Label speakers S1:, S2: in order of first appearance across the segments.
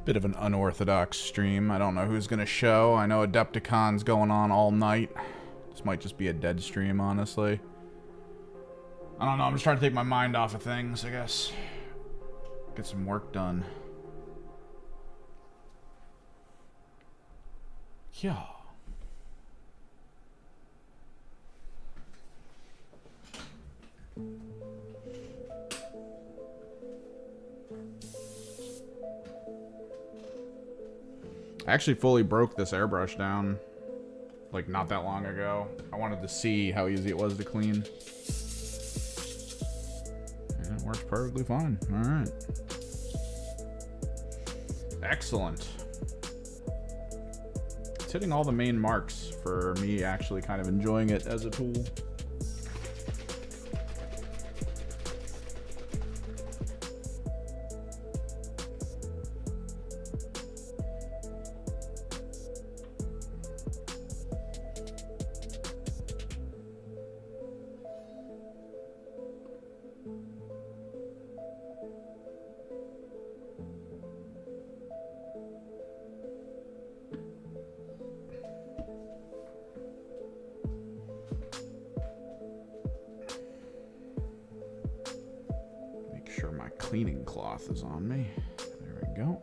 S1: Bit of an unorthodox stream. I don't know who's gonna show. I know Adepticon's going on all night. This might just be a dead stream, honestly. I don't know. I'm just trying to take my mind off of things, I guess. Get some work done. Yeah. I actually fully broke this airbrush down, like, not that long ago. I wanted to see how easy it was to clean. And it works perfectly fine. Alright. Excellent. It's hitting all the main marks for me actually kind of enjoying it as a tool. Cleaning cloth is on me. There we go.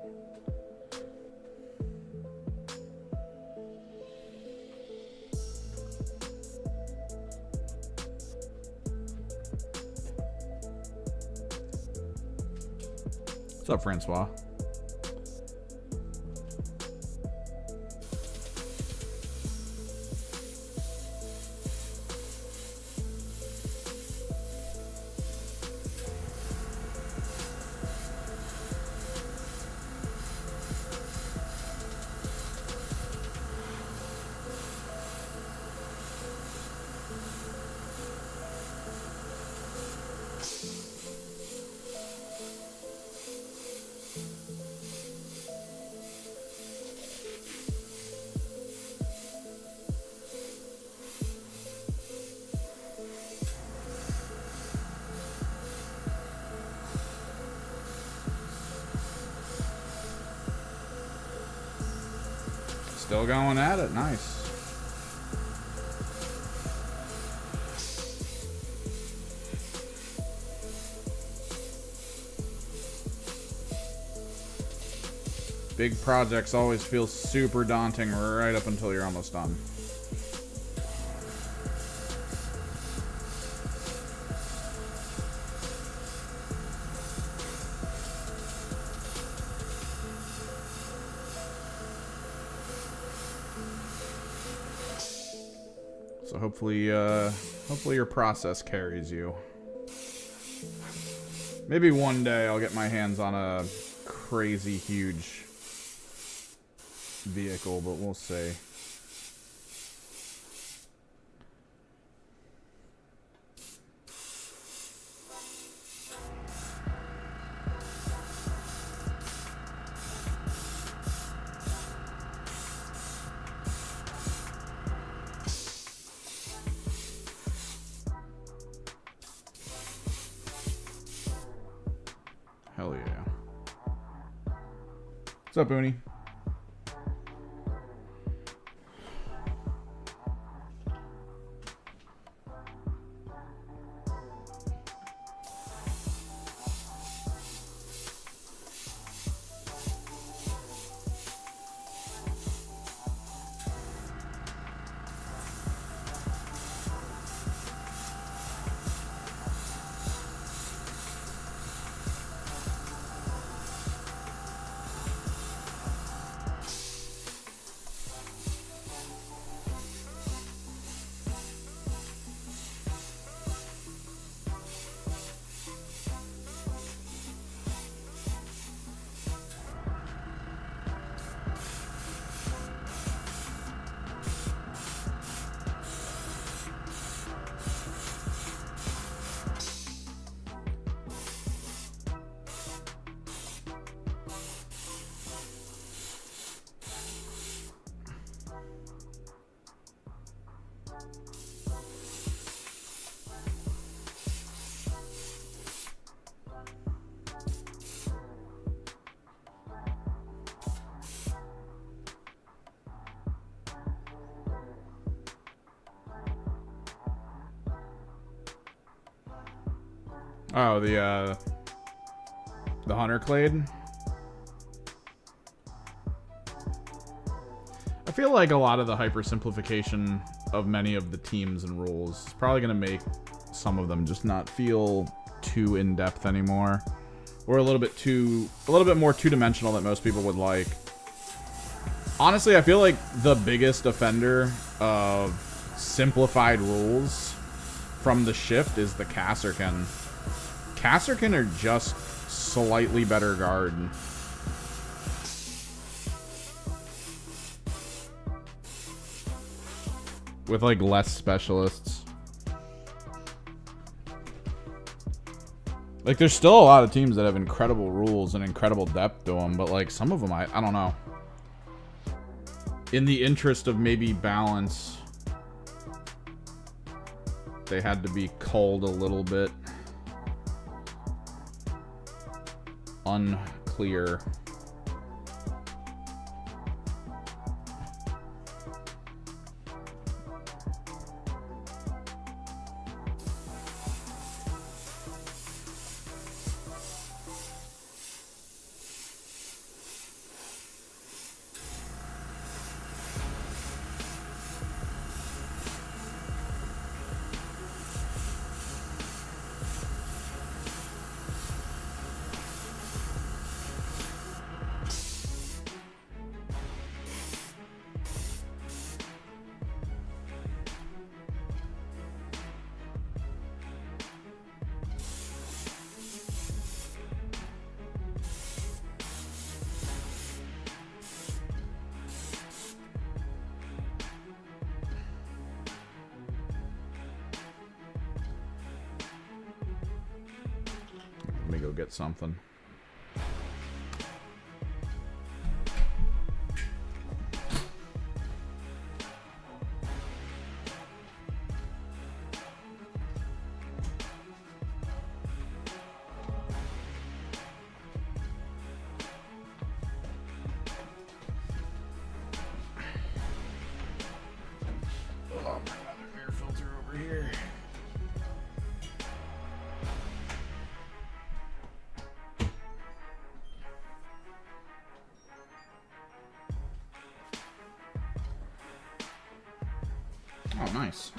S1: What's up, Francois? Still going at it. Nice. Big projects always feel super daunting right up until you're almost done. So hopefully your process carries you. Maybe one day I'll get my hands on a crazy huge vehicle, but we'll see. Hell yeah. What's up, Booney? Oh, the Hunter Clade. I feel like a lot of the hyper-simplification of many of the teams and rules is probably going to make some of them just not feel too in-depth anymore. Or a little bit more two-dimensional that most people would like. Honestly, I feel like the biggest offender of simplified rules from the shift is the Kasserkin. Kasserkin are just slightly better guard. With, like, less specialists. Like, there's still a lot of teams that have incredible rules and incredible depth to them, but, like, some of them, I don't know. In the interest of maybe balance, they had to be culled a little bit. Unclear. Let me go get something. Oh, bring another air filter over here. Oh, nice.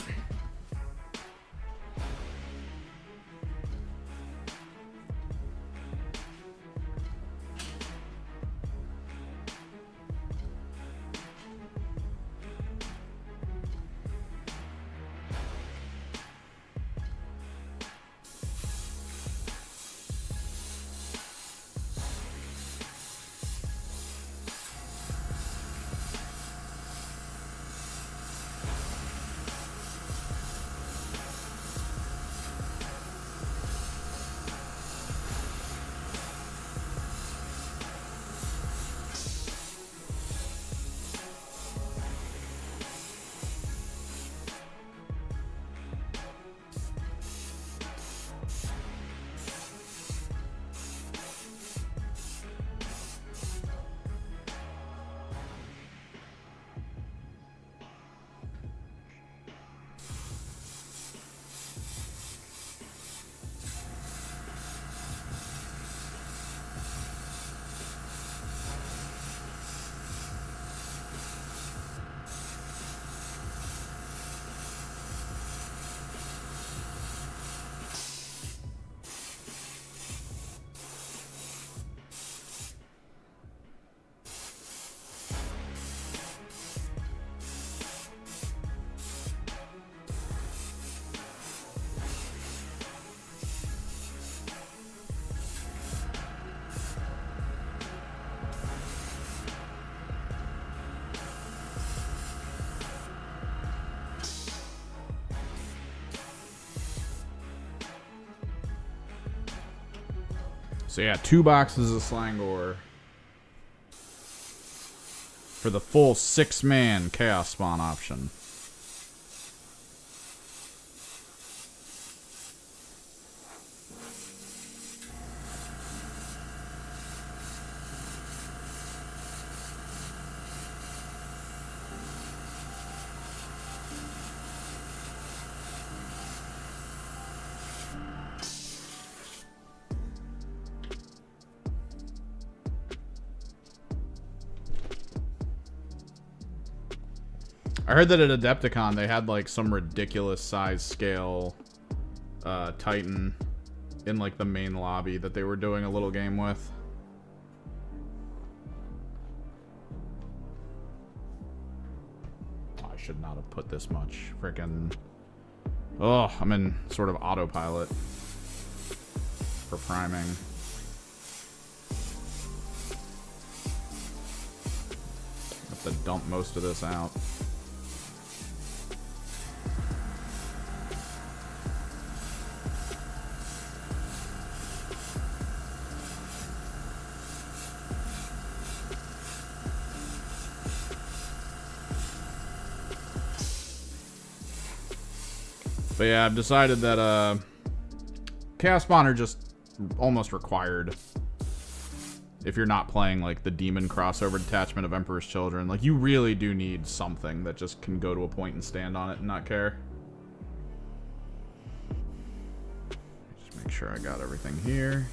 S1: So yeah, 2 boxes of Slangor for the full 6-man Chaos Spawn option. I heard that at Adepticon they had like some ridiculous size scale Titan in like the main lobby that they were doing a little game with. I should not have put this much freaking. Oh, I'm in sort of autopilot for priming. Have to dump most of this out. But yeah, I've decided that Chaos Spawner just almost required if you're not playing like the demon crossover detachment of Emperor's Children. Like, you really do need something that just can go to a point and stand on it and not care. Just make sure I got everything here.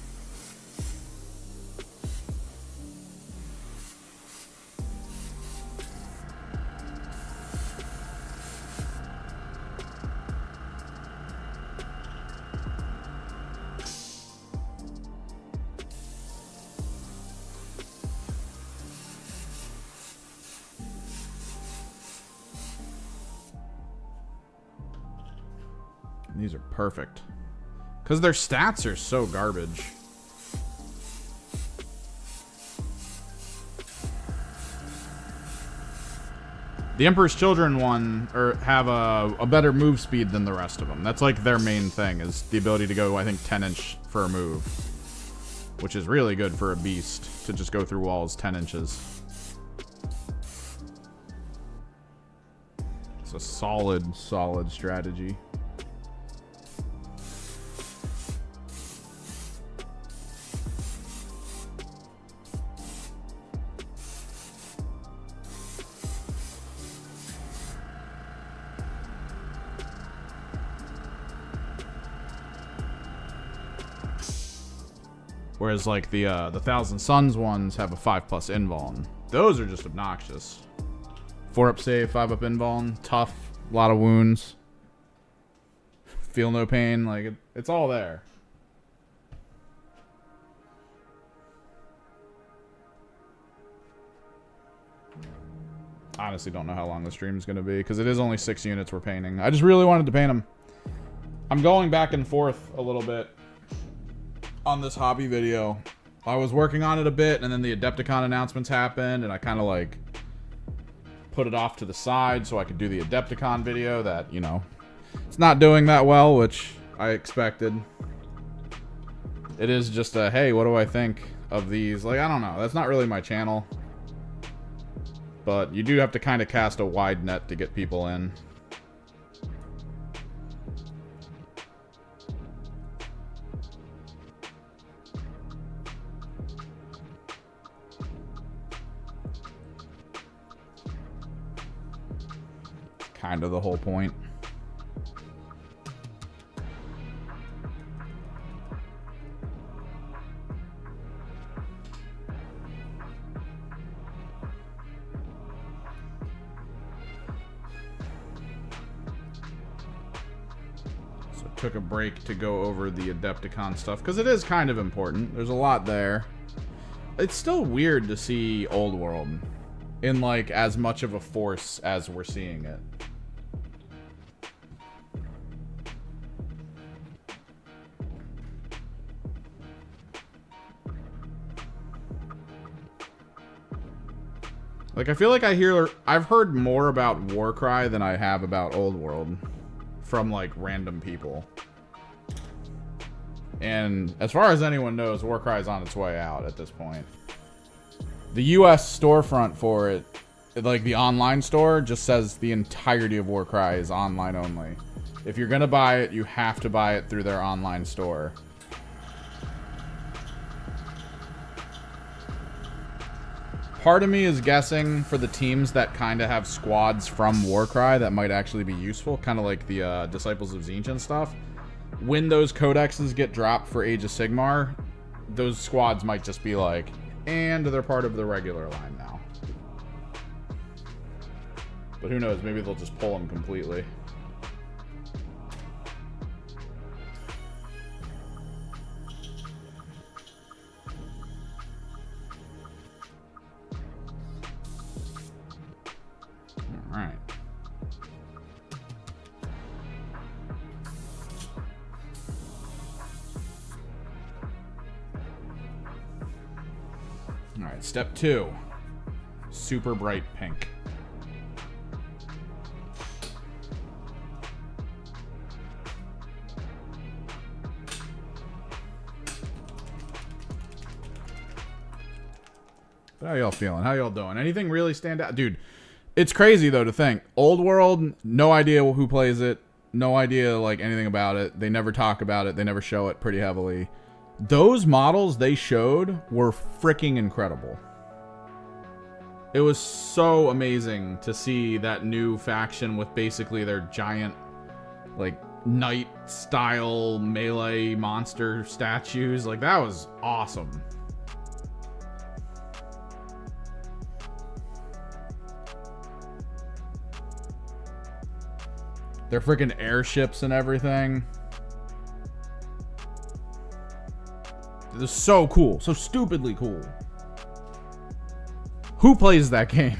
S1: These are perfect. Because their stats are so garbage. The Emperor's Children one have a better move speed than the rest of them. That's like their main thing, is the ability to go, I think, 10 inch for a move. Which is really good for a beast, to just go through walls 10 inches. It's a solid, solid strategy. Whereas like the Thousand Suns ones have a 5+ invuln. Those are just obnoxious. 4-up save, 5-up invuln, tough, a lot of wounds. Feel no pain, like it's all there. Honestly don't know how long the stream is going to be, because it is only 6 units we're painting. I just really wanted to paint them. I'm going back and forth a little bit on this hobby video. I was working on it a bit, and then the Adepticon announcements happened, and I kind of like put it off to the side so I could do the Adepticon video that, you know, it's not doing that well, which I expected. It is just a, hey, what do I think of these? Like, I don't know. That's not really my channel. But you do have to kind of cast a wide net to get people in. Kind of the whole point. So took a break to go over the Adepticon stuff because it is kind of important. There's a lot there. It's still weird to see Old World in like as much of a force as we're seeing it. Like, I feel like I've heard more about Warcry than I have about Old World from, like, random people. And as far as anyone knows, Warcry is on its way out at this point. The US storefront for it, like the online store, just says the entirety of Warcry is online only. If you're gonna buy it, you have to buy it through their online store. Part of me is guessing for the teams that kind of have squads from Warcry that might actually be useful, kind of like the Disciples of Tzeentch and stuff. When those codexes get dropped for Age of Sigmar, those squads might just be like, and they're part of the regular line now. But who knows? Maybe they'll just pull them completely. All right. All right, step 2. Super bright pink. How y'all feeling? How y'all doing? Anything really stand out? Dude, it's crazy, though, to think. Old World, no idea who plays it. No idea, like, anything about it. They never talk about it. They never show it pretty heavily. Those models they showed were freaking incredible. It was so amazing to see that new faction with basically their giant, like, knight-style melee monster statues. Like, that was awesome. Their freaking airships and everything. This is so cool. So stupidly cool. Who plays that game?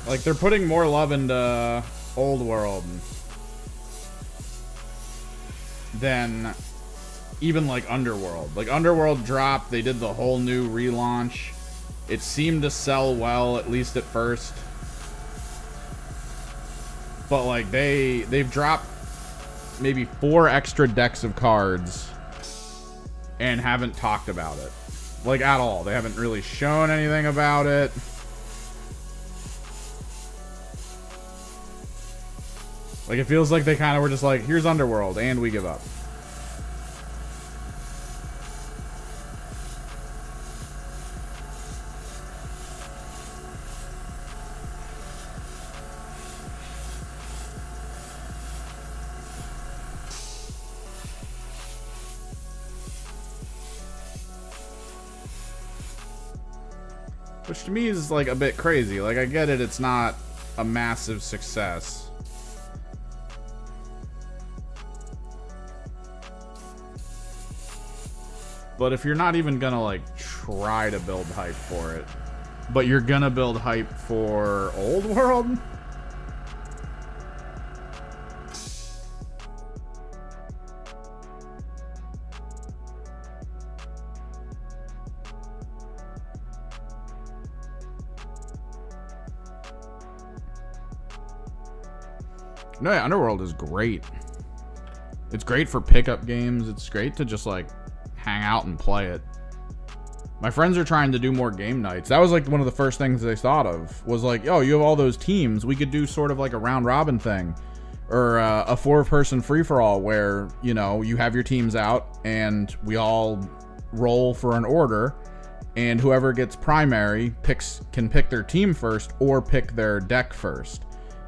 S1: Like, they're putting more love into Old World than even, like, Underworld. Like, Underworld dropped. They did the whole new relaunch. It seemed to sell well, at least at first. But, like, they've dropped maybe 4 extra decks of cards and haven't talked about it. Like, at all. They haven't really shown anything about it. Like, it feels like they kind of were just like, here's Underworld, and we give up. Which to me is, like, a bit crazy. Like, I get it, it's not a massive success. But if you're not even gonna, like, try to build hype for it, but you're gonna build hype for Old World? No, yeah, Underworld is great. It's great for pickup games. It's great to just, like, hang out and play it. My friends are trying to do more game nights. That was like one of the first things they thought of, was like, oh, you have all those teams, we could do sort of like a round robin thing, or a 4-person free-for-all where, you know, you have your teams out and we all roll for an order, and whoever gets primary can pick their team first or pick their deck first,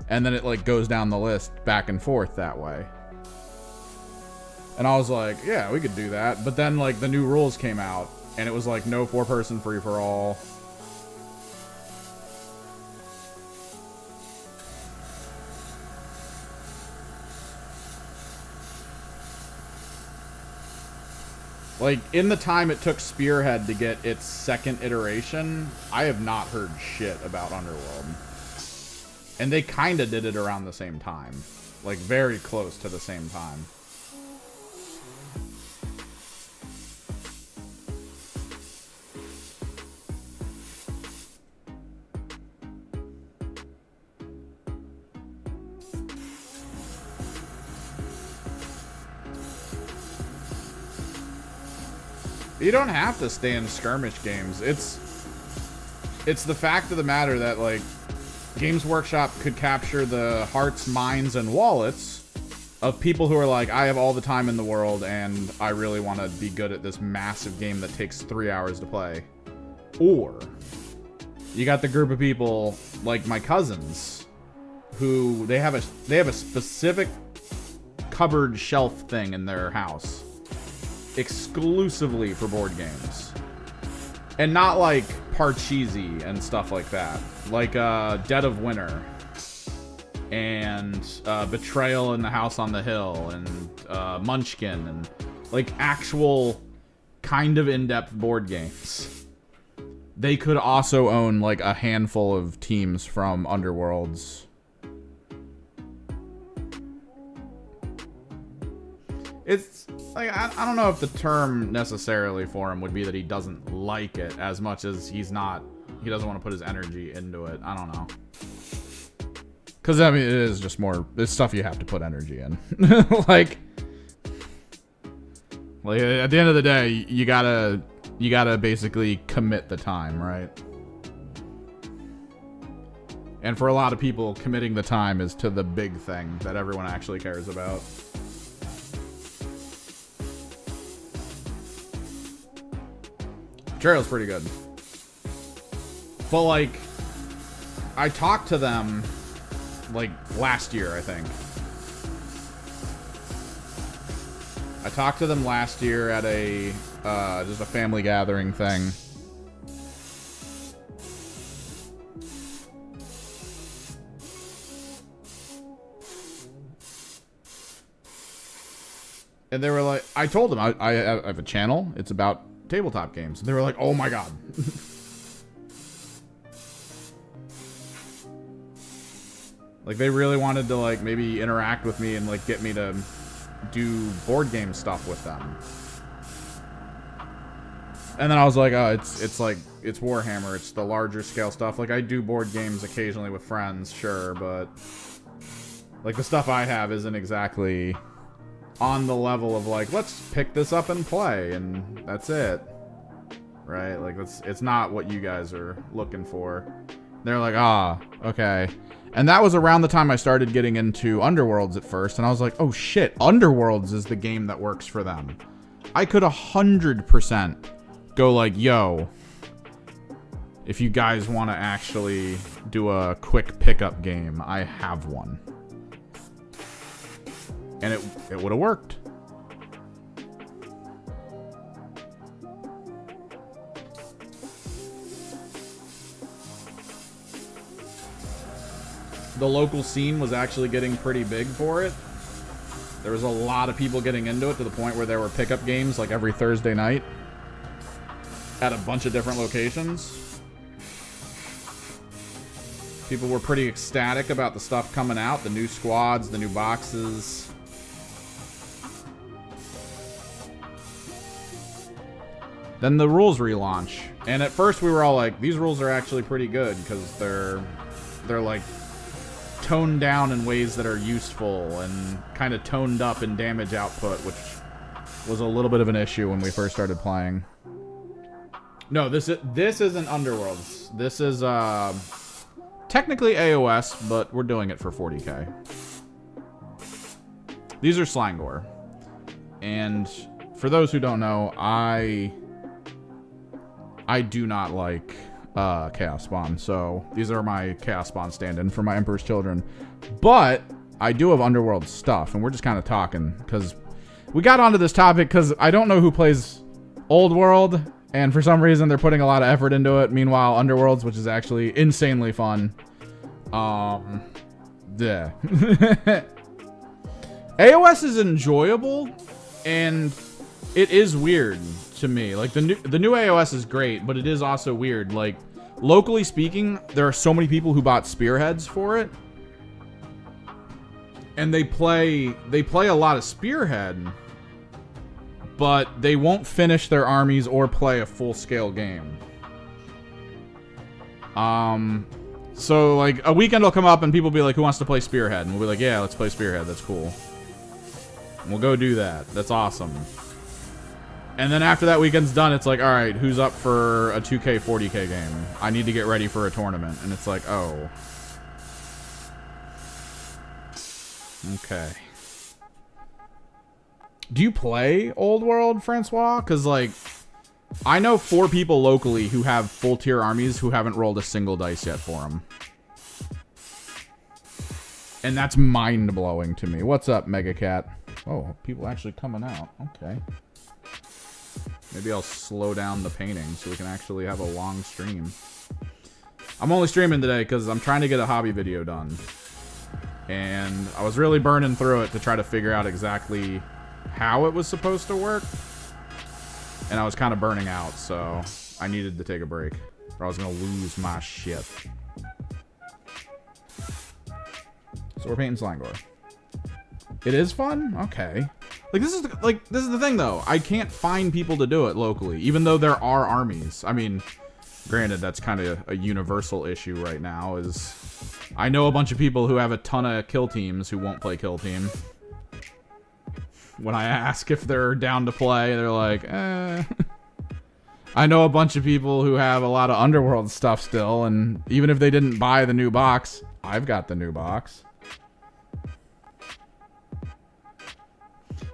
S1: and then it like goes down the list back and forth that way. And I was like, yeah, we could do that. But then, like, the new rules came out, and it was like, no 4-person free-for-all. Like, in the time it took Spearhead to get its 2nd iteration, I have not heard shit about Underworld. And they kind of did it around the same time. Like, very close to the same time. You don't have to stay in skirmish games. It's the fact of the matter that, like, Games Workshop could capture the hearts, minds, and wallets of people who are like, I have all the time in the world and I really want to be good at this massive game that takes 3 hours to play. Or you got the group of people like my cousins who they have a specific cupboard shelf thing in their house exclusively for board games. And not like Parcheesi and stuff like that. Like Dead of Winter and Betrayal in the House on the Hill and Munchkin and like actual kind of in-depth board games. They could also own like a handful of teams from Underworlds. It's like, I don't know if the term necessarily for him would be that he doesn't like it as much as he doesn't want to put his energy into it. I don't know. Because, I mean, it is just more, it's stuff you have to put energy in. like, at the end of the day, you gotta basically commit the time, right? And for a lot of people, committing the time is to the big thing that everyone actually cares about. Trail's pretty good. But, like, I talked to them, like, last year, I think. I talked to them last year at a, just a family gathering thing. And they were like, I told them, I have a channel. It's about tabletop games. And they were like, oh my god. Like, they really wanted to, like, maybe interact with me and, like, get me to do board game stuff with them. And then I was like, oh, it's like, it's Warhammer. It's the larger scale stuff. Like, I do board games occasionally with friends, sure, but like, the stuff I have isn't exactly on the level of, like, let's pick this up and play, and that's it. Right? Like, it's not what you guys are looking for. They're like, ah, okay. And that was around the time I started getting into Underworlds at first, and I was like, oh shit, Underworlds is the game that works for them. I could 100% go like, yo, if you guys want to actually do a quick pickup game, I have one. And it would have worked. The local scene was actually getting pretty big for it. There was a lot of people getting into it to the point where there were pickup games like every Thursday night at a bunch of different locations. People were pretty ecstatic about the stuff coming out, the new squads, the new boxes. Then the rules relaunch. And at first we were all like, these rules are actually pretty good because they're like toned down in ways that are useful and kind of toned up in damage output, which was a little bit of an issue when we first started playing. No, this isn't Underworlds. This is technically AOS, but we're doing it for 40k. These are Slangor. And for those who don't know, I do not like Chaos Spawn, so these are my Chaos Spawn stand-in for my Emperor's Children. But I do have Underworld stuff, and we're just kind of talking, because we got onto this topic because I don't know who plays Old World, and for some reason they're putting a lot of effort into it. Meanwhile, Underworlds, which is actually insanely fun. Yeah. AOS is enjoyable, and it is weird to me. Like, the new AOS is great, but it is also weird. Like, locally speaking, there are so many people who bought Spearheads for it, and they play a lot of Spearhead, but they won't finish their armies or play a full-scale game. So, like, a weekend will come up and people will be like, who wants to play Spearhead? And we'll be like, yeah, let's play Spearhead. That's cool. And we'll go do that. That's awesome. And then after that weekend's done, it's like, all right, who's up for a 2K, 40K game? I need to get ready for a tournament. And it's like, oh. Okay. Do you play Old World, Francois? Because, like, I know 4 people locally who have full tier armies who haven't rolled a single dice yet for them. And that's mind-blowing to me. What's up, Mega Cat? Oh, people actually coming out. Okay. Maybe I'll slow down the painting so we can actually have a long stream. I'm only streaming today because I'm trying to get a hobby video done. And I was really burning through it to try to figure out exactly how it was supposed to work. And I was kind of burning out, so I needed to take a break. Or I was going to lose my shit. So we're painting Slangor. It is fun? Okay. Like this is the thing though. I can't find people to do it locally, even though there are armies. I mean, granted, that's kind of a universal issue right now. Is I know a bunch of people who have a ton of kill teams who won't play kill team. When I ask if they're down to play, they're like, eh. I know a bunch of people who have a lot of Underworld stuff still, and even if they didn't buy the new box, I've got the new box.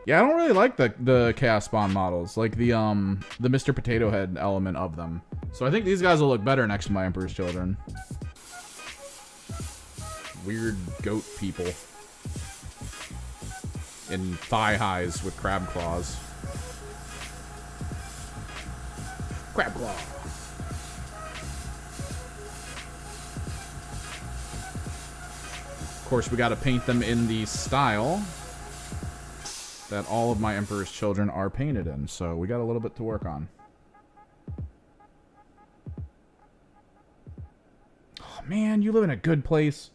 S1: Yeah, I don't really like the Chaos Spawn models, like the Mr. Potato Head element of them. So I think these guys will look better next to my Emperor's Children. Weird goat people. In thigh highs with crab claws. Crab claw. Of course, we got to paint them in the style that all of my Emperor's Children are painted in, so we got a little bit to work on. Oh man, you live in a good place.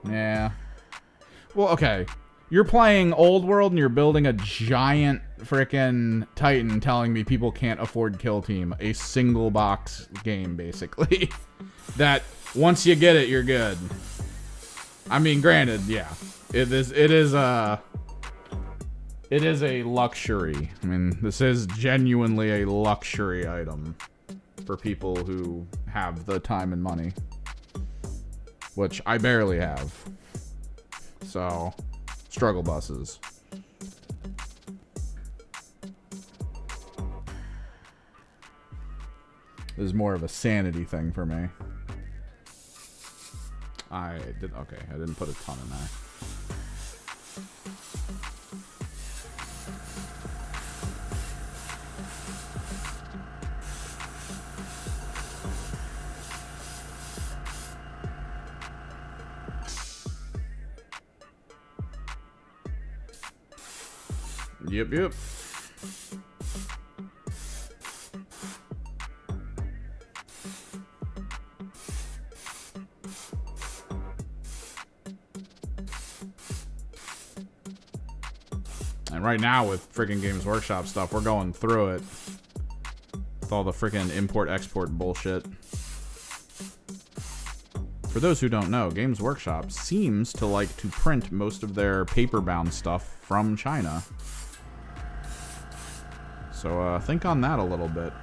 S1: Yeah. Well, okay. You're playing Old World and you're building a giant frickin' Titan telling me people can't afford Kill Team. A single box game, basically. That, once you get it, you're good. I mean, granted, yeah. It is a luxury. I mean, this is genuinely a luxury item for people who have the time and money. Which I barely have. So, struggle buses. This is more of a sanity thing for me. Okay, I didn't put a ton in there. Yep. And right now with freaking Games Workshop stuff, we're going through it with all the freaking import-export bullshit. For those who don't know, Games Workshop seems to like to print most of their paper-bound stuff from China. So think on that a little bit.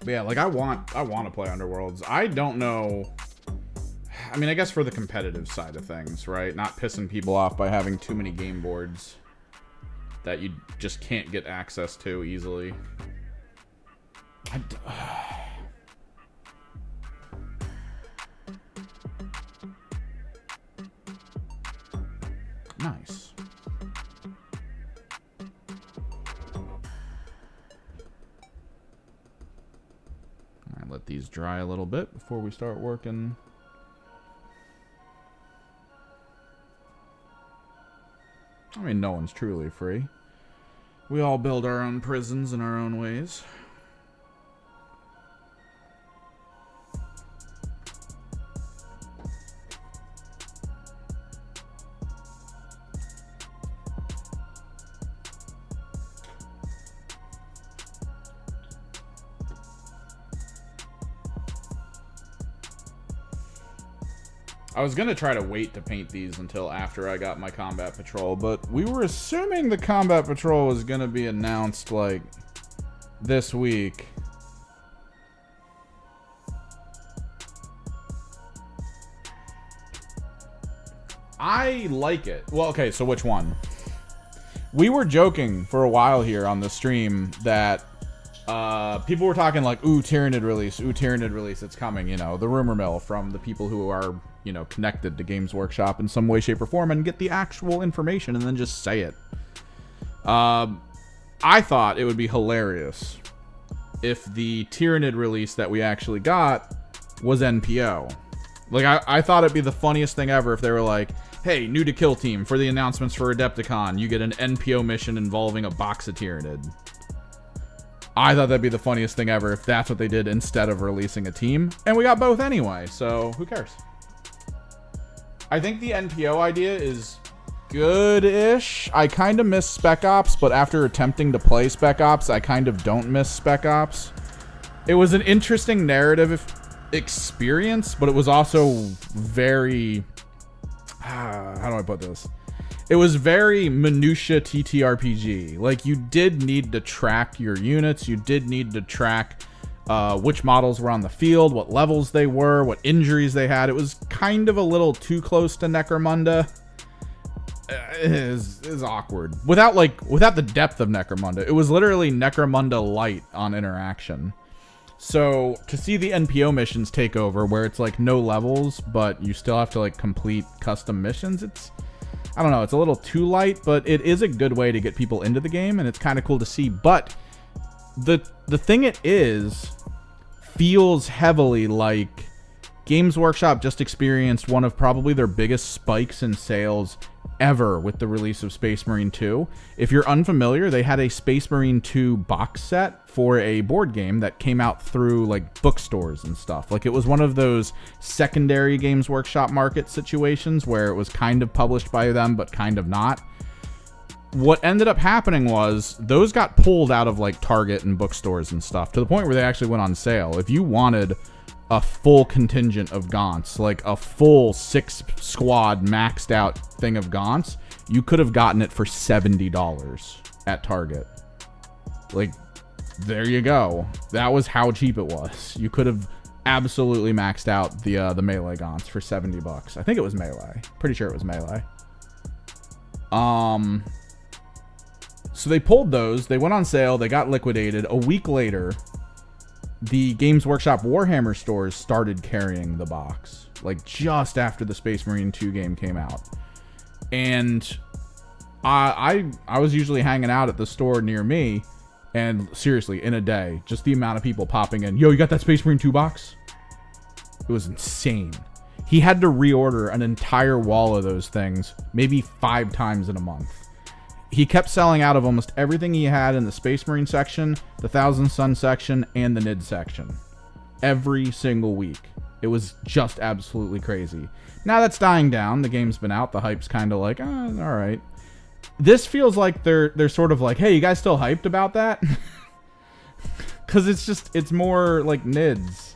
S1: But yeah, like I want to play Underworlds. I don't know. I mean, I guess for the competitive side of things, right? Not pissing people off by having too many game boards that you just can't get access to easily. Nice. All right, let these dry a little bit before we start working. I mean, no one's truly free. We all build our own prisons in our own ways. I was gonna try to wait to paint these until after I got my Combat Patrol, but we were assuming the Combat Patrol was gonna be announced, like, this week. I like it. Well, okay, so which one? We were joking for a while here on the stream that people were talking like, ooh, Tyranid release, it's coming, you know, the rumor mill from the people who are, you know, connected to Games Workshop in some way, shape, or form and get the actual information and then just say it. I thought it would be hilarious if the Tyranid release that we actually got was NPO. Like, I thought it'd be the funniest thing ever if they were like, hey, new to Kill Team, for the announcements for Adepticon, you get an NPO mission involving a box of Tyranid. I thought that'd be the funniest thing ever if that's what they did instead of releasing a team. And we got both anyway, so who cares? I think the NPO idea is good-ish. I kind of miss Spec Ops, but after attempting to play Spec Ops, I kind of don't miss Spec Ops. It was an interesting narrative experience, but it was also very... how do I put this? It was very minutia TTRPG. Like, you did need to track your units. You did need to track which models were on the field, what levels they were, what injuries they had. It was kind of a little too close to Necromunda. It is awkward. Without the depth of Necromunda. It was literally Necromunda light on interaction. So to see the NPO missions take over where it's like no levels, but you still have to like complete custom missions, it's, I don't know, it's a little too light, but it is a good way to get people into the game and it's kind of cool to see. But the thing it is feels heavily like Games Workshop just experienced one of probably their biggest spikes in sales ever with the release of Space Marine 2. If you're unfamiliar, they had a Space Marine 2 box set for a board game that came out through like bookstores and stuff. Like, it was one of those secondary Games Workshop market situations where it was kind of published by them but kind of not. What ended up happening was those got pulled out of like Target and bookstores and stuff to the point where they actually went on sale. If you wanted a full contingent of Gaunts, like a full 6 squad maxed out thing of Gaunts, you could have gotten it for $70 at Target. Like, there you go. That was how cheap it was. You could have absolutely maxed out the melee Gaunts for $70. I think it was melee. Pretty sure it was melee. So they pulled those. They went on sale. They got liquidated. A week later, the Games Workshop Warhammer stores started carrying the box, like just after the Space Marine 2 game came out. And I was usually hanging out at the store near me, and seriously, in a day, just the amount of people popping in, yo, you got that Space Marine 2 box? It was insane. He had to reorder an entire wall of those things, maybe 5 times in a month. He kept selling out of almost everything he had in the Space Marine section, the Thousand Sun section, and the NID section. Every single week. It was just absolutely crazy. Now that's dying down. The game's been out. The hype's kind of like, all right. This feels like they're sort of like, hey, you guys still hyped about that? Because it's more like NIDs.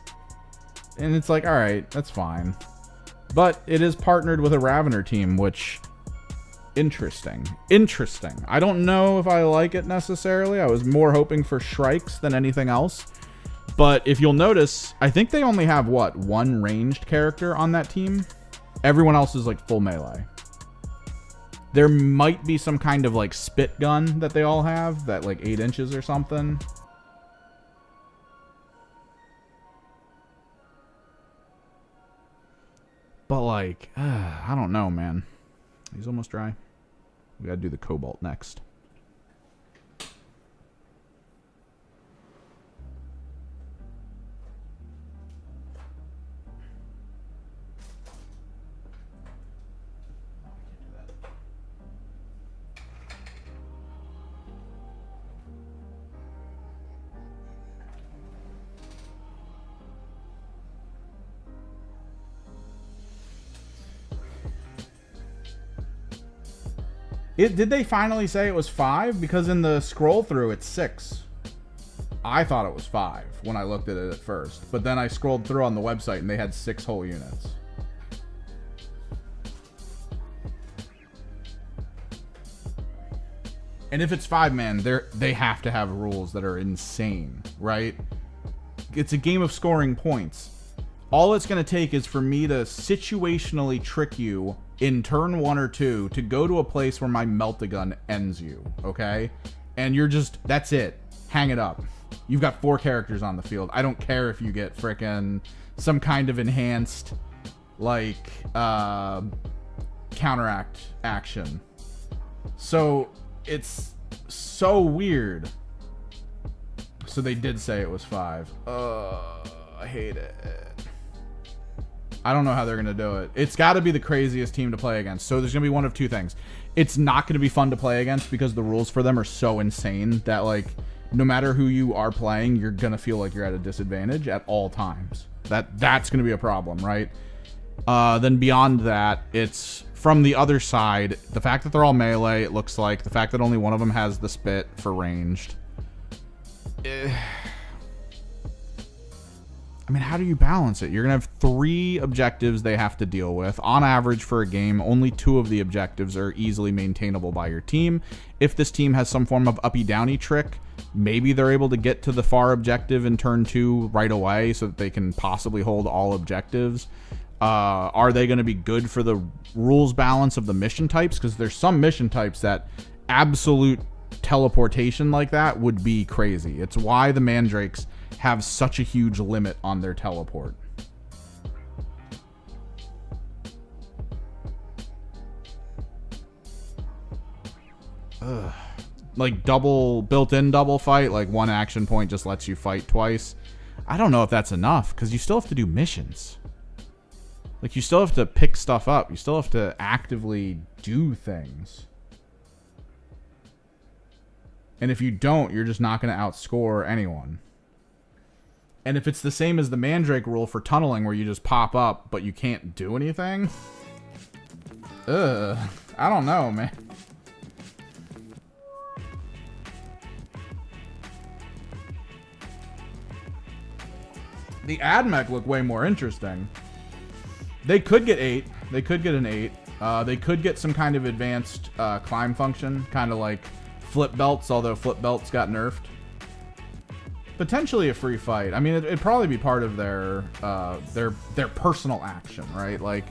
S1: And it's like, all right, that's fine. But it is partnered with a Ravener team, which... Interesting. I don't know if I like it necessarily. I was more hoping for Shrikes than anything else. But if you'll notice, I think they only have, what, one ranged character on that team? Everyone else is, like, full melee. There might be some kind of, like, spit gun that they all have, that, like, 8 inches or something. But, like, I don't know, man. He's almost dry. We gotta do the Cobalt next. Did they finally say it was 5? Because in the scroll through, it's 6. I thought it was 5 when I looked at it at first. But then I scrolled through on the website and they had 6 whole units. And if it's 5-man, they have to have rules that are insane, right? It's a game of scoring points. All it's going to take is for me to situationally trick you in turn 1 or 2 to go to a place where my melt-a-gun ends you, okay? And you're just, that's it. Hang it up. You've got 4 characters on the field. I don't care if you get frickin' some kind of enhanced, like, counteract action. So, it's so weird. So they did say it was 5. I hate it. I don't know how they're going to do it. It's got to be the craziest team to play against. So there's going to be one of 2 things. It's not going to be fun to play against because the rules for them are so insane that, like, no matter who you are playing, you're going to feel like you're at a disadvantage at all times. That's going to be a problem, right? Then beyond that, it's from the other side, the fact that they're all melee, it looks like, the fact that only one of them has the spit for ranged. I mean, how do you balance it? You're going to have 3 objectives they have to deal with. On average for a game, only 2 of the objectives are easily maintainable by your team. If this team has some form of uppy-downy trick, maybe they're able to get to the far objective in turn 2 right away so that they can possibly hold all objectives. Are they going to be good for the rules balance of the mission types? Because there's some mission types that absolute teleportation like that would be crazy. It's why the mandrakes have such a huge limit on their teleport. Ugh. Like built-in double fight, like 1 action point just lets you fight twice. I don't know if that's enough, because you still have to do missions. Like, you still have to pick stuff up. You still have to actively do things. And if you don't, you're just not going to outscore anyone. And if it's the same as the Mandrake rule for tunneling, where you just pop up, but you can't do anything. I don't know, man. The AdMech look way more interesting. They could get 8. They could get an 8. They could get some kind of advanced climb function, kind of like flip belts, although flip belts got nerfed. Potentially a free fight. I mean, it'd probably be part of their personal action, right? Like,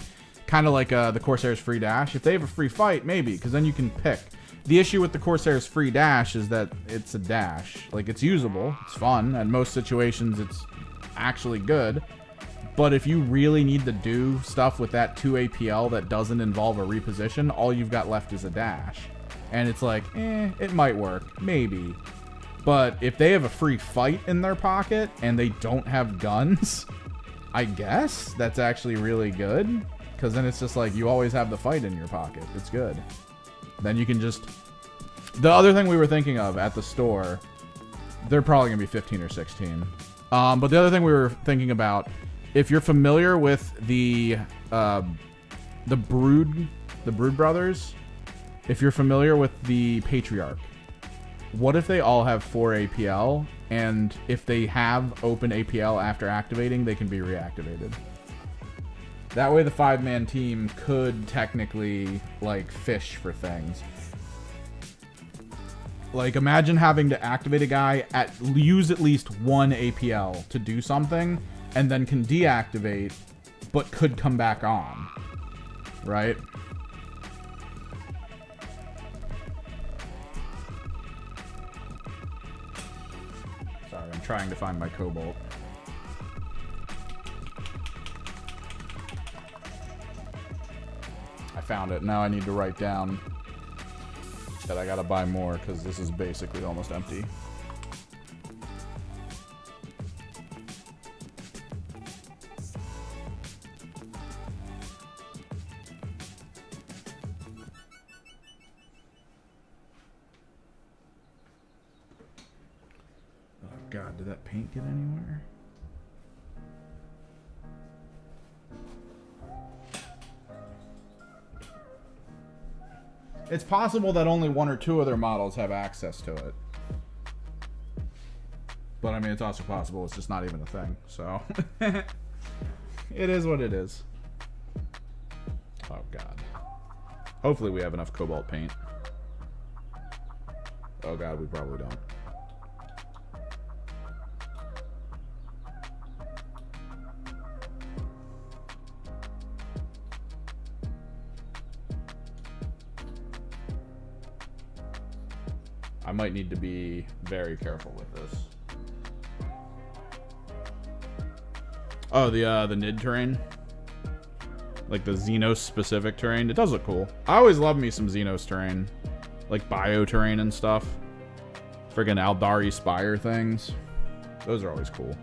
S1: kind of like the Corsair's free dash. If they have a free fight, maybe, because then you can pick. The issue with the Corsair's free dash is that it's a dash. Like, it's usable, it's fun, and most situations it's actually good. But if you really need to do stuff with that 2 APL that doesn't involve a reposition, all you've got left is a dash. And it's like, it might work, maybe. But if they have a free fight in their pocket and they don't have guns, I guess that's actually really good. Because then it's just like, you always have the fight in your pocket. It's good. Then you can just... The other thing we were thinking of at the store, they're probably going to be 15 or 16. But the other thing we were thinking about, if you're familiar with the Brood Brothers, if you're familiar with the Patriarch, what if they all have 4 APL, and if they have open APL after activating, they can be reactivated? That way the 5-man team could technically, like, fish for things. Like, imagine having to activate a guy, use at least 1 APL to do something, and then can deactivate, but could come back on. Right? Sorry, I'm trying to find my Cobalt. I found it. Now I need to write down that I gotta buy more, because this is basically almost empty. Oh god, did that paint get anywhere? It's possible that only 1 or 2 of their models have access to it. But I mean, it's also possible it's just not even a thing, so. It is what it is. Oh god. Hopefully we have enough Cobalt paint. Oh god, we probably don't. I might need to be very careful with this. Oh, the Nid terrain? Like the Xenos specific terrain? It does look cool. I always love me some Xenos terrain. Like bio terrain and stuff. Friggin' Aldari Spire things. Those are always cool.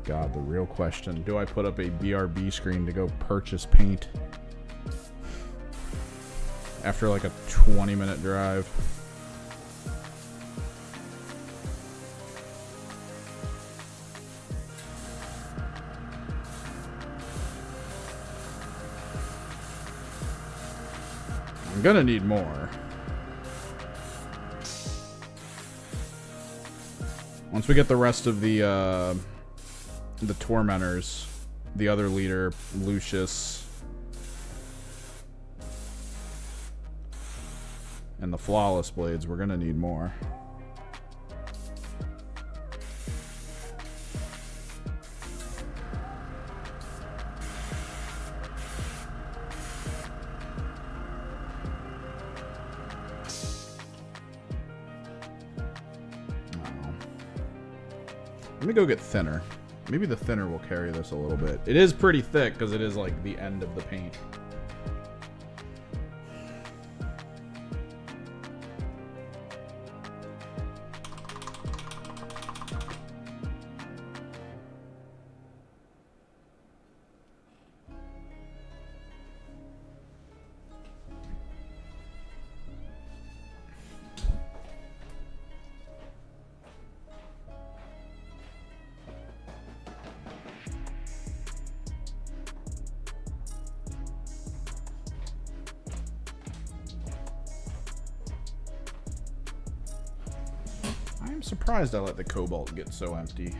S1: God, the real question. Do I put up a BRB screen to go purchase paint? After like a 20-minute drive. I'm gonna need more. Once we get the rest of the Tormentors, the other leader, Lucius, and the Flawless Blades, we're gonna need more. Let me go get thinner. Maybe the thinner will carry this a little bit. It is pretty thick because it is like the end of the paint. I'm surprised I let the cobalt get so empty.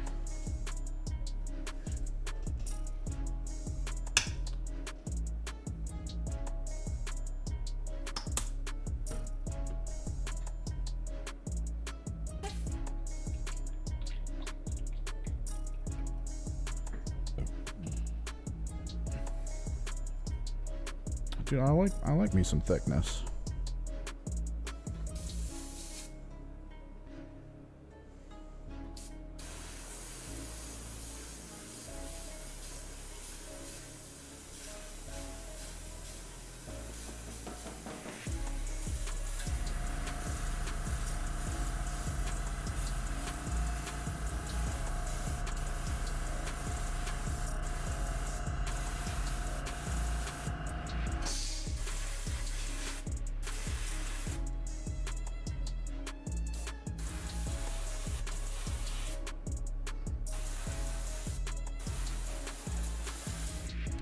S1: Dude, I like me some thickness.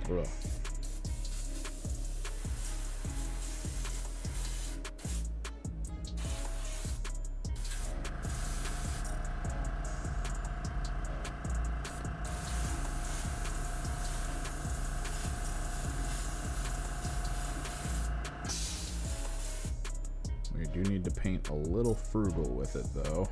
S1: Ugh. We do need to paint a little frugal with it, though.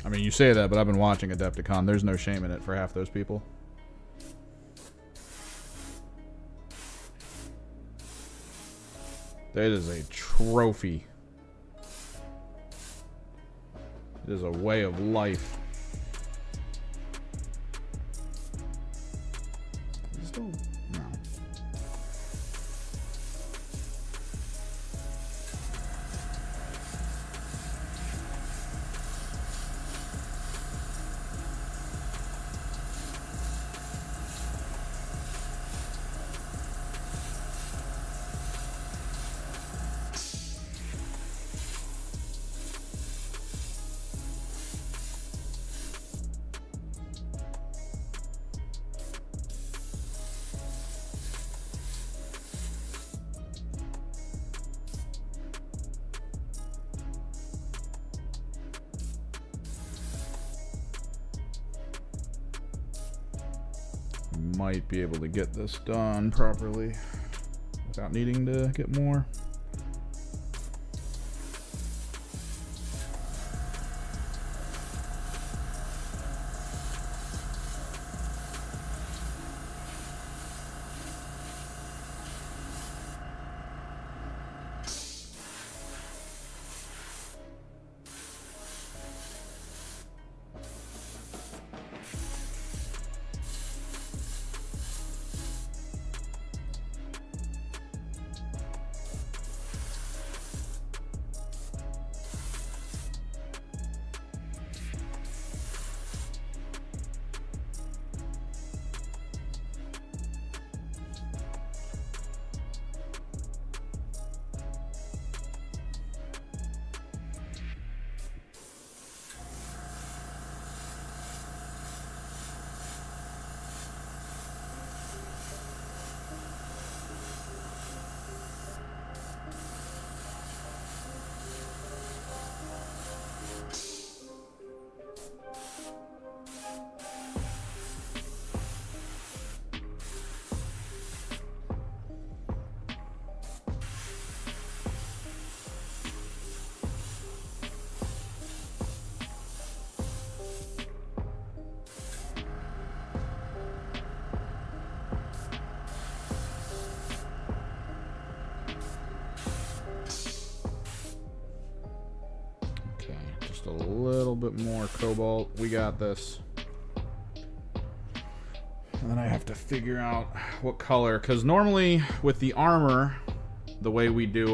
S1: I mean, you say that, but I've been watching Adepticon. There's no shame in it for half those people. That is a trophy. It is a way of life. Still, no. Might be able to get this done properly without needing to get more. A little bit more cobalt. We got this. And then I have to figure out what color, because normally with the armor, the way we do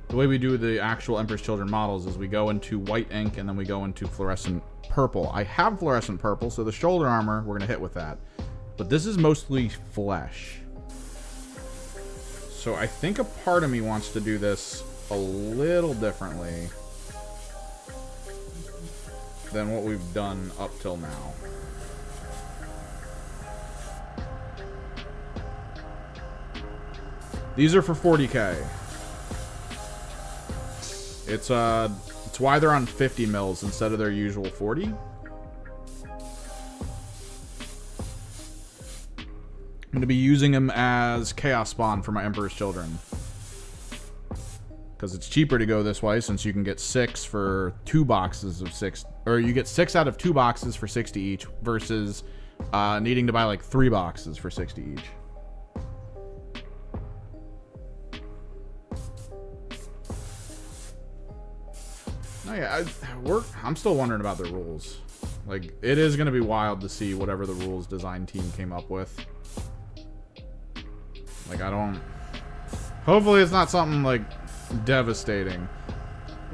S1: the actual Emperor's Children models is we go into white ink and then we go into fluorescent purple. I have fluorescent purple, so the shoulder armor we're gonna hit with that. But this is mostly flesh. So I think a part of me wants to do this a little differently than what we've done up till now. These are for 40K. It's why they're on 50 mils instead of their usual 40. I'm gonna be using them as Chaos Spawn for my Emperor's Children. Because it's cheaper to go this way since you can get 6 for 2 boxes of 6, or you get 6 out of 2 boxes for 60 each versus needing to buy like 3 boxes for 60 each. Oh yeah, I'm still wondering about the rules. Like, it is going to be wild to see whatever the rules design team came up with. Like, hopefully it's not something like devastating.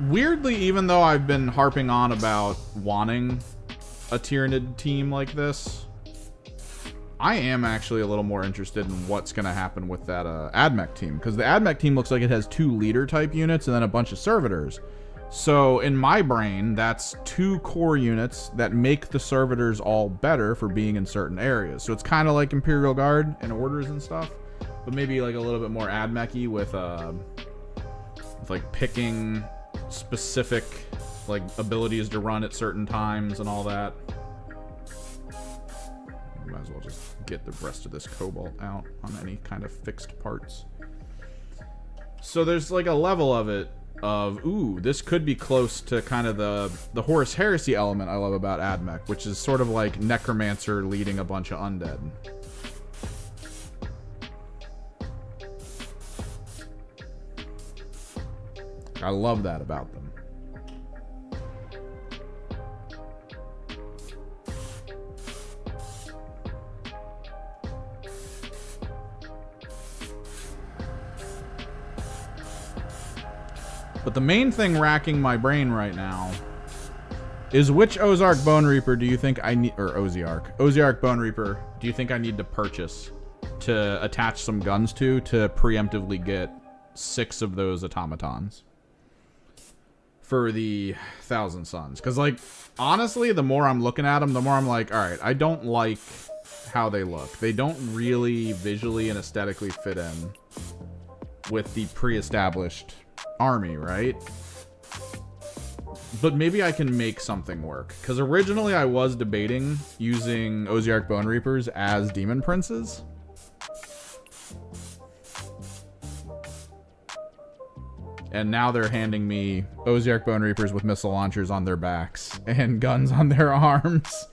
S1: Weirdly, even though I've been harping on about wanting a Tyranid team like this, I am actually a little more interested in what's going to happen with that AdMech team, because the AdMech team looks like it has 2 leader type units and then a bunch of servitors. So in my brain, that's 2 core units that make the servitors all better for being in certain areas. So it's kind of like Imperial Guard and orders and stuff, but maybe like a little bit more AdMech-y with like picking specific like abilities to run at certain times and all that. Might as well just get the rest of this cobalt out on any kind of fixed parts. So there's like a level of it of, ooh, this could be close to kind of the Horus Heresy element I love about AdMech, which is sort of like Necromancer leading a bunch of undead. I love that about them. But the main thing racking my brain right now is which Ozark Bone Reaper do you think I need, or Ozark Bone Reaper do you think I need to purchase to attach some guns to preemptively get 6 of those automatons for the Thousand Suns? Because, like, honestly, the more I'm looking at them, the more I'm like, all right, I don't like how they look. They don't really visually and aesthetically fit in with the pre-established army, right? But maybe I can make something work. Because originally I was debating using Ozark Bone Reapers as Demon Princes. And now they're handing me Ozark Bone Reapers with missile launchers on their backs and guns on their arms.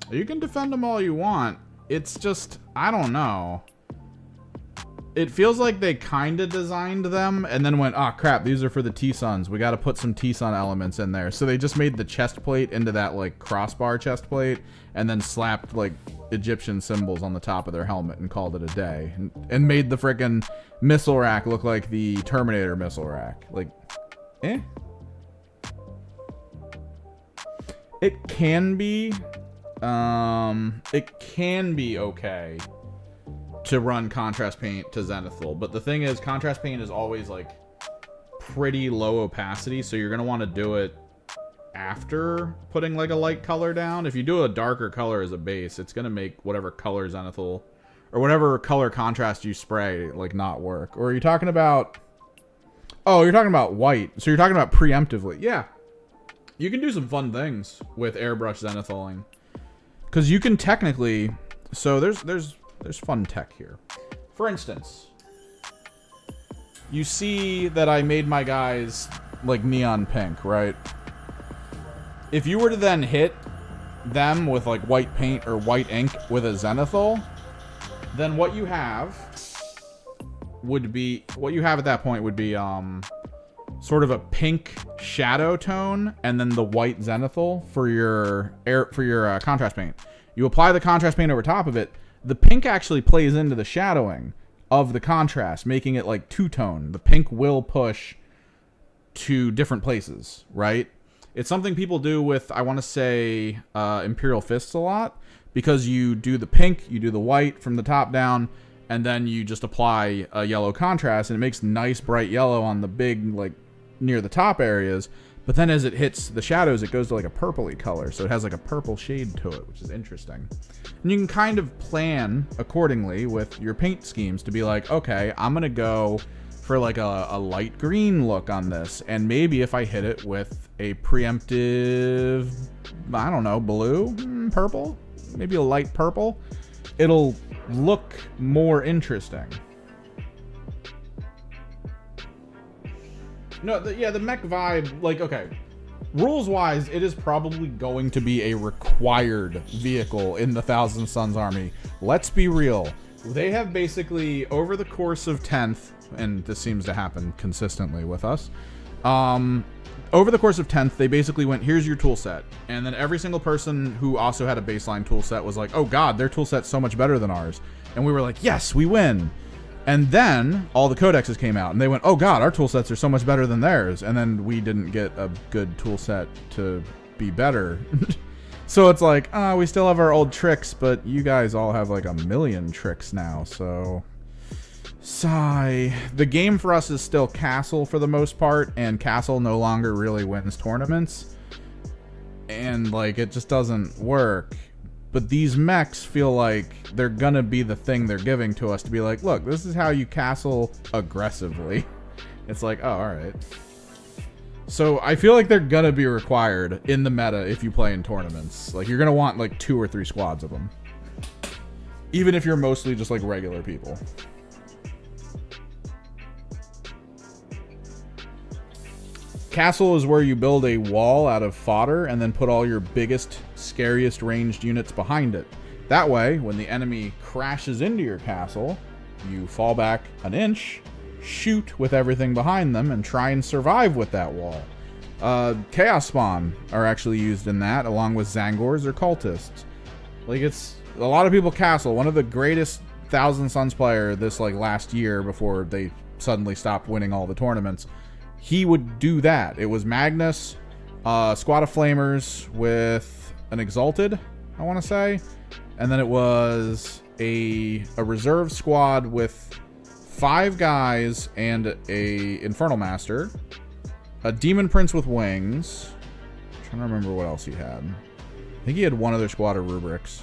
S1: You can defend them all you want. It's just, I don't know. It feels like they kind of designed them and then went, oh crap, these are for the T-Suns. We got to put some T-Sun elements in there. So they just made the chest plate into that like crossbar chest plate and then slapped like Egyptian symbols on the top of their helmet and called it a day. And made the frickin' missile rack look like the Terminator missile rack. Like, eh? It can be okay to run contrast paint to zenithal, but the thing is, contrast paint is always like pretty low opacity, so you're gonna want to do it after putting like a light color down. If you do a darker color as a base, it's gonna make whatever color zenithal or whatever color contrast you spray like not work. Or are you talking about, oh, you're talking about white, so you're talking about preemptively. Yeah, you can do some fun things with airbrush zenithaling. Because you can technically, so there's fun tech here. For instance, you see that I made my guys like neon pink, right? If you were to then hit them with like white paint or white ink with a zenithal, then what you have at that point would be sort of a pink shadow tone and then the white zenithal for your contrast paint. You apply the contrast paint over top of it. The pink actually plays into the shadowing of the contrast, making it like two-tone. The pink will push to different places, right? It's something people do with, I want to say, Imperial Fists a lot, because you do the pink, you do the white from the top down, and then you just apply a yellow contrast, and it makes nice bright yellow on the big, like, near the top areas. But then as it hits the shadows, it goes to like a purpley color. So it has like a purple shade to it, which is interesting. And you can kind of plan accordingly with your paint schemes to be like, okay, I'm going to go for like a light green look on this. And maybe if I hit it with a preemptive, I don't know, blue, purple, maybe a light purple, it'll look more interesting. No, the mech vibe, like, okay, rules-wise, it is probably going to be a required vehicle in the Thousand Suns army. Let's be real. They have basically, over the course of 10th, and this seems to happen consistently with us, over the course of 10th, they basically went, here's your tool set. And then every single person who also had a baseline tool set was like, oh god, their tool set's so much better than ours. And we were like, yes, we win. And then all the codexes came out and they went, oh god, our tool sets are so much better than theirs. And then we didn't get a good tool set to be better. So it's like, we still have our old tricks, but you guys all have like a million tricks now. So sigh. The game for us is still Castle for the most part, and Castle no longer really wins tournaments. And like, it just doesn't work. But these mechs feel like they're gonna be the thing they're giving to us to be like, look, this is how you castle aggressively. It's like, oh, alright. So I feel like they're gonna be required in the meta if you play in tournaments. Like, you're gonna want like 2 or 3 squads of them. Even if you're mostly just like regular people. Castle is where you build a wall out of fodder and then put all your biggest, scariest ranged units behind it. That way, when the enemy crashes into your castle, you fall back an inch, shoot with everything behind them, and try and survive with that wall. Chaos Spawn are actually used in that, along with Zangors or Cultists. Like, it's a lot of people castle. One of the greatest Thousand Suns player this, like, last year before they suddenly stopped winning all the tournaments, he would do that. It was Magnus, squad of Flamers with an Exalted, I want to say. And then it was a reserve squad with 5 guys and a Infernal Master, a Demon Prince with wings. I'm trying to remember what else he had. I think he had one other squad of Rubrics.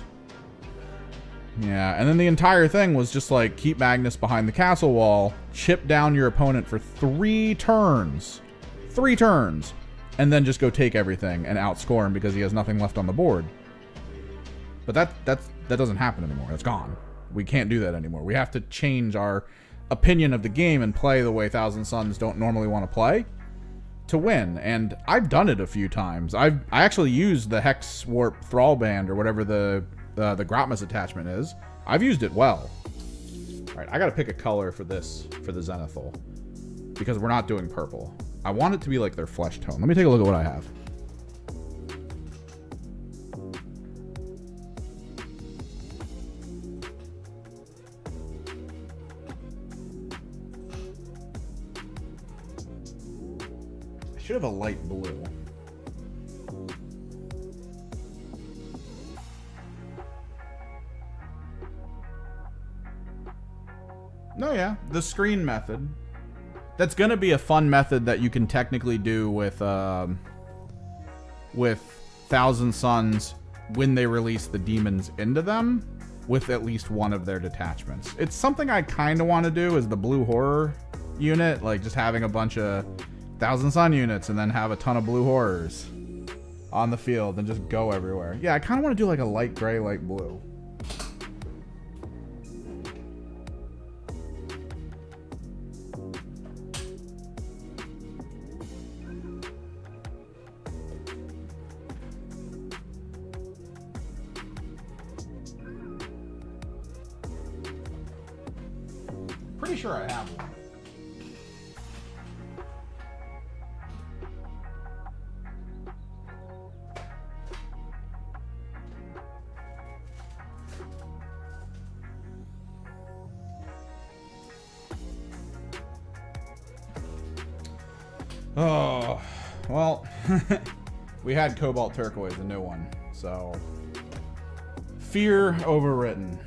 S1: Yeah, and then the entire thing was just like keep Magnus behind the castle wall, chip down your opponent for 3 turns. 3 turns. And then just go take everything and outscore him because he has nothing left on the board. But that doesn't happen anymore. That's gone. We can't do that anymore. We have to change our opinion of the game and play the way Thousand Suns don't normally want to play to win. And I've done it a few times. I actually used the Hex Warp Thrall Band or whatever the Grotmus attachment is. I've used it well. All right, I got to pick a color for this, for the Zenithal, because we're not doing purple. I want it to be like their flesh tone. Let me take a look at what I have. I should have a light blue. No, yeah, the screen method. That's gonna be a fun method that you can technically do with Thousand Suns when they release the demons into them with at least one of their detachments. It's something I kind of want to do is the blue horror unit, like just having a bunch of Thousand Sun units and then have a ton of blue horrors on the field and just go everywhere. Yeah, I kind of want to do like a light gray, light blue. Pretty sure I have one. Oh, well, we had Cobalt Turquoise, a new one, so fear overwritten.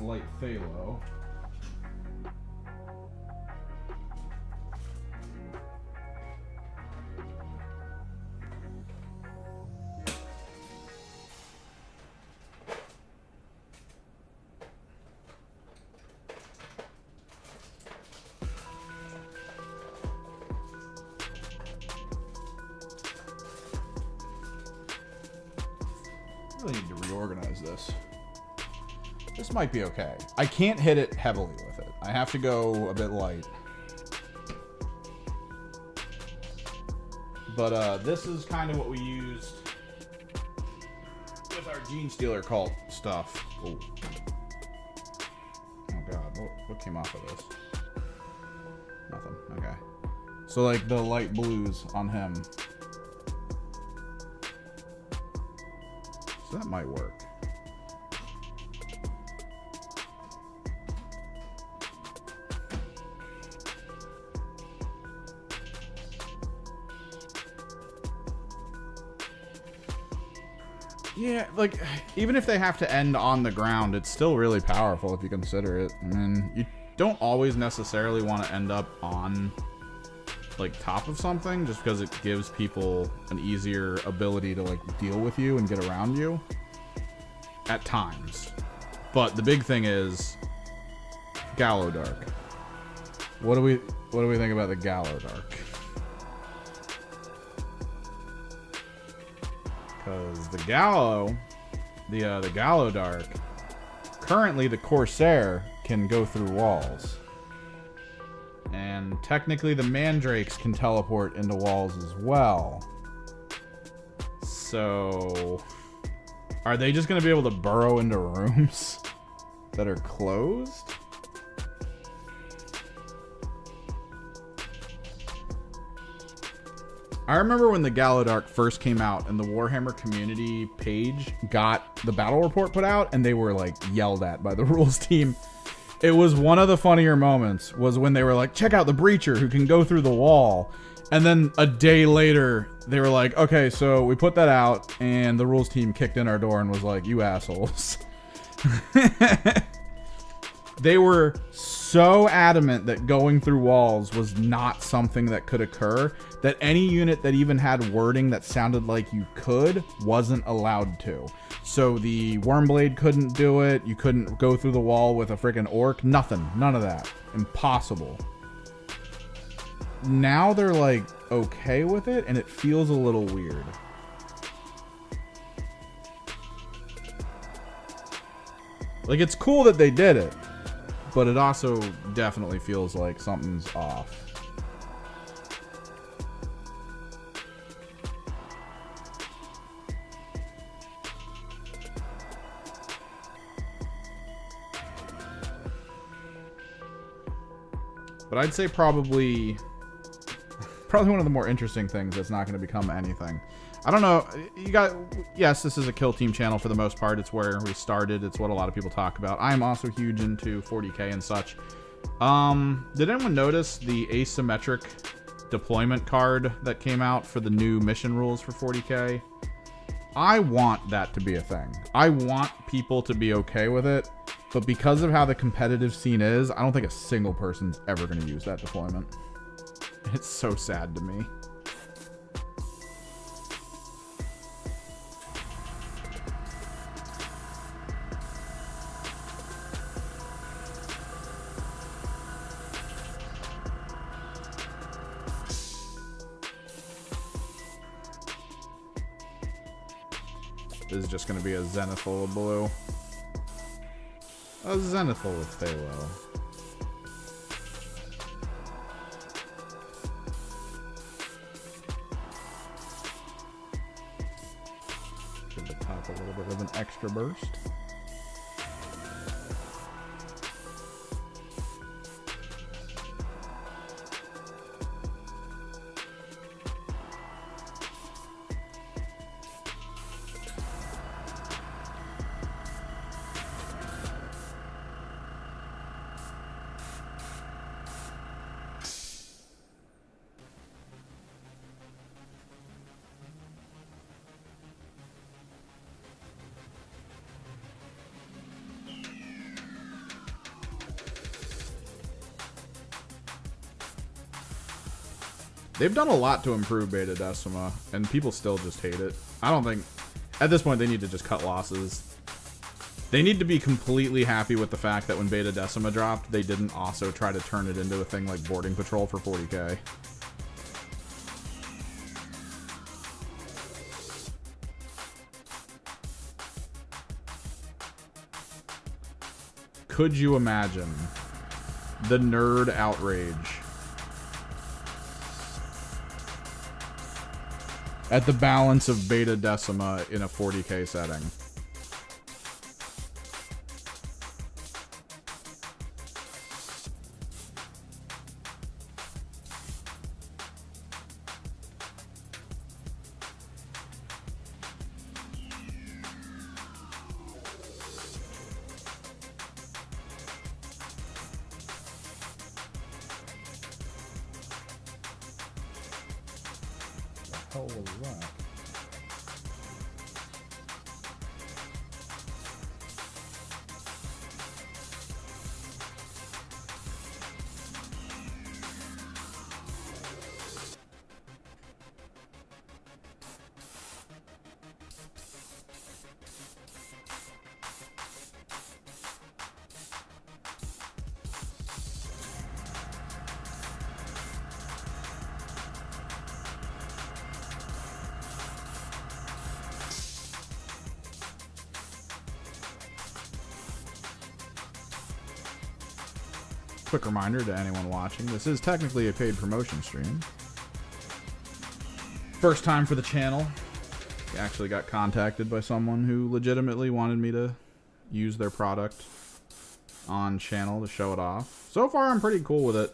S1: Light phalo. I really need to reorganize this. This might be okay. I can't hit it heavily with it. I have to go a bit light. But this is kind of what we used with our Gene Stealer cult stuff. Ooh. Oh god, what came off of this? Nothing, okay. So like the light blues on him. So that might work. Yeah, like, even if they have to end on the ground, it's still really powerful if you consider it. I mean, you don't always necessarily want to end up on like top of something, just because it gives people an easier ability to like deal with you and get around you at times. But the big thing is Gallo Dark. What do we think about the Gallo Dark? Because the Gallo Dark, currently the Corsair can go through walls. And technically the Mandrakes can teleport into walls as well. So, are they just going to be able to burrow into rooms that are closed? I remember when the Gallo Dark first came out and the Warhammer community page got the battle report put out and they were like yelled at by the rules team. It was one of the funnier moments was when they were like, check out the Breacher who can go through the wall. And then a day later, they were like, okay, so we put that out and the rules team kicked in our door and was like, you assholes. They were so adamant that going through walls was not something that could occur, that any unit that even had wording that sounded like you could wasn't allowed to. So the Wormblade couldn't do it. You couldn't go through the wall with a freaking orc. Nothing. None of that. Impossible. Now they're like okay with it, and it feels a little weird. Like, it's cool that they did it, but it also definitely feels like something's off. But I'd say probably one of the more interesting things that's not going to become anything. I don't know. Yes, this is a kill team channel for the most part. It's where we started. It's what a lot of people talk about. I'm also huge into 40k and such. Did anyone notice the asymmetric deployment card that came out for the new mission rules for 40k? I want that to be a thing. I want people to be okay with it. But because of how the competitive scene is, I don't think a single person's ever going to use that deployment. It's so sad to me. This is just going to be a Zenithal of blue. A Zenithal with Thalo. Give the top a little bit of an extra burst. They've done a lot to improve Beta Decima, and people still just hate it. I don't think... At this point, they need to just cut losses. They need to be completely happy with the fact that when Beta Decima dropped, they didn't also try to turn it into a thing like Boarding Patrol for 40k. Could you imagine the nerd outrage at the balance of Beta Decima in a 40k setting? The hell was that? quick reminder to anyone watching, this is technically a paid promotion stream. First time for the channel. I actually got contacted by someone who legitimately wanted me to use their product on channel to show it off. So far, I'm pretty cool with it.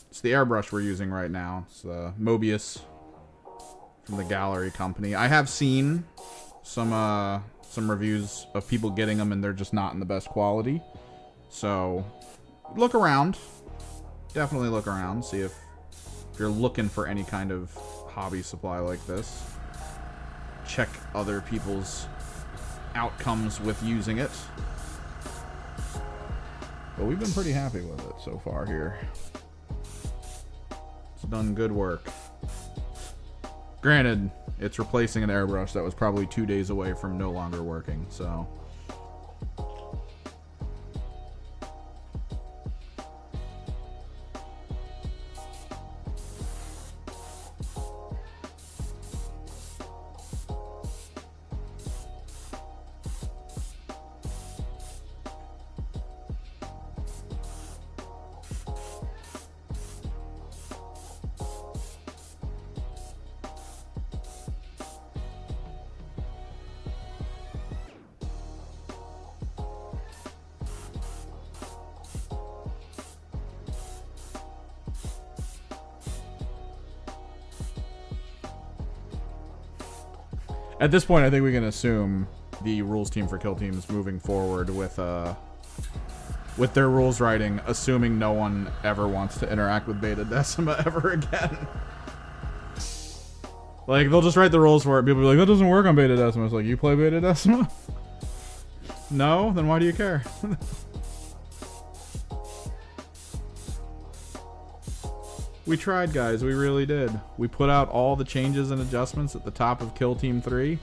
S1: It's the airbrush we're using right now. It's the MOBIUS from the GAAHLERI company. I have seen some reviews of people getting them and they're just not in the best quality. So look around. Definitely look around. See if you're looking for any kind of hobby supply like this. Check other people's outcomes with using it. But we've been pretty happy with it so far here. It's done good work. Granted, it's replacing an airbrush that was probably 2 days away from no longer working, so... At this point, I think we can assume the rules team for Kill Team is moving forward with their rules writing, assuming no one ever wants to interact with Beta Decima ever again. Like, they'll just write the rules for it. People will be like, that doesn't work on Beta Decima. It's like, you play Beta Decima? No? Then why do you care? We tried, guys. We really did. We put out all the changes and adjustments at the top of Kill Team 3.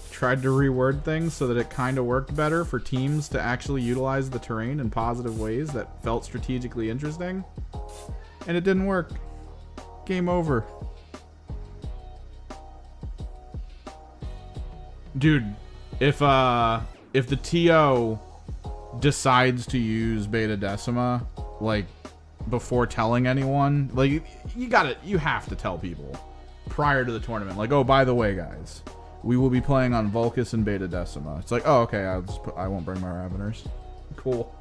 S1: Tried to reword things so that it kind of worked better for teams to actually utilize the terrain in positive ways that felt strategically interesting. And it didn't work. Game over. Dude, if the TO decides to use Beta Decima, like, before telling anyone, like, you have to tell people prior to the tournament, like, oh, by the way, guys, we will be playing on Vulcus and Beta Decima. It's like, oh, okay, I won't bring my Raveners. Cool.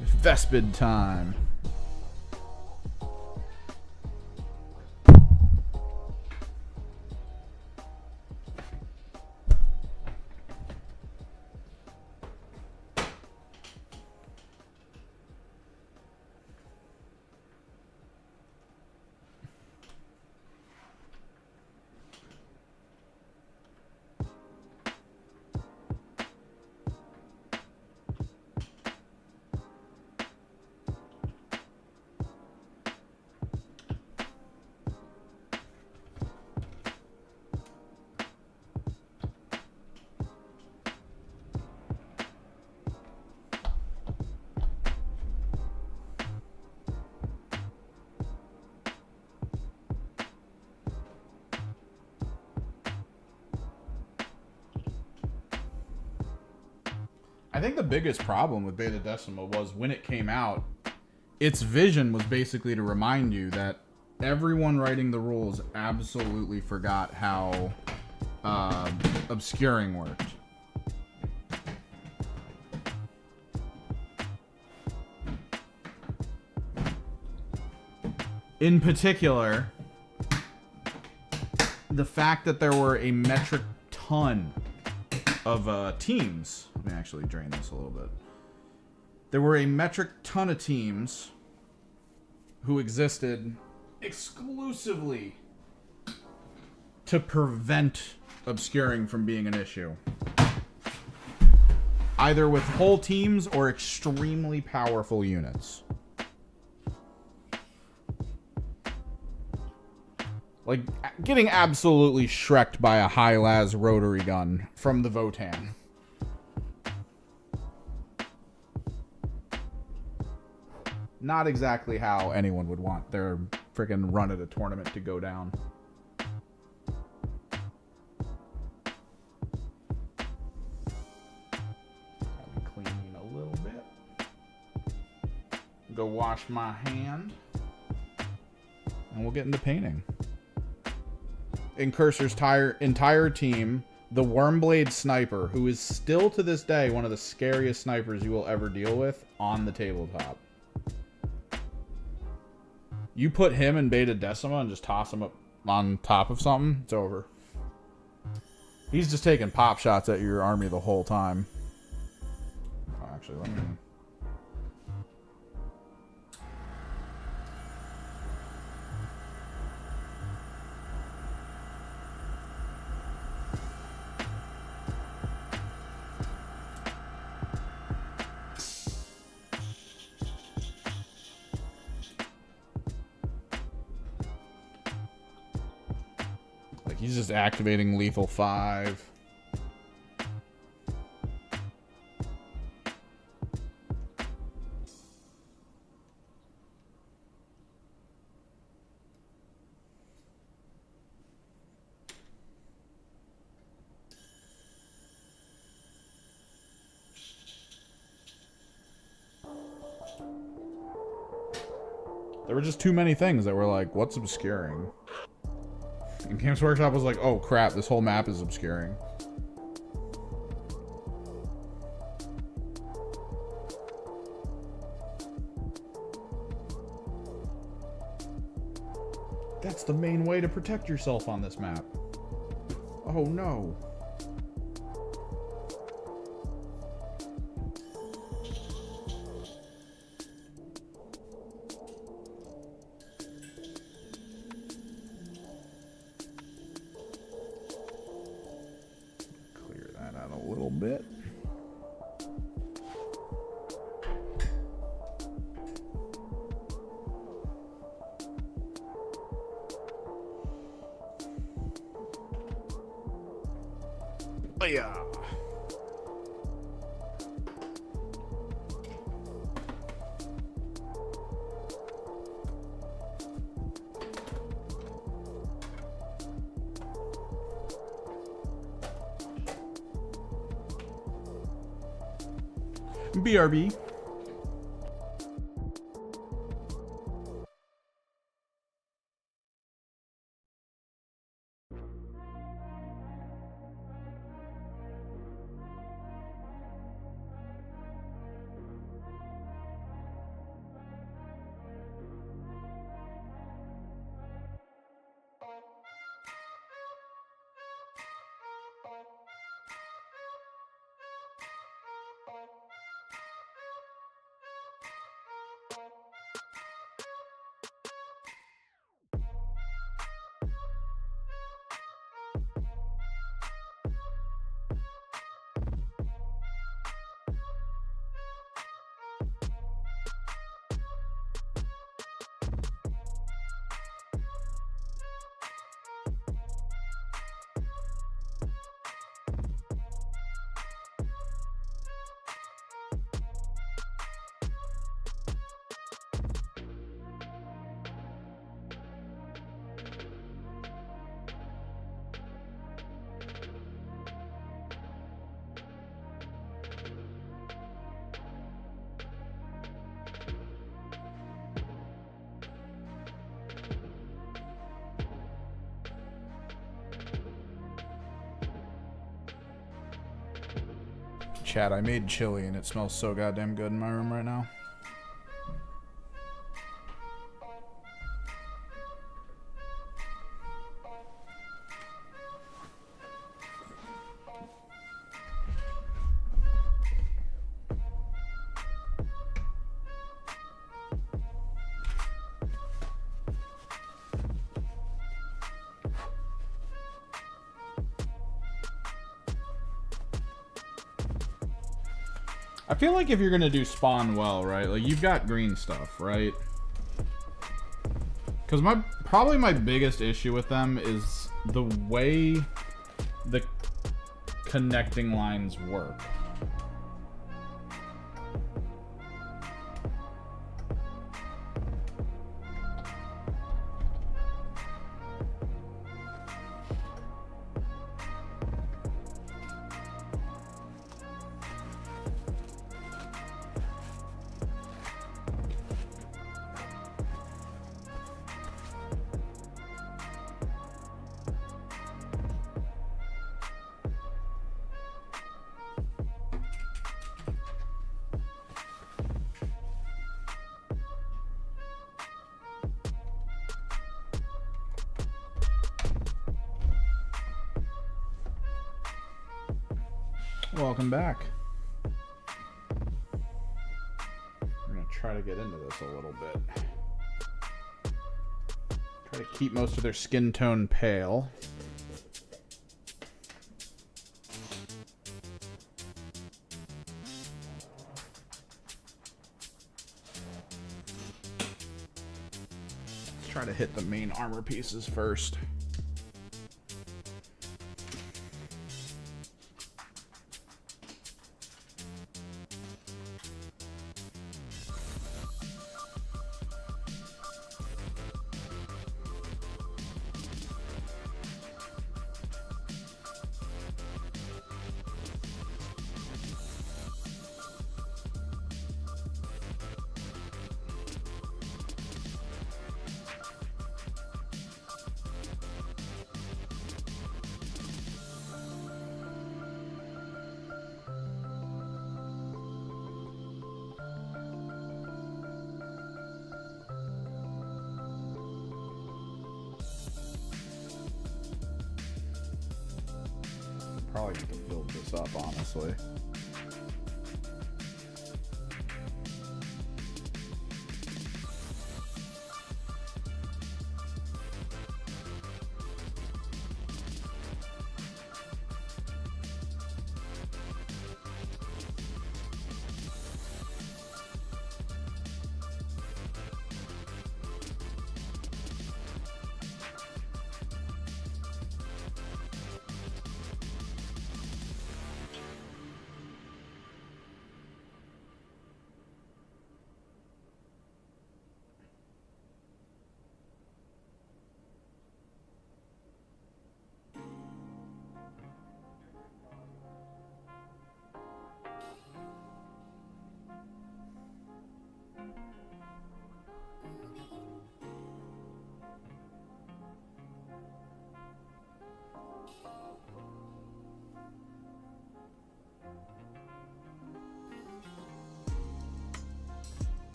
S1: Vespid time. I think the biggest problem with Beta Decima was when it came out, its vision was basically to remind you that everyone writing the rules absolutely forgot how obscuring worked. In particular, the fact that there were a metric ton of teams. Let me actually drain this a little bit. There were a metric ton of teams who existed exclusively to prevent obscuring from being an issue. Either with whole teams or extremely powerful units. Like, getting absolutely shreked by a high-las rotary gun from the Votan. Not exactly how anyone would want their freaking run at a tournament to go down. Go wash my hand. And we'll get into painting. In Cursor's entire team, the Wormblade Sniper, who is still to this day one of the scariest snipers you will ever deal with on the tabletop. You put him in Beta Decima and just toss him up on top of something, it's over. He's just taking pop shots at your army the whole time. Oh, actually, let me... He's just activating Lethal 5. There were just too many things that were like, what's obscuring? And Games Workshop was like, oh crap, this whole map is obscuring. That's the main way to protect yourself on this map. Oh no. BRB. Chat, I made chili and it smells so goddamn good in my room right now. I feel like if you're gonna do spawn well, right? Like you've got green stuff, right? Because probably my biggest issue with them is the way the connecting lines work. Welcome back. We're going to try to get into this a little bit. Try to keep most of their skin tone pale. Let's try to hit the main armor pieces first. Probably need to build this up, honestly.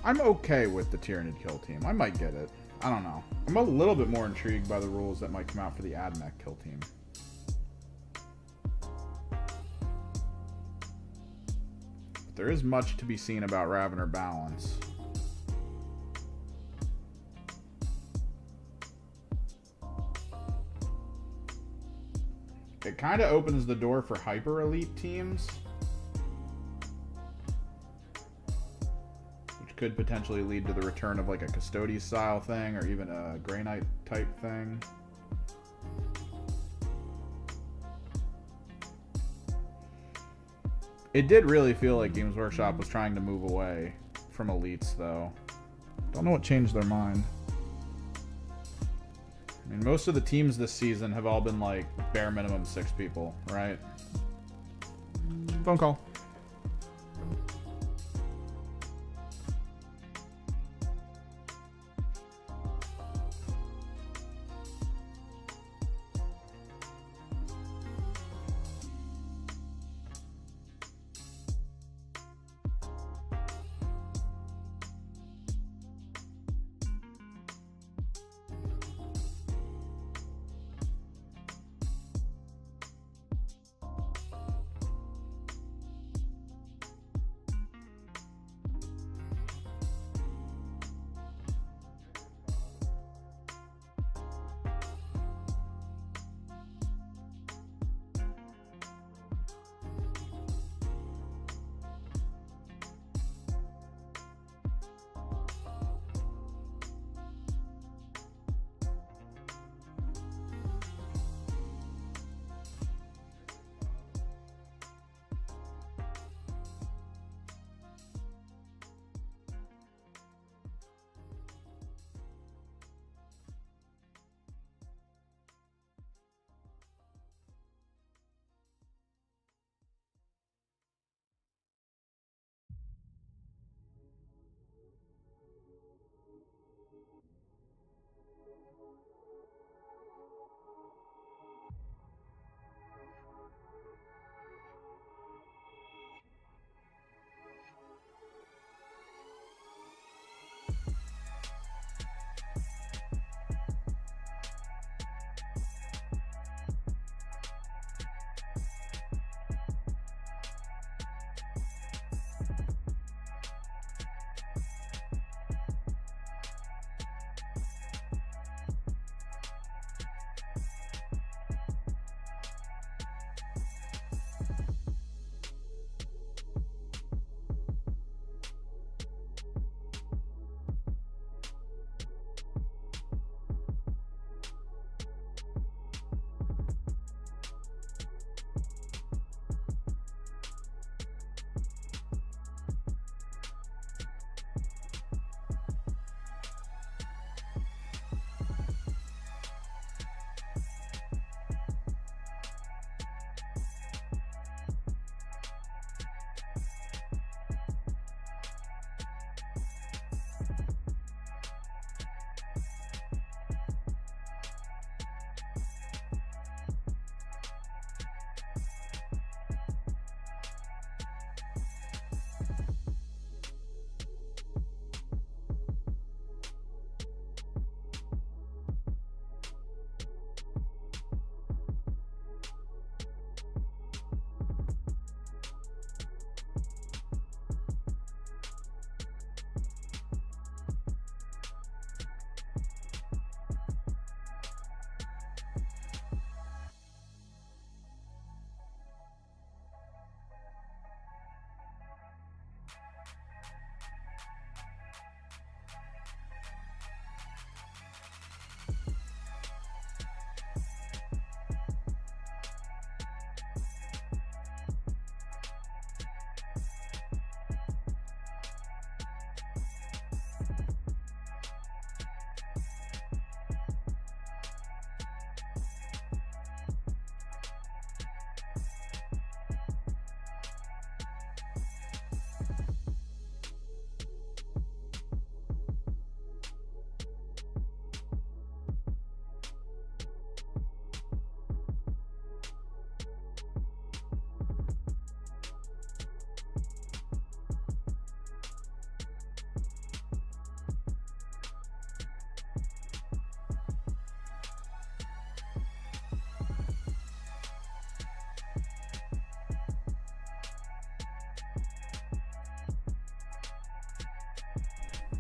S1: I'm okay with the Tyrannid kill team. I might get it. I don't know. I'm a little bit more intrigued by the rules that might come out for the Admech kill team. But there is much to be seen about Ravener balance. It kind of opens the door for hyper elite teams, could potentially lead to the return of like a Custodes style thing or even a Grey Knight type thing. It did really feel like Games Workshop was trying to move away from elites though. Don't know what changed their mind. I mean, most of the teams this season have all been like bare minimum 6 people, right? Phone call.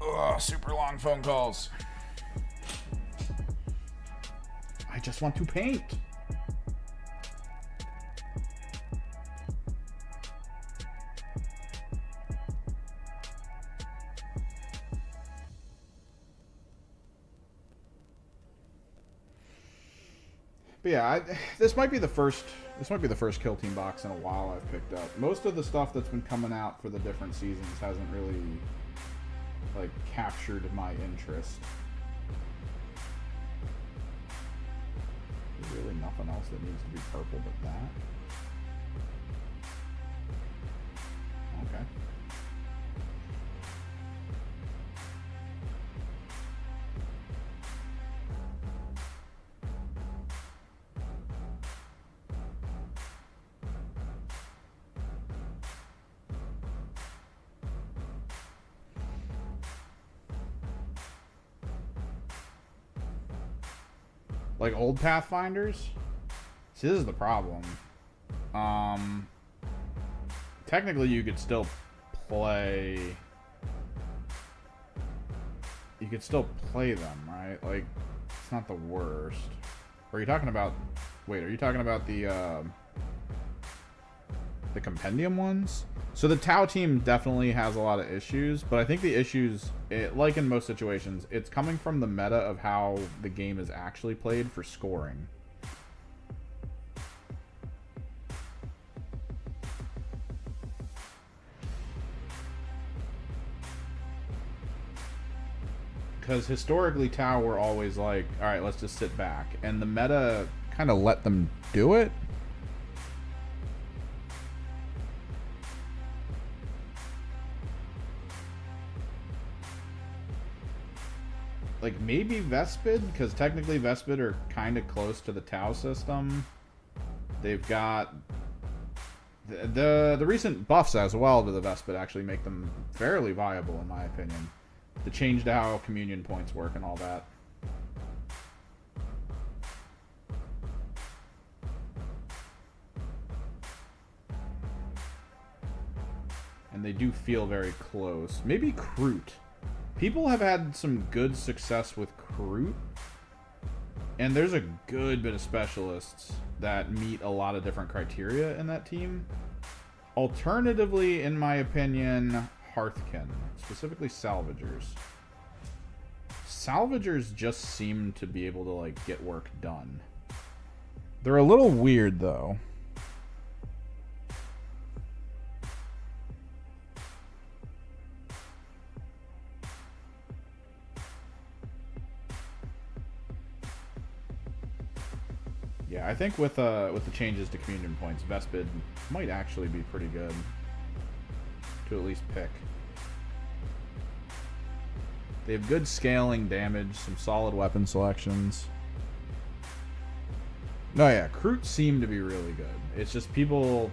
S1: Ugh, super long phone calls. I just want to paint. But yeah, this might be the first Kill Team box in a while I've picked up. Most of the stuff that's been coming out for the different seasons hasn't really like captured my interest. There's really nothing else that needs to be purple but that. Okay. Like old Pathfinders? See, this is the problem. Technically you could still play... You could still play them, right? Like, it's not the worst. Or are you talking about... Wait, are you talking about the compendium ones? So the Tau team definitely has a lot of issues, but I think the issues, like in most situations, it's coming from the meta of how the game is actually played for scoring. Because historically Tau were always like, alright, let's just sit back. And the meta kind of let them do it. Like maybe Vespid, because technically Vespid are kind of close to the Tau system. They've got the recent buffs as well to the Vespid actually make them fairly viable in my opinion. The change to how communion points work and all that. And they do feel very close. Maybe Kroot. People have had some good success with Kroot, and there's a good bit of specialists that meet a lot of different criteria in that team. Alternatively, in my opinion, Hearthkin, specifically Salvagers. Salvagers just seem to be able to like get work done. They're a little weird though. Yeah, I think with the changes to communion points, Vespid might actually be pretty good to at least pick. They have good scaling damage, some solid weapon selections. No, yeah, Kroot seem to be really good. It's just people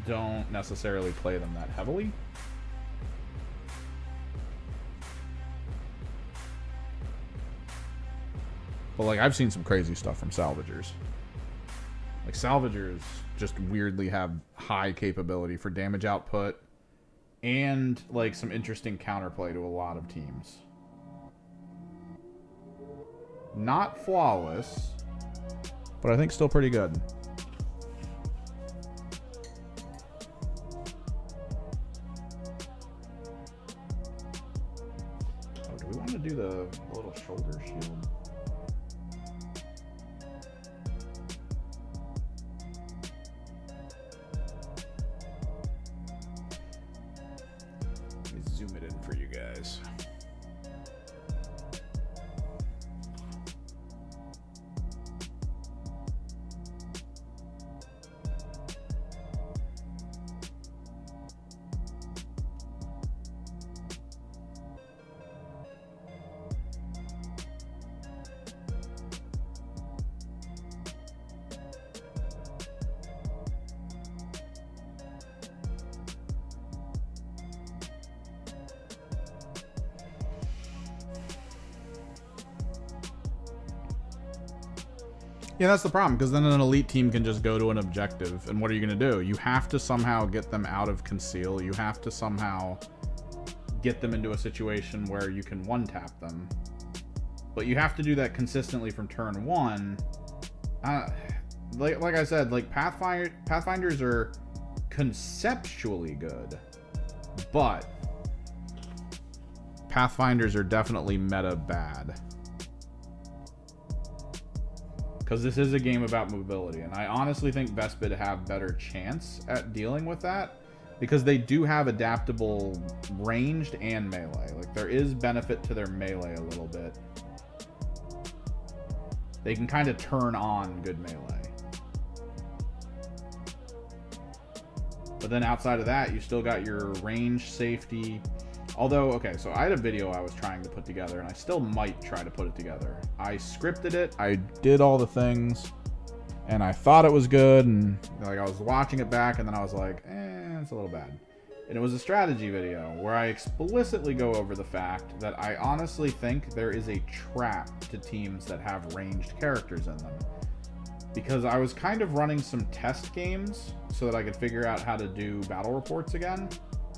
S1: don't necessarily play them that heavily. But like I've seen some crazy stuff from Salvagers. Like Salvagers just weirdly have high capability for damage output and like some interesting counterplay to a lot of teams. Not flawless, but I think still pretty good. Oh, do we want to do the little shoulder shield? Zoom it in for you guys. Yeah, that's the problem, because then an elite team can just go to an objective, and what are you going to do? You have to somehow get them out of conceal. You have to somehow get them into a situation where you can one-tap them. But you have to do that consistently from turn 1. Like I said, like Pathfinders are conceptually good, but Pathfinders are definitely meta bad. Because this is a game about mobility, and I honestly think Vespid have better chance at dealing with that, because they do have adaptable ranged and melee. Like, there is benefit to their melee a little bit. They can kind of turn on good melee. But then outside of that, you still got your range, safety. Although, okay, so I had a video I was trying to put together, and I still might try to put it together. I scripted it, I did all the things, and I thought it was good, and like I was watching it back, and then I was like, it's a little bad. And it was a strategy video where I explicitly go over the fact that I honestly think there is a trap to teams that have ranged characters in them. Because I was kind of running some test games so that I could figure out how to do battle reports again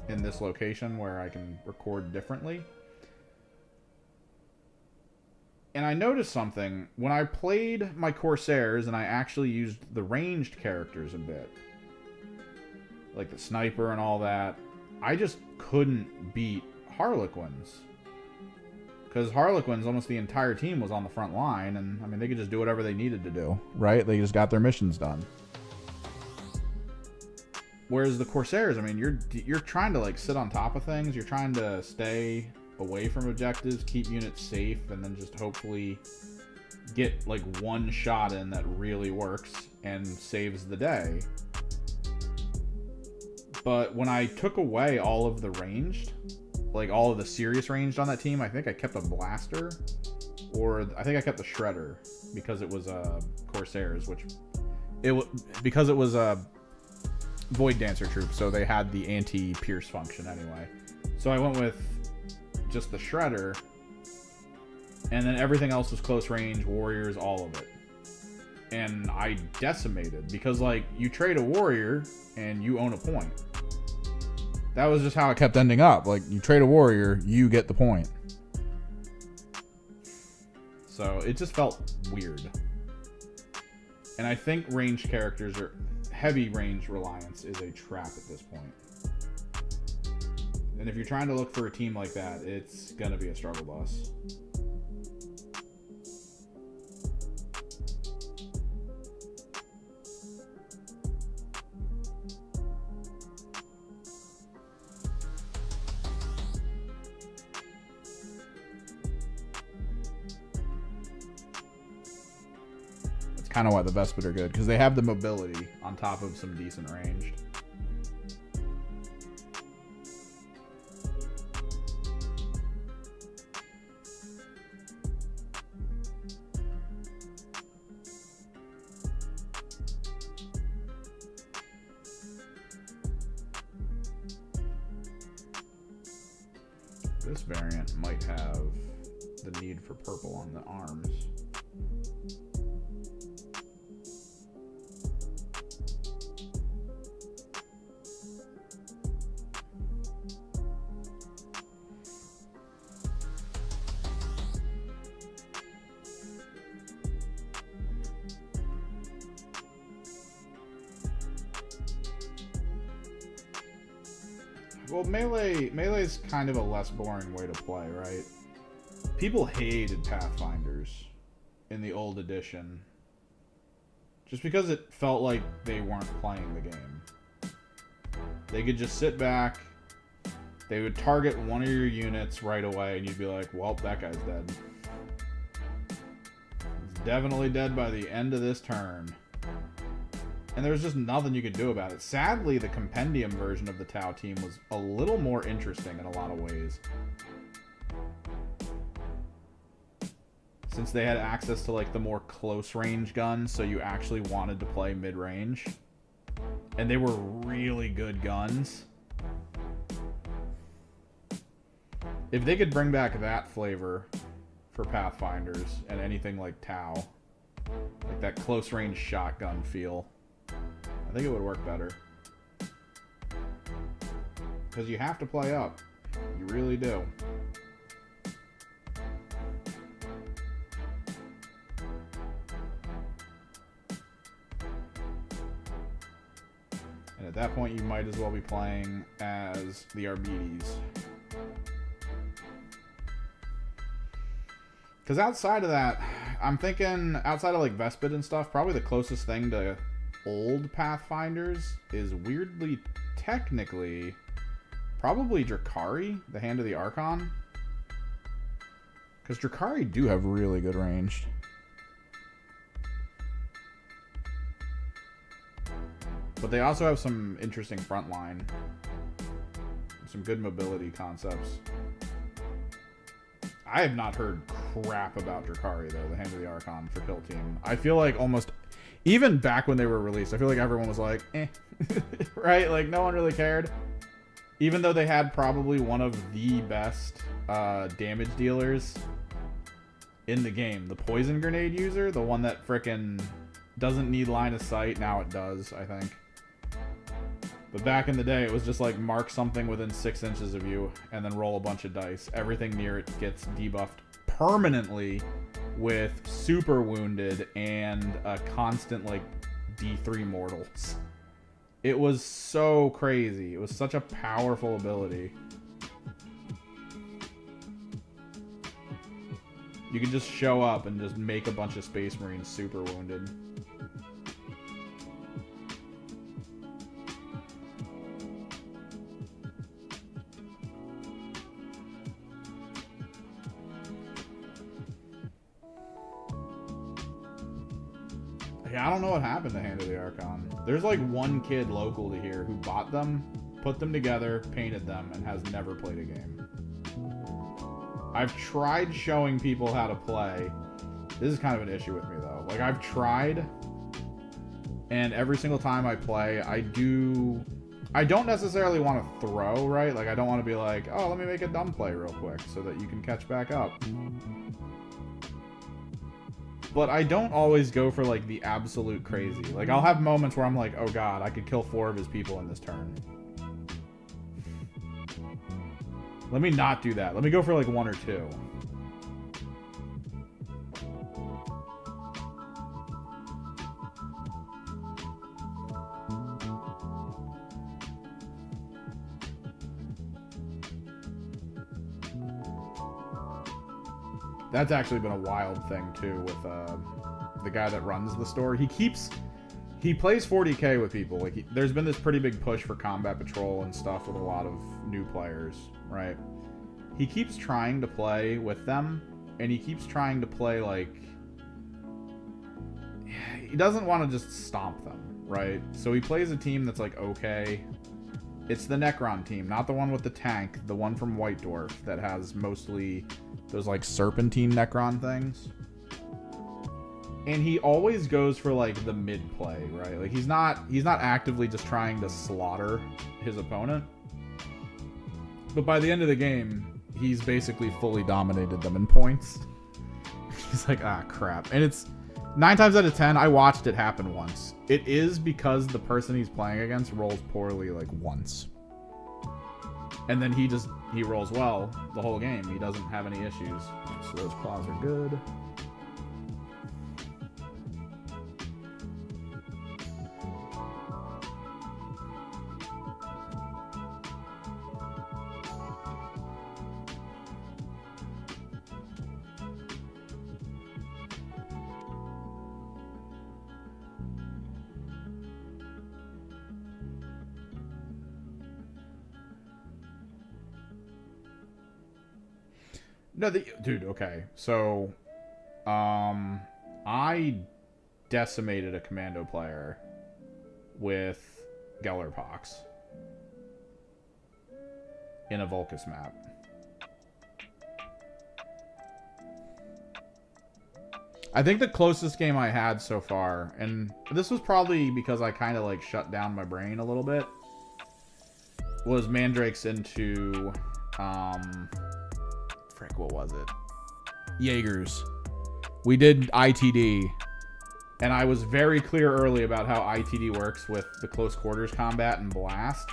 S1: in this location where I can record differently. And I noticed something. When I played my Corsairs and I actually used the ranged characters a bit, like the sniper and all that, I just couldn't beat Harlequins. Because Harlequins, almost the entire team was on the front line, and I mean, they could just do whatever they needed to do, right? They just got their missions done. Whereas the Corsairs, I mean, you're trying to like sit on top of things. You're trying to stay away from objectives, keep units safe, and then just hopefully get like one shot in that really works and saves the day. But when I took away all of the ranged, like all of the serious ranged on that team, I think I kept a blaster, or I think I kept the shredder because it was Corsairs, because it was a Void Dancer troop, so they had the anti-pierce function anyway. So I went with just the shredder, and then everything else was close range, warriors, all of it. And I decimated, because like, you trade a warrior and you own a point. That was just how it kept ending up. Like, you trade a warrior, you get the point. So it just felt weird. And I think ranged characters are heavy range reliance is a trap at this point. And if you're trying to look for a team like that, it's gonna be a struggle bus. Kind of why the Vespid are good, because they have the mobility on top of some decent ranged. This variant might have the need for purple on the arms. Well, melee's kind of a less boring way to play, right? People hated Pathfinders in the old edition just because it felt like they weren't playing the game. They could just sit back, they would target one of your units right away, and you'd be like, well, that guy's dead. He's definitely dead by the end of this turn. And there was just nothing you could do about it. Sadly, the compendium version of the Tau team was a little more interesting in a lot of ways. Since they had access to like the more close range guns, so you actually wanted to play mid-range. And they were really good guns. If they could bring back that flavor for Pathfinders and anything like Tau, like that close range shotgun feel, I think it would work better. Because you have to play up. You really do. And at that point, you might as well be playing as the Arbites. Because outside of that, I'm thinking, outside of like Vespid and stuff, probably the closest thing to old Pathfinders is weirdly, technically, probably Drukhari, the Hand of the Archon. Because Drukhari do have really good range. But they also have some interesting frontline. Some good mobility concepts. I have not heard crap about Drukhari, though, the Hand of the Archon for Kill Team. I feel like almost, even back when they were released, I feel like everyone was like, eh. Right? Like, no one really cared. Even though they had probably one of the best damage dealers in the game. The Poison Grenade user, the one that frickin' doesn't need line of sight. Now it does, I think. But back in the day, it was just like mark something within 6 inches of you and then roll a bunch of dice. Everything near it gets debuffed permanently with super wounded and a constant like D3 mortals. It was so crazy. It was such a powerful ability. You can just show up and just make a bunch of Space Marines super wounded. I don't know what happened to Hand of the Archon. There's like one kid local to here who bought them, put them together, painted them, and has never played a game. I've tried showing people how to play. This is kind of an issue with me though. Like I've tried, and every single time I play, I don't necessarily want to throw, right? Like I don't want to be like, oh, let me make a dumb play real quick so that you can catch back up. But I don't always go for, like, the absolute crazy. Like, I'll have moments where I'm like, oh god, I could kill 4 of his people in this turn. Let me not do that. Let me go for, like, 1 or 2. That's actually been a wild thing, too, with the guy that runs the store. He plays 40k with people. Like, there's been this pretty big push for combat patrol and stuff with a lot of new players, right? He keeps trying to play with them, and he keeps trying to play, like... He doesn't want to just stomp them, right? So he plays a team that's, like, okay. It's the Necron team, not the one with the tank, the one from White Dwarf that has mostly... those like serpentine Necron things. And he always goes for like the mid play, right? Like he's not actively just trying to slaughter his opponent. But by the end of the game, he's basically fully dominated them in points. He's like, ah, crap. And it's 9 times out of 10, I watched it happen once. It is because the person he's playing against rolls poorly like once. And then he rolls well the whole game. He doesn't have any issues. So those claws are good. No, dude, okay. So, I decimated a commando player with Gellerpox in a Vulcus map. I think the closest game I had so far, and this was probably because I kind of like shut down my brain a little bit, was Mandrakes into, frick, what was it? Jaegers. We did ITD, and I was very clear early about how ITD works with the close quarters combat and blast.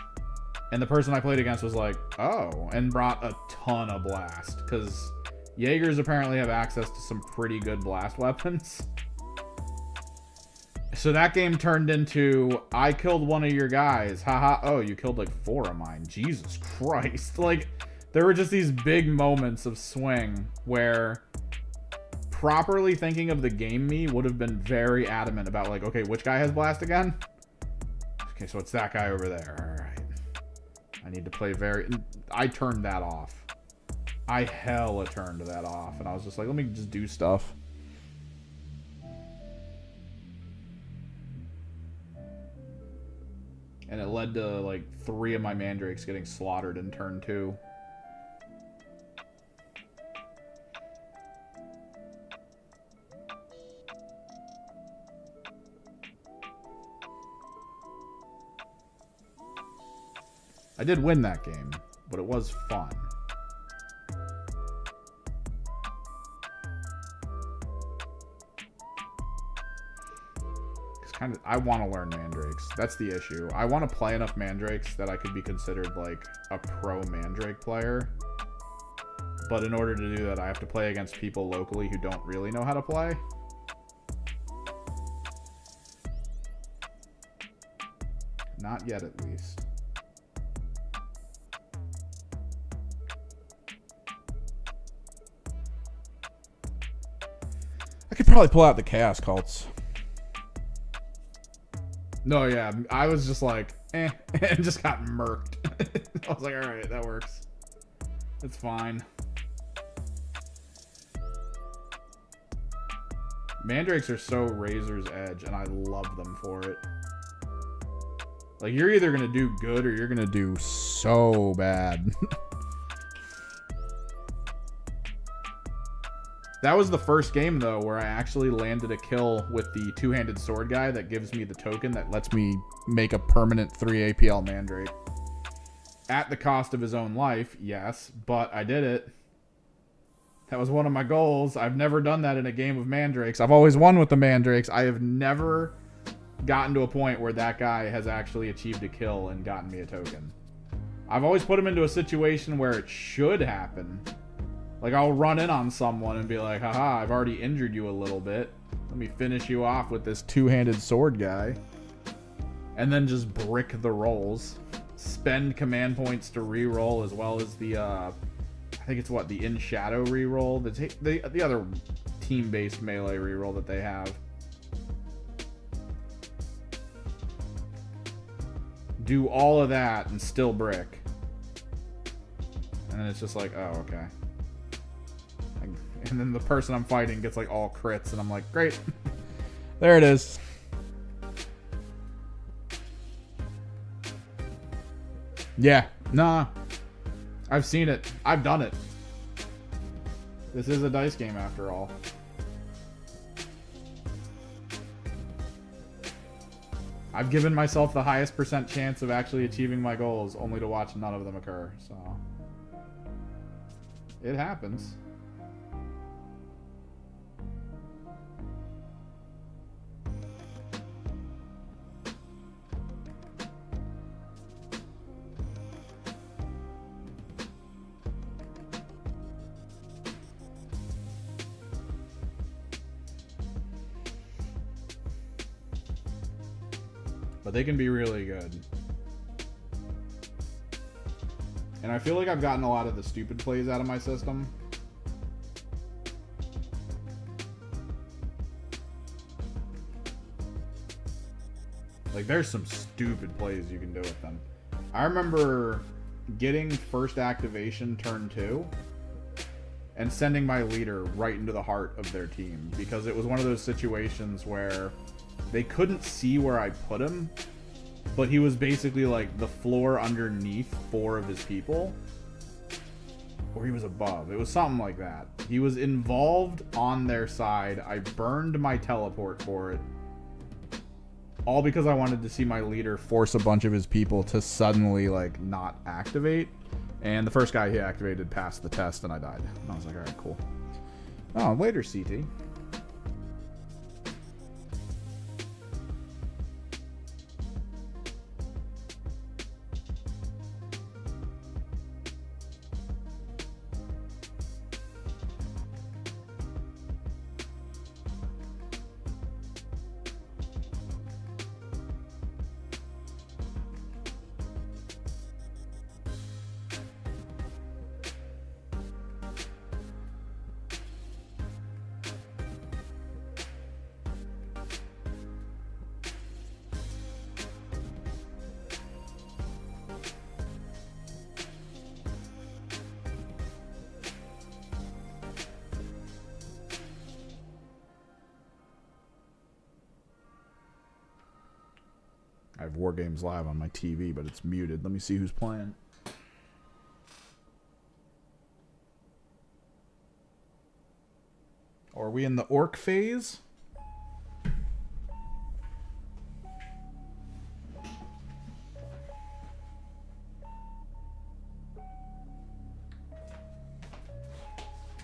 S1: And the person I played against was like, oh, and brought a ton of blast. Because Jaegers apparently have access to some pretty good blast weapons. So that game turned into, I killed one of your guys. Haha, oh, you killed like 4 of mine. Jesus Christ. Like, there were just these big moments of swing where properly thinking of the game me would have been very adamant about like, okay, which guy has blast again? Okay, so it's that guy over there. All right. I need to play very... I turned that off. I hella turned that off. And I was just like, let me just do stuff. And it led to like 3 of my mandrakes getting slaughtered in turn 2. I did win that game, but it was fun. I want to learn mandrakes. That's the issue. I want to play enough mandrakes that I could be considered like a pro mandrake player. But in order to do that, I have to play against people locally who don't really know how to play. Not yet, at least. I could probably pull out the chaos cults. No, yeah, I was just like, and just got murked. I was like, all right, that works. It's fine. Mandrakes are so razor's edge, and I love them for it. Like, you're either going to do good or you're going to do so bad. That was the first game, though, where I actually landed a kill with the two-handed sword guy that gives me the token that lets me make a permanent 3 APL Mandrake. At the cost of his own life, yes, but I did it. That was one of my goals. I've never done that in a game of Mandrakes. I've always won with the Mandrakes. I have never gotten to a point where that guy has actually achieved a kill and gotten me a token. I've always put him into a situation where it should happen. Like, I'll run in on someone and be like, haha, I've already injured you a little bit. Let me finish you off with this two-handed sword guy. And then just brick the rolls. Spend command points to re-roll, as well as the, I think it's what, the In Shadow re-roll? The other team-based melee re-roll that they have. Do all of that and still brick. And then it's just like, oh, okay. And then the person I'm fighting gets like all crits, and I'm like, great. There it is. Yeah, nah. I've seen it. I've done it. This is a dice game after all. I've given myself the highest % chance of actually achieving my goals, only to watch none of them occur, so. It happens. But they can be really good. And I feel like I've gotten a lot of the stupid plays out of my system. Like, there's some stupid plays you can do with them. I remember getting first activation turn 2 and sending my leader right into the heart of their team, because it was one of those situations where they couldn't see where I put him, but he was basically like the floor underneath 4 of his people. Or he was above. It was something like that. He was involved on their side. I burned my teleport for it. All because I wanted to see my leader force a bunch of his people to suddenly like not activate. And the first guy he activated passed the test and I died. And I was like, alright, cool. Oh, later, CT. have War Games Live on my TV, but it's muted. Let me see who's playing. Are we in the orc phase?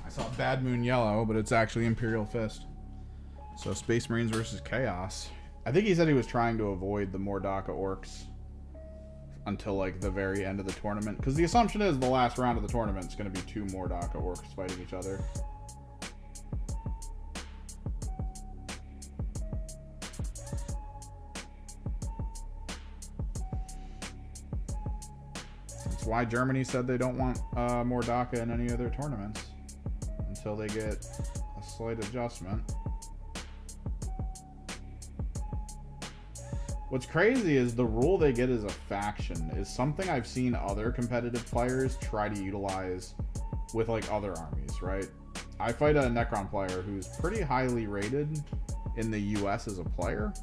S1: I saw Bad Moon Yellow, but it's actually Imperial Fist. So Space Marines versus Chaos. I think he said he was trying to avoid the Mordaka orcs until like the very end of the tournament. Because the assumption is the last round of the tournament is going to be 2 Mordaka orcs fighting each other. That's why Germany said they don't want Mordaka in any other tournaments until they get a slight adjustment. What's crazy is the rule they get as a faction is something I've seen other competitive players try to utilize with like other armies, right? I fight a Necron player who's pretty highly rated in the US as a player,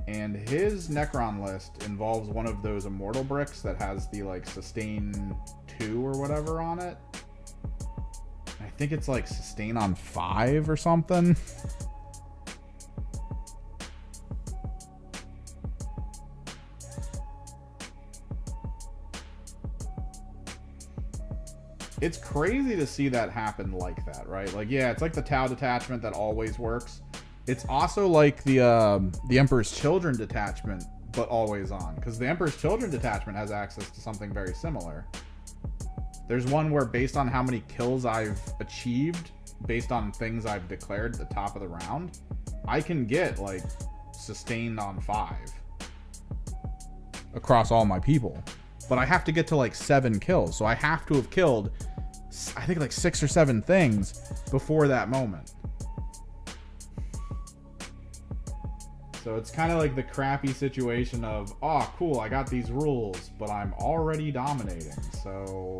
S1: and his Necron list involves one of those immortal bricks that has the like sustain 2 or whatever on it. I think it's like sustain on 5 or something. It's crazy to see that happen like that, right? Like, yeah, it's like the Tau detachment that always works. It's also like the Emperor's Children detachment, but always on. Because the Emperor's Children detachment has access to something very similar. There's one where based on how many kills I've achieved, based on things I've declared at the top of the round, I can get, like, sustained on 5 across all my people. But I have to get to, like, 7 kills. So I have to have killed, I think, like 6 or 7 things before that moment. So it's kind of like the crappy situation of, oh, cool, I got these rules, but I'm already dominating. So,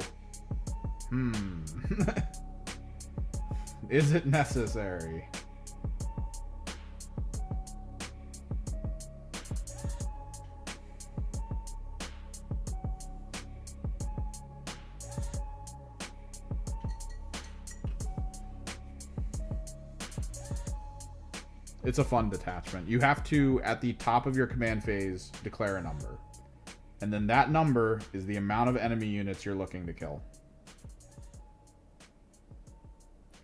S1: is it necessary? It's a fun detachment. You have to, at the top of your command phase, declare a number. And then that number is the amount of enemy units you're looking to kill.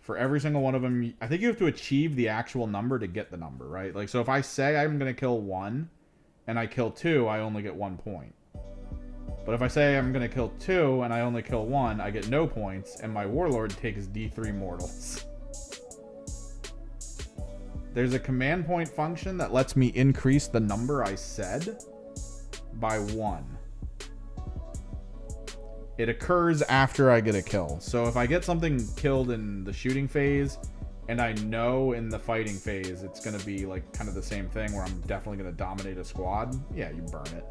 S1: For every single one of them, I think you have to achieve the actual number to get the number, right? Like, so if I say I'm going to kill 1, and I kill 2, I only get 1 point. But if I say I'm going to kill 2, and I only kill 1, I get no points, and my Warlord takes D3 mortals. There's a command point function that lets me increase the number I said by 1. It occurs after I get a kill. So if I get something killed in the shooting phase, and I know in the fighting phase it's going to be like kind of the same thing where I'm definitely going to dominate a squad, yeah, you burn it.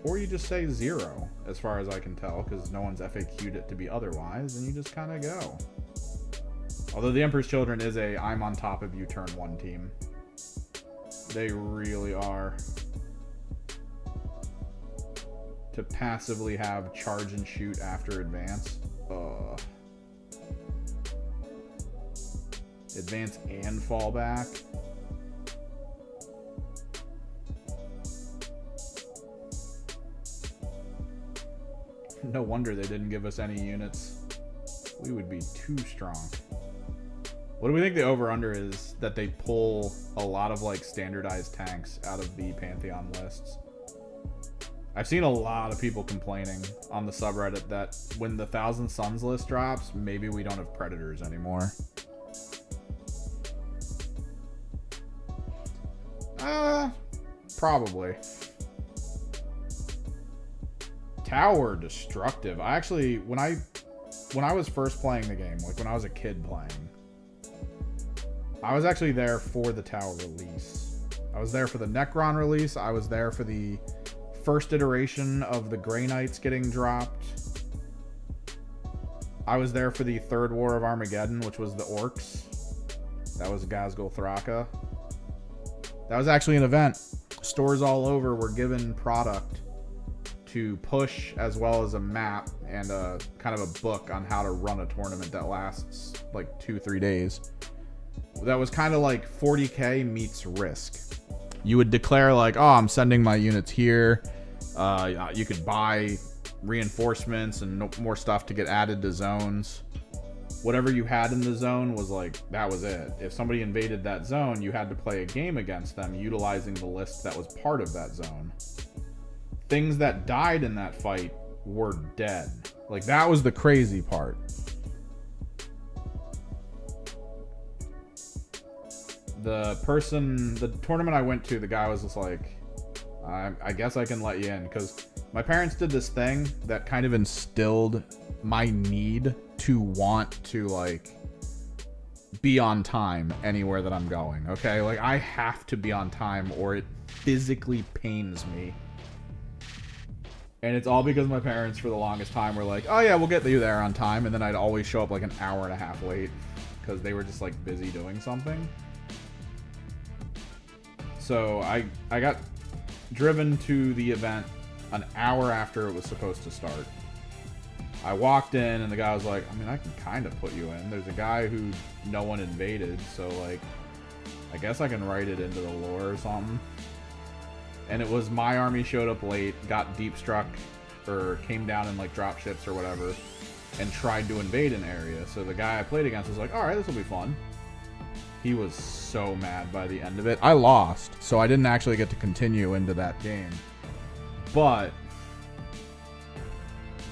S1: Or you just say 0, as far as I can tell, because no one's FAQ'd it to be otherwise, and you just kind of go. Although the Emperor's Children is a I'm on top of you turn 1 team. They really are. To passively have charge and shoot after advance. Advance and fall back. No wonder they didn't give us any units. We would be too strong. What do we think the over-under is that they pull a lot of like standardized tanks out of the Pantheon lists? I've seen a lot of people complaining on the subreddit that when the Thousand Suns list drops, maybe we don't have Predators anymore. Probably. Tower destructive. I actually, when I was first playing the game, like when I was a kid playing, I was actually there for the Tower release. I was there for the Necron release. I was there for the first iteration of the Grey Knights getting dropped. I was there for the third War of Armageddon, which was the Orcs. That was Gazgul Thraka. That was actually an event. Stores all over were given product to push, as well as a map and a kind of a book on how to run a tournament that lasts like 2-3 days. That was kind of like 40K meets Risk. You would declare like, oh, I'm sending my units here. You could buy reinforcements and more stuff to get added to zones. Whatever you had in the zone was like, that was it. If somebody invaded that zone, you had to play a game against them utilizing the list that was part of that zone. Things that died in that fight were dead. Like, that was the crazy part. The tournament I went to, the guy was just like, I guess I can let you in, because my parents did this thing that kind of instilled my need to want to, like, be on time anywhere that I'm going, okay? Like, I have to be on time or it physically pains me. And it's all because my parents, for the longest time, were like, oh yeah, we'll get you there on time, and then I'd always show up like an hour and a half late because they were just, like, busy doing something. So I got driven to the event an hour after it was supposed to start. I walked in and the guy was like, I mean, I can kind of put you in. There's a guy who no one invaded, so like, I guess I can write it into the lore or something. And it was my army showed up late, got deep struck, or came down in like drop ships or whatever, and tried to invade an area. So the guy I played against was like, alright, this will be fun. He was so mad by the end of it. I lost, so I didn't actually get to continue into that game. But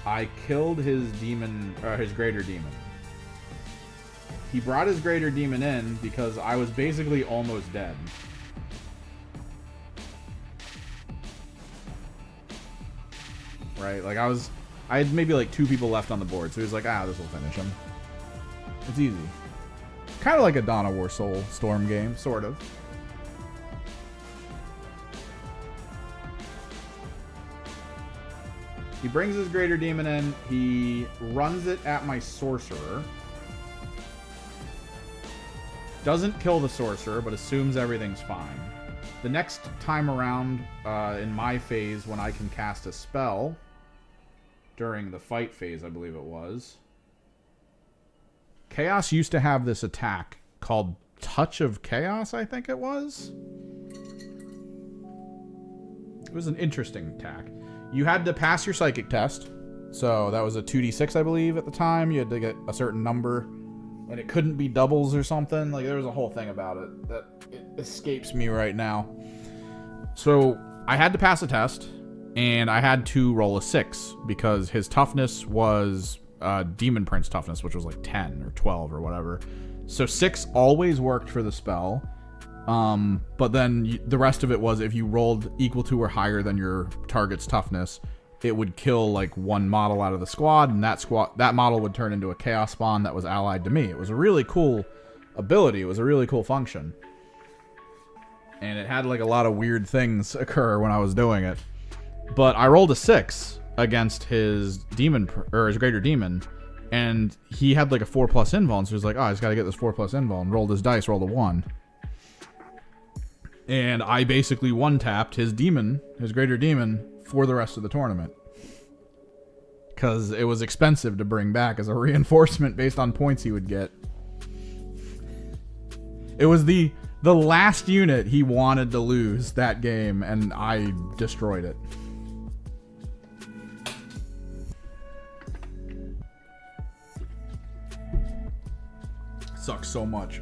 S1: I killed his demon, or his greater demon. He brought his greater demon in because I was basically almost dead. Right? Like, I had maybe like 2 people left on the board, so he was like, ah, this will finish him. It's easy. Kind of like a Dawn of War Soul Storm game, sort of. He brings his greater demon in, he runs it at my sorcerer. Doesn't kill the sorcerer, but assumes everything's fine. The next time around, in my phase, when I can cast a spell, during the fight phase, I believe it was, Chaos used to have this attack called Touch of Chaos, I think it was. It was an interesting attack. You had to pass your psychic test. So that was a 2d6, I believe, at the time. You had to get a certain number. And it couldn't be doubles or something. Like, there was a whole thing about it that it escapes me right now. So I had to pass a test. And I had to roll a 6. Because his toughness was Demon Prince toughness, which was like 10 or 12 or whatever. So 6 always worked for the spell. But then the rest of it was if you rolled equal to or higher than your target's toughness, it would kill like one model out of the squad, and that model would turn into a chaos spawn that was allied to me. It was a really cool ability. It was a really cool function. And it had like a lot of weird things occur when I was doing it. But I rolled a 6 against his demon, or his greater demon, and he had like a 4+ invuln, so he was like, oh, I just gotta get this 4+ invuln. Rolled his dice, rolled a 1. And I basically one-tapped his demon, his greater demon, for the rest of the tournament. Because it was expensive to bring back as a reinforcement based on points he would get. It was the last unit he wanted to lose that game, and I destroyed it. Sucks so much.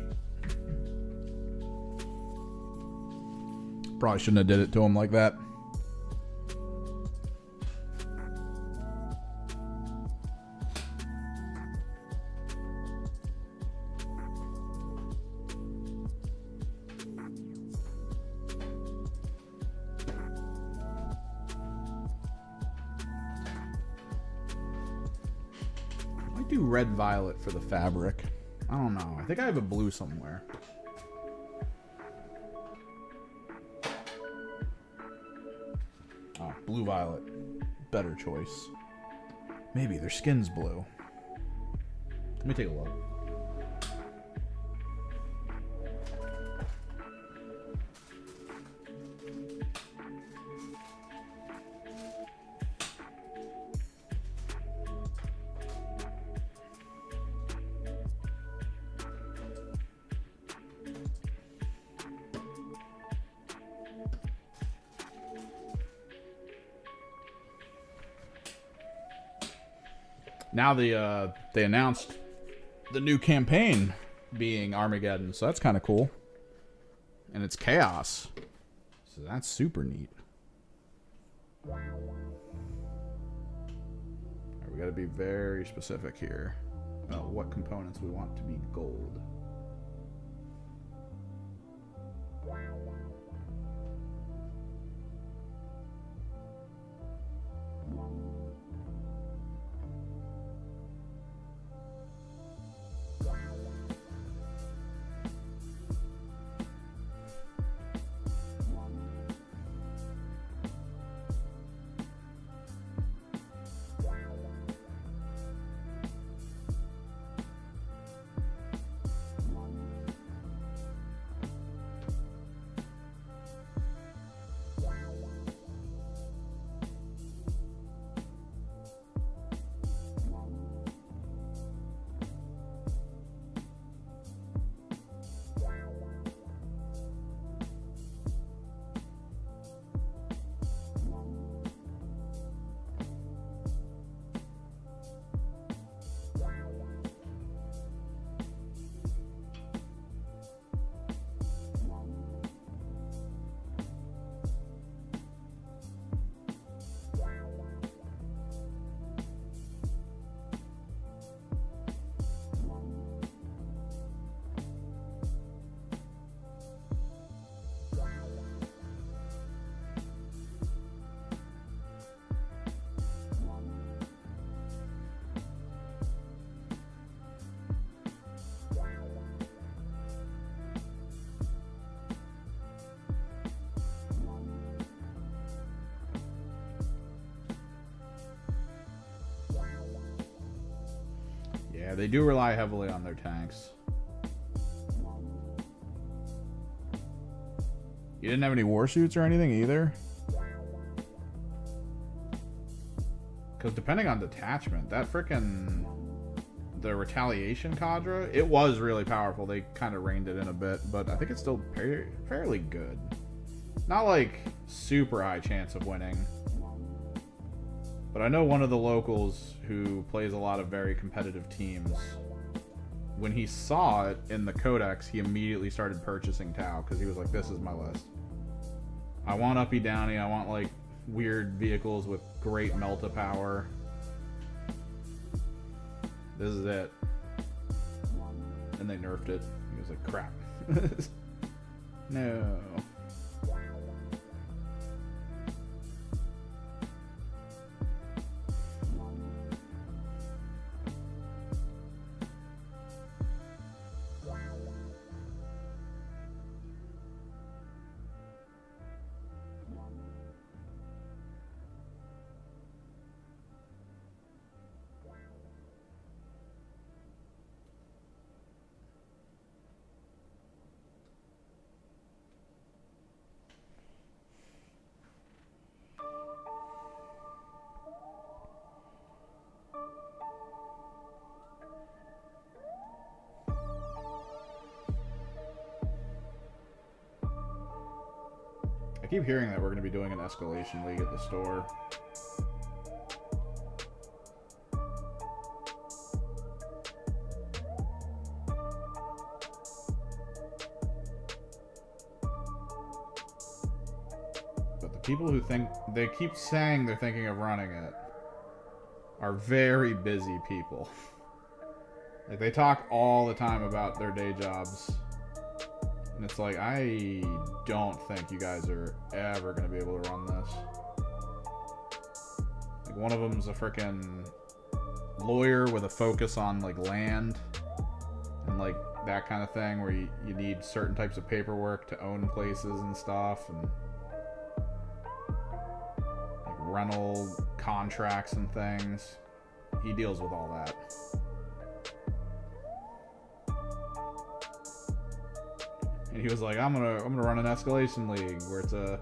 S1: Probably shouldn't have did it to him like that. I might do red violet for the fabric. I don't know. I think I have a blue somewhere. Oh, blue violet. Better choice. Maybe their skin's blue. Let me take a look. Now they announced the new campaign being Armageddon, so that's kind of cool. And it's chaos, so that's super neat. Right, we got to be very specific here about what components we want to be gold. Yeah, they do rely heavily on their tanks. You didn't have any war suits or anything either? Because depending on detachment, that frickin' the retaliation cadre, it was really powerful. They kind of reined it in a bit, but I think it's still fairly good. Not like super high chance of winning. But I know one of the locals who plays a lot of very competitive teams, when he saw it in the codex, he immediately started purchasing Tau because he was like, this is my list. I want Uppy Downy, I want like weird vehicles with great melta power. This is it. And they nerfed it. He was like, crap. No. I keep hearing that we're going to be doing an escalation league at the store. But the people who think, they keep saying they're thinking of running it, are very busy people. Like, they talk all the time about their day jobs. And it's like, I don't think you guys are ever going to be able to run this. Like, one of them's a frickin' lawyer with a focus on, like, land. And, like, that kind of thing where you need certain types of paperwork to own places and stuff. And, like, rental contracts and things. He deals with all that. And he was like, I'm gonna run an escalation league where it's a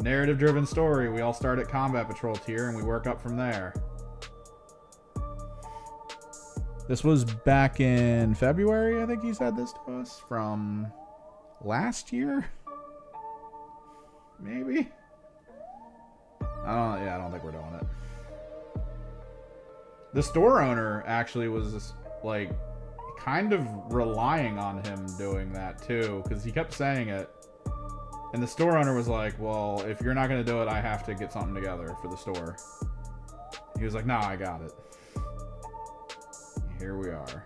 S1: narrative-driven story. We all start at combat patrol tier and we work up from there. This was back in February, I think he said this to us, from last year? Maybe? I don't think we're doing it. The store owner actually was, like, kind of relying on him doing that, too, because he kept saying it. And the store owner was like, well, if you're not going to do it, I have to get something together for the store. He was like, nah, I got it. Here we are.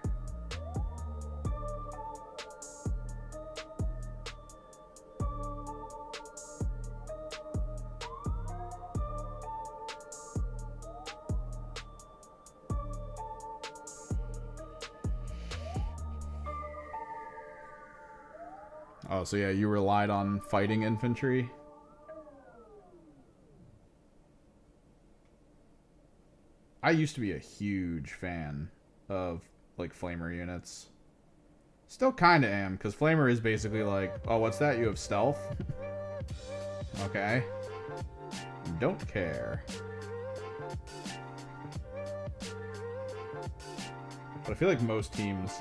S1: Oh, so yeah, you relied on fighting infantry? I used to be a huge fan of, like, flamer units. Still kind of am, because flamer is basically like, oh, what's that? You have stealth? Okay. Don't care. But I feel like most teams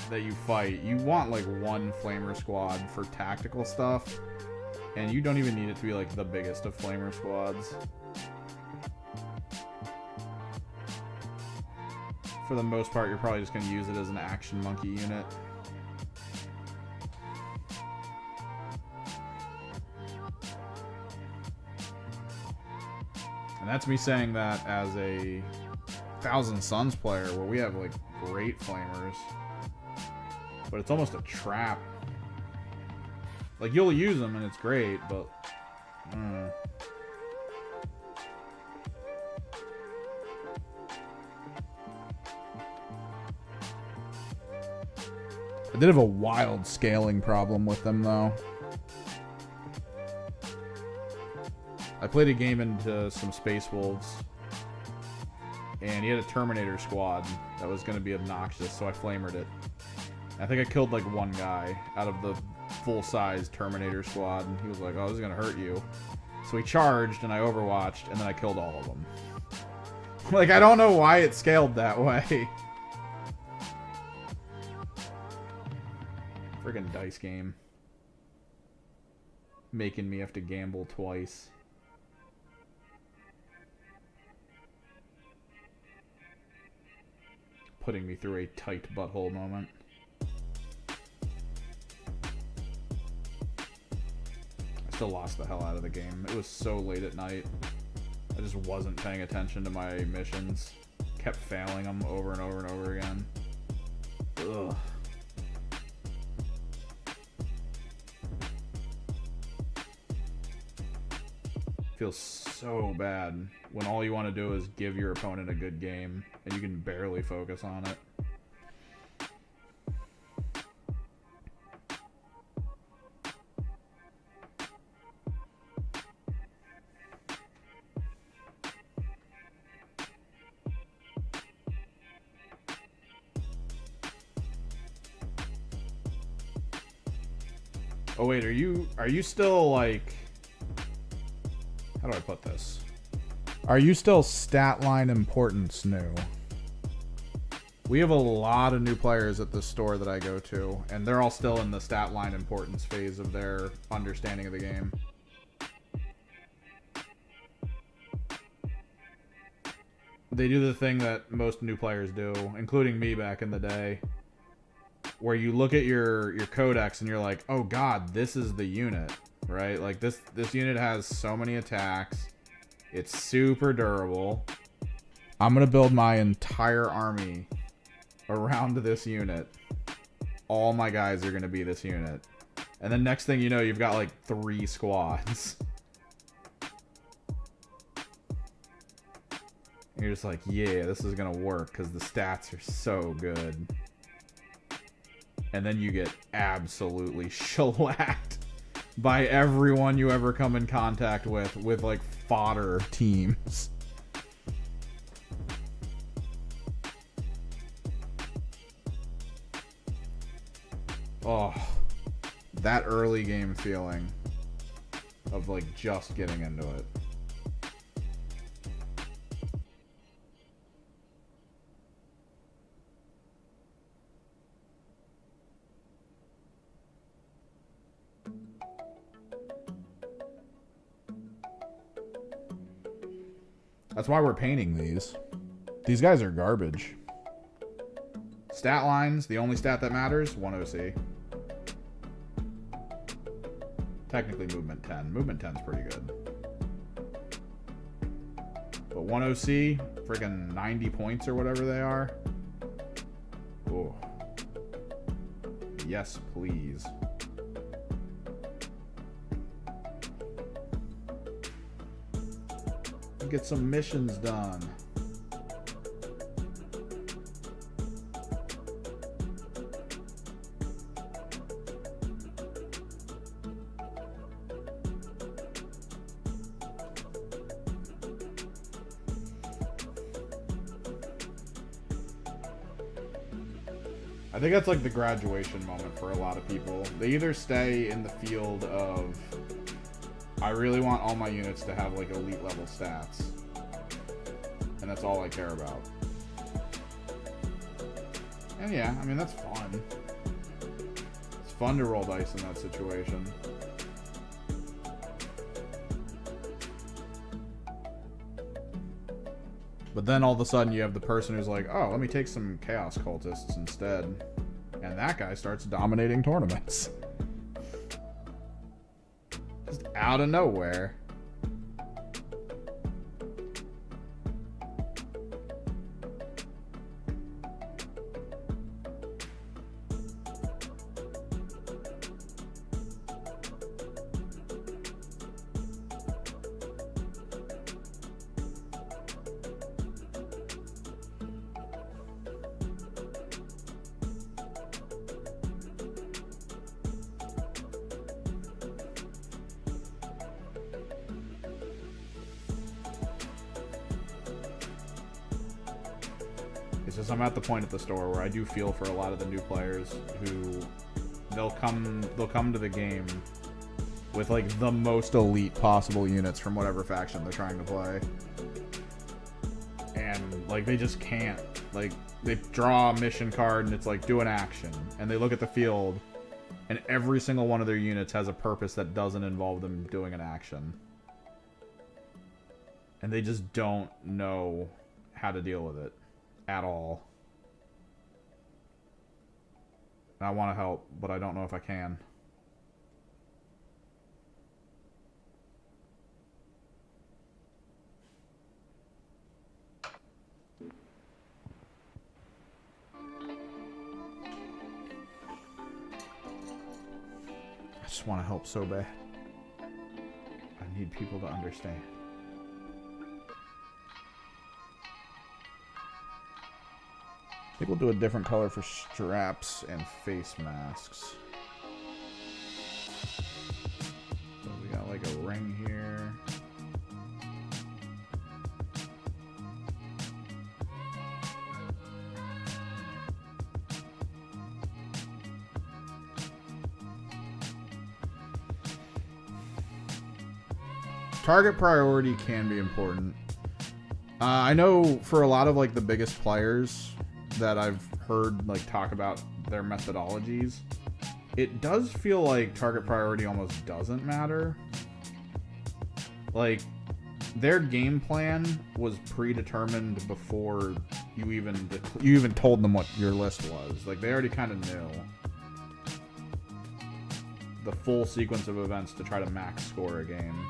S1: that you fight, you want like one flamer squad for tactical stuff, and you don't even need it to be like the biggest of flamer squads. For the most part, you're probably just going to use it as an action monkey unit. And that's me saying that as a Thousand Suns player, where we have like great flamers. But it's almost a trap. Like, you'll use them and it's great, but... I did have a wild scaling problem with them, though. I played a game into some Space Wolves, and he had a Terminator squad that was going to be obnoxious, so I flamered it. I think I killed like one guy out of the full-size Terminator squad, and he was like, oh, this is going to hurt you. So he charged, and I overwatched, and then I killed all of them. Like, I don't know why it scaled that way. Friggin' dice game. Making me have to gamble twice. Putting me through a tight butthole moment. Still lost the hell out of the game. It was so late at night. I just wasn't paying attention to my missions. Kept failing them over and over and over again. Ugh. Feels so bad when all you want to do is give your opponent a good game and you can barely focus on it. Oh wait, are you still like, how do I put this? Are you still stat line importance new? We have a lot of new players at the store that I go to, and they're all still in the stat line importance phase of their understanding of the game. They do the thing that most new players do, including me back in the day, where you look at your codex and you're like, oh god, this is the unit, right? Like this unit has so many attacks. It's super durable. I'm gonna build my entire army around this unit. All my guys are gonna be this unit. And then next thing you know, you've got like 3 squads. And you're just like, yeah, this is gonna work because the stats are so good. And then you get absolutely shellacked by everyone you ever come in contact with like fodder teams. Oh, that early game feeling of like just getting into it. That's why we're painting these. These guys are garbage. Stat lines, the only stat that matters, 1 OC. Technically movement 10. Movement 10's pretty good. But 1 OC, friggin' 90 points or whatever they are. Oh. Yes, please. Get some missions done. I think that's like the graduation moment for a lot of people. They either stay in the field of I really want all my units to have like elite level stats. And that's all I care about. And yeah, I mean, that's fun. It's fun to roll dice in that situation. But then all of a sudden you have the person who's like, oh, let me take some Chaos Cultists instead. And that guy starts dominating tournaments. Just out of nowhere. It's just I'm at the point at the store where I do feel for a lot of the new players who they'll come to the game with like the most elite possible units from whatever faction they're trying to play. And like they just can't. Like they draw a mission card and it's like do an action. And they look at the field and every single one of their units has a purpose that doesn't involve them doing an action. And they just don't know how to deal with it. At all. And I want to help, but I don't know if I can. I just want to help so bad. I need people to understand. I think we'll do a different color for straps and face masks. So we got like a ring here. Target priority can be important. I know for a lot of like the biggest players that I've heard like talk about their methodologies, it does feel like target priority almost doesn't matter. Like their game plan was predetermined before you even told them what your list was. Like they already kind of knew the full sequence of events to try to max score a game.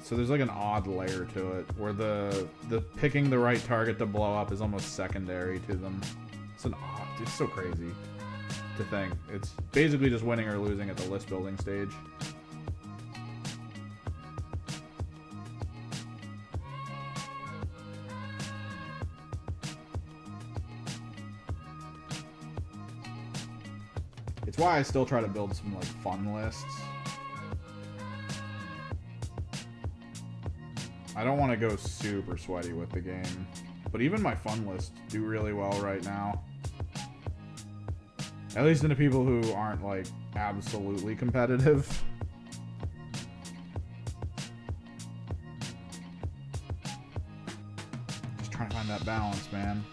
S1: So there's like an odd layer to it where the picking the right target to blow up is almost secondary to them. It's so crazy to think. It's basically just winning or losing at the list building stage. It's why I still try to build some like fun lists. I don't want to go super sweaty with the game, but even my fun lists do really well right now. At least into people who aren't, like, absolutely competitive. Just trying to find that balance, man.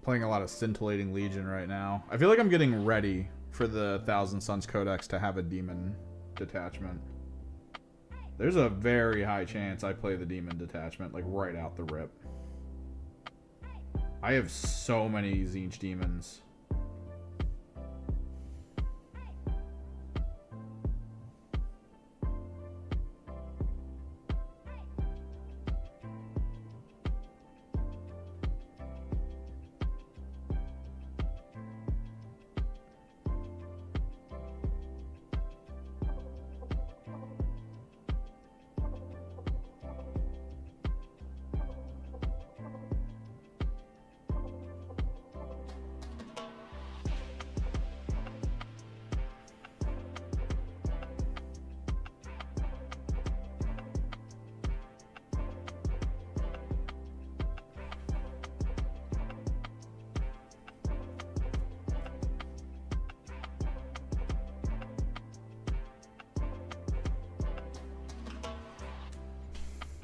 S1: Playing a lot of Scintillating Legion right now. I feel like I'm getting ready for the Thousand Suns Codex to have a demon detachment. There's a very high chance I play the demon detachment, like, right out the rip. I have so many Tzeentch demons.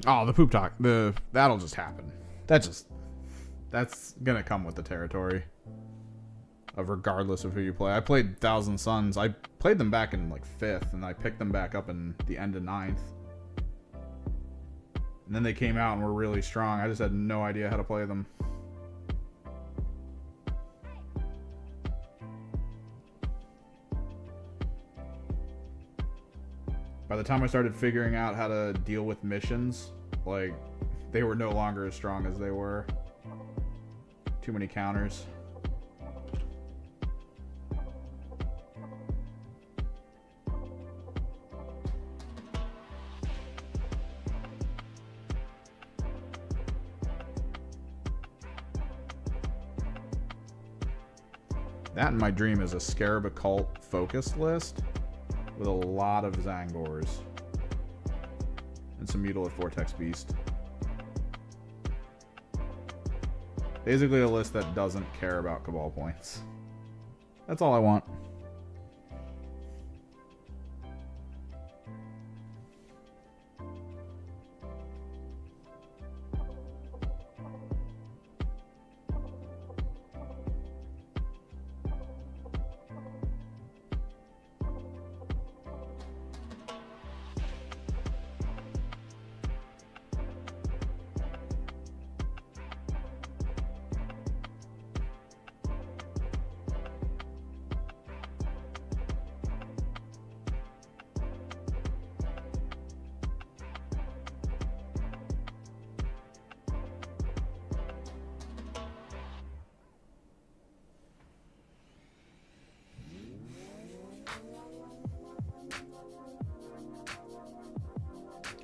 S1: Oh, the poop talk. That'll just happen. That's gonna come with the territory. Of regardless of who you play. I played Thousand Suns. I played them back in like 5th, and I picked them back up in the end of 9th. And then they came out and were really strong. I just had no idea how to play them. By the time I started figuring out how to deal with missions, like, they were no longer as strong as they were. Too many counters. That in my dream is a Scarab Occult focused list with a lot of Zangors and some Mutilate Vortex Beast. Basically a list that doesn't care about Cabal points. That's all I want.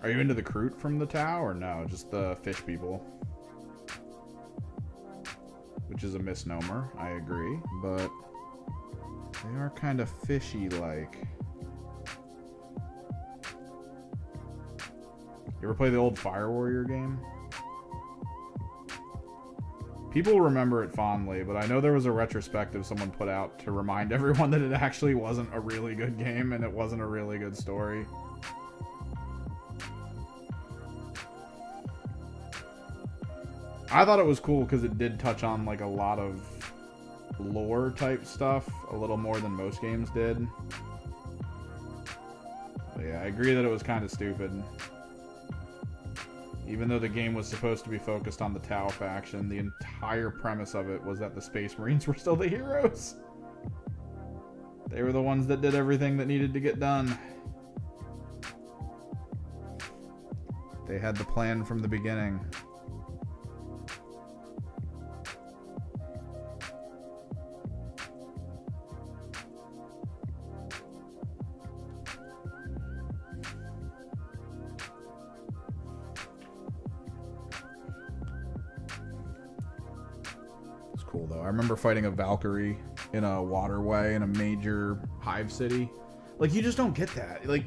S1: Are you into the Kroot from the Tau, or no? Just the fish people? Which is a misnomer, I agree, but they are kind of fishy-like. You ever play the old Fire Warrior game? People remember it fondly, but I know there was a retrospective someone put out to remind everyone that it actually wasn't a really good game and it wasn't a really good story. I thought it was cool because it did touch on like a lot of lore type stuff, a little more than most games did. But yeah, I agree that it was kind of stupid. Even though the game was supposed to be focused on the Tau faction, the entire premise of it was that the Space Marines were still the heroes. They were the ones that did everything that needed to get done. They had the plan from the beginning. It's cool though. I remember fighting a Valkyrie in a waterway in a major hive city. Like, you just don't get that. Like,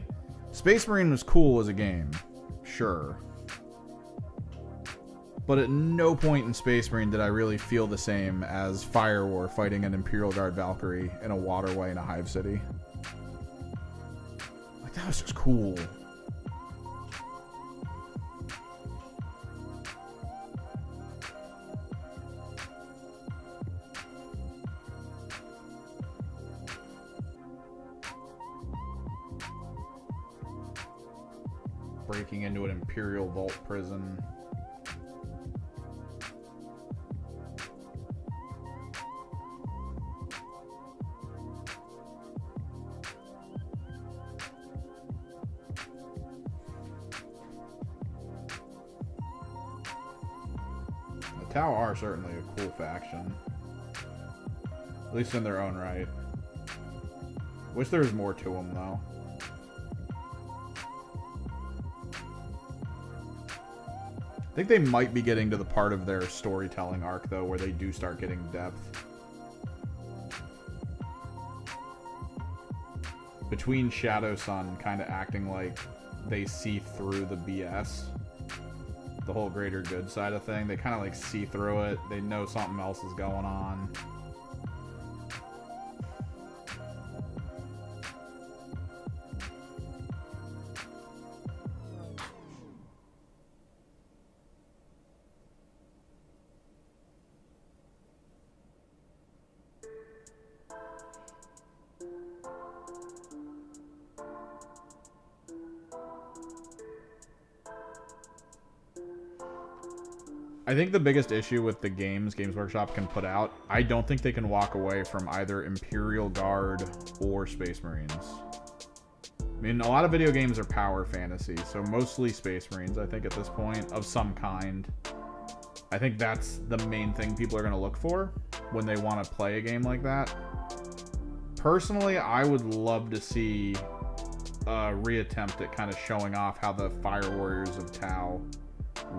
S1: Space Marine was cool as a game. Sure. But at no point in Space Marine did I really feel the same as Fire War fighting an Imperial Guard Valkyrie in a waterway in a hive city. Like, that was just cool. Breaking into an Imperial Vault prison. The Tau are certainly a cool faction. At least in their own right. Wish there was more to them, though. I think they might be getting to the part of their storytelling arc, though, where they do start getting depth. Between Shadow Sun kind of acting like they see through the BS, the whole greater good side of thing, they kind of like see through it. They know something else is going on. I think the biggest issue with the Games Workshop can put out, I don't think they can walk away from either Imperial Guard or Space Marines. I mean, a lot of video games are power fantasy, so mostly Space Marines, I think, at this point, of some kind. I think that's the main thing people are going to look for when they want to play a game like that. Personally, I would love to see a reattempt at kind of showing off how the Fire Warriors of Tau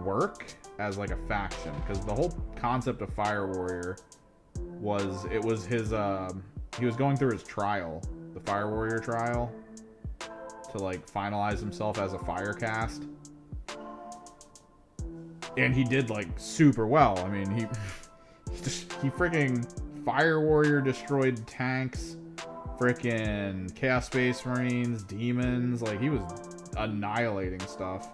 S1: work as like a faction, because the whole concept of Fire Warrior was, it was his he was going through his trial, the Fire Warrior trial, to like finalize himself as a fire caste, and he did like super well. I mean, he freaking Fire Warrior destroyed tanks, freaking Chaos Space Marines, demons, like he was annihilating stuff.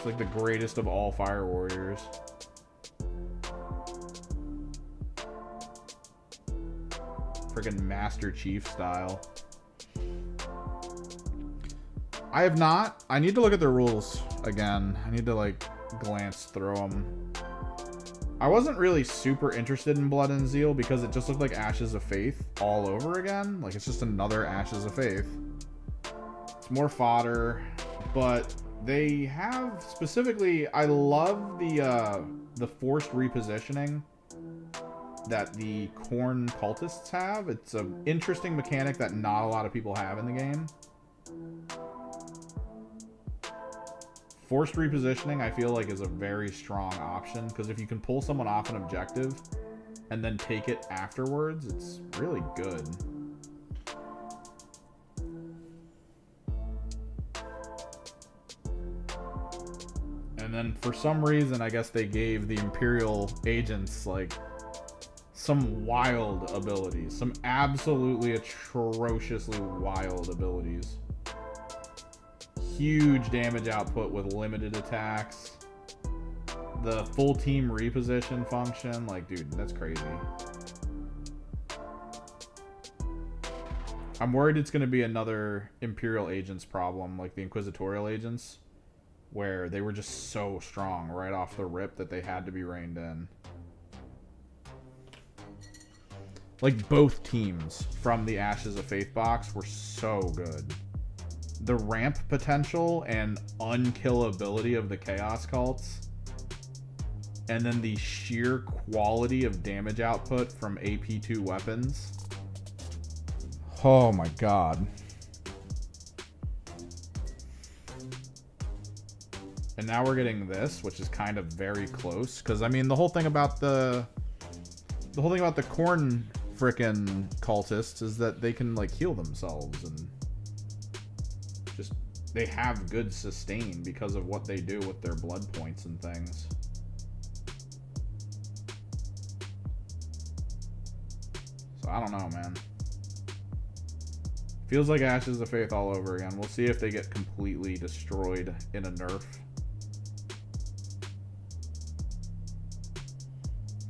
S1: Like the greatest of all Fire Warriors. Friggin' Master Chief style. I have not. I need to look at the rules again. I need to like glance through them. I wasn't really super interested in Blood and Zeal because it just looked like Ashes of Faith all over again. Like, it's just another Ashes of Faith. It's more fodder, but they have specifically, I love the forced repositioning that the Khorne cultists have. It's an interesting mechanic that not a lot of people have in the game. Forced repositioning, I feel like, is a very strong option, because if you can pull someone off an objective and then take it afterwards, it's really good. And then for some reason, I guess they gave the Imperial agents like some wild abilities, some absolutely atrociously wild abilities. Huge damage output with limited attacks. The full team reposition function, like, dude, that's crazy. I'm worried it's going to be another Imperial agents problem, like the Inquisitorial agents, where they were just so strong right off the rip that they had to be reined in. Like, both teams from the Ashes of Faith box were so good. The ramp potential and unkillability of the Chaos Cults, and then the sheer quality of damage output from AP2 weapons. Oh my god. And now we're getting this, which is kind of very close. Because, I mean, the whole thing about the corn frickin' cultists is that they can, like, heal themselves. And just, they have good sustain because of what they do with their blood points and things. So, I don't know, man. Feels like Ashes of Faith all over again. We'll see if they get completely destroyed in a nerf.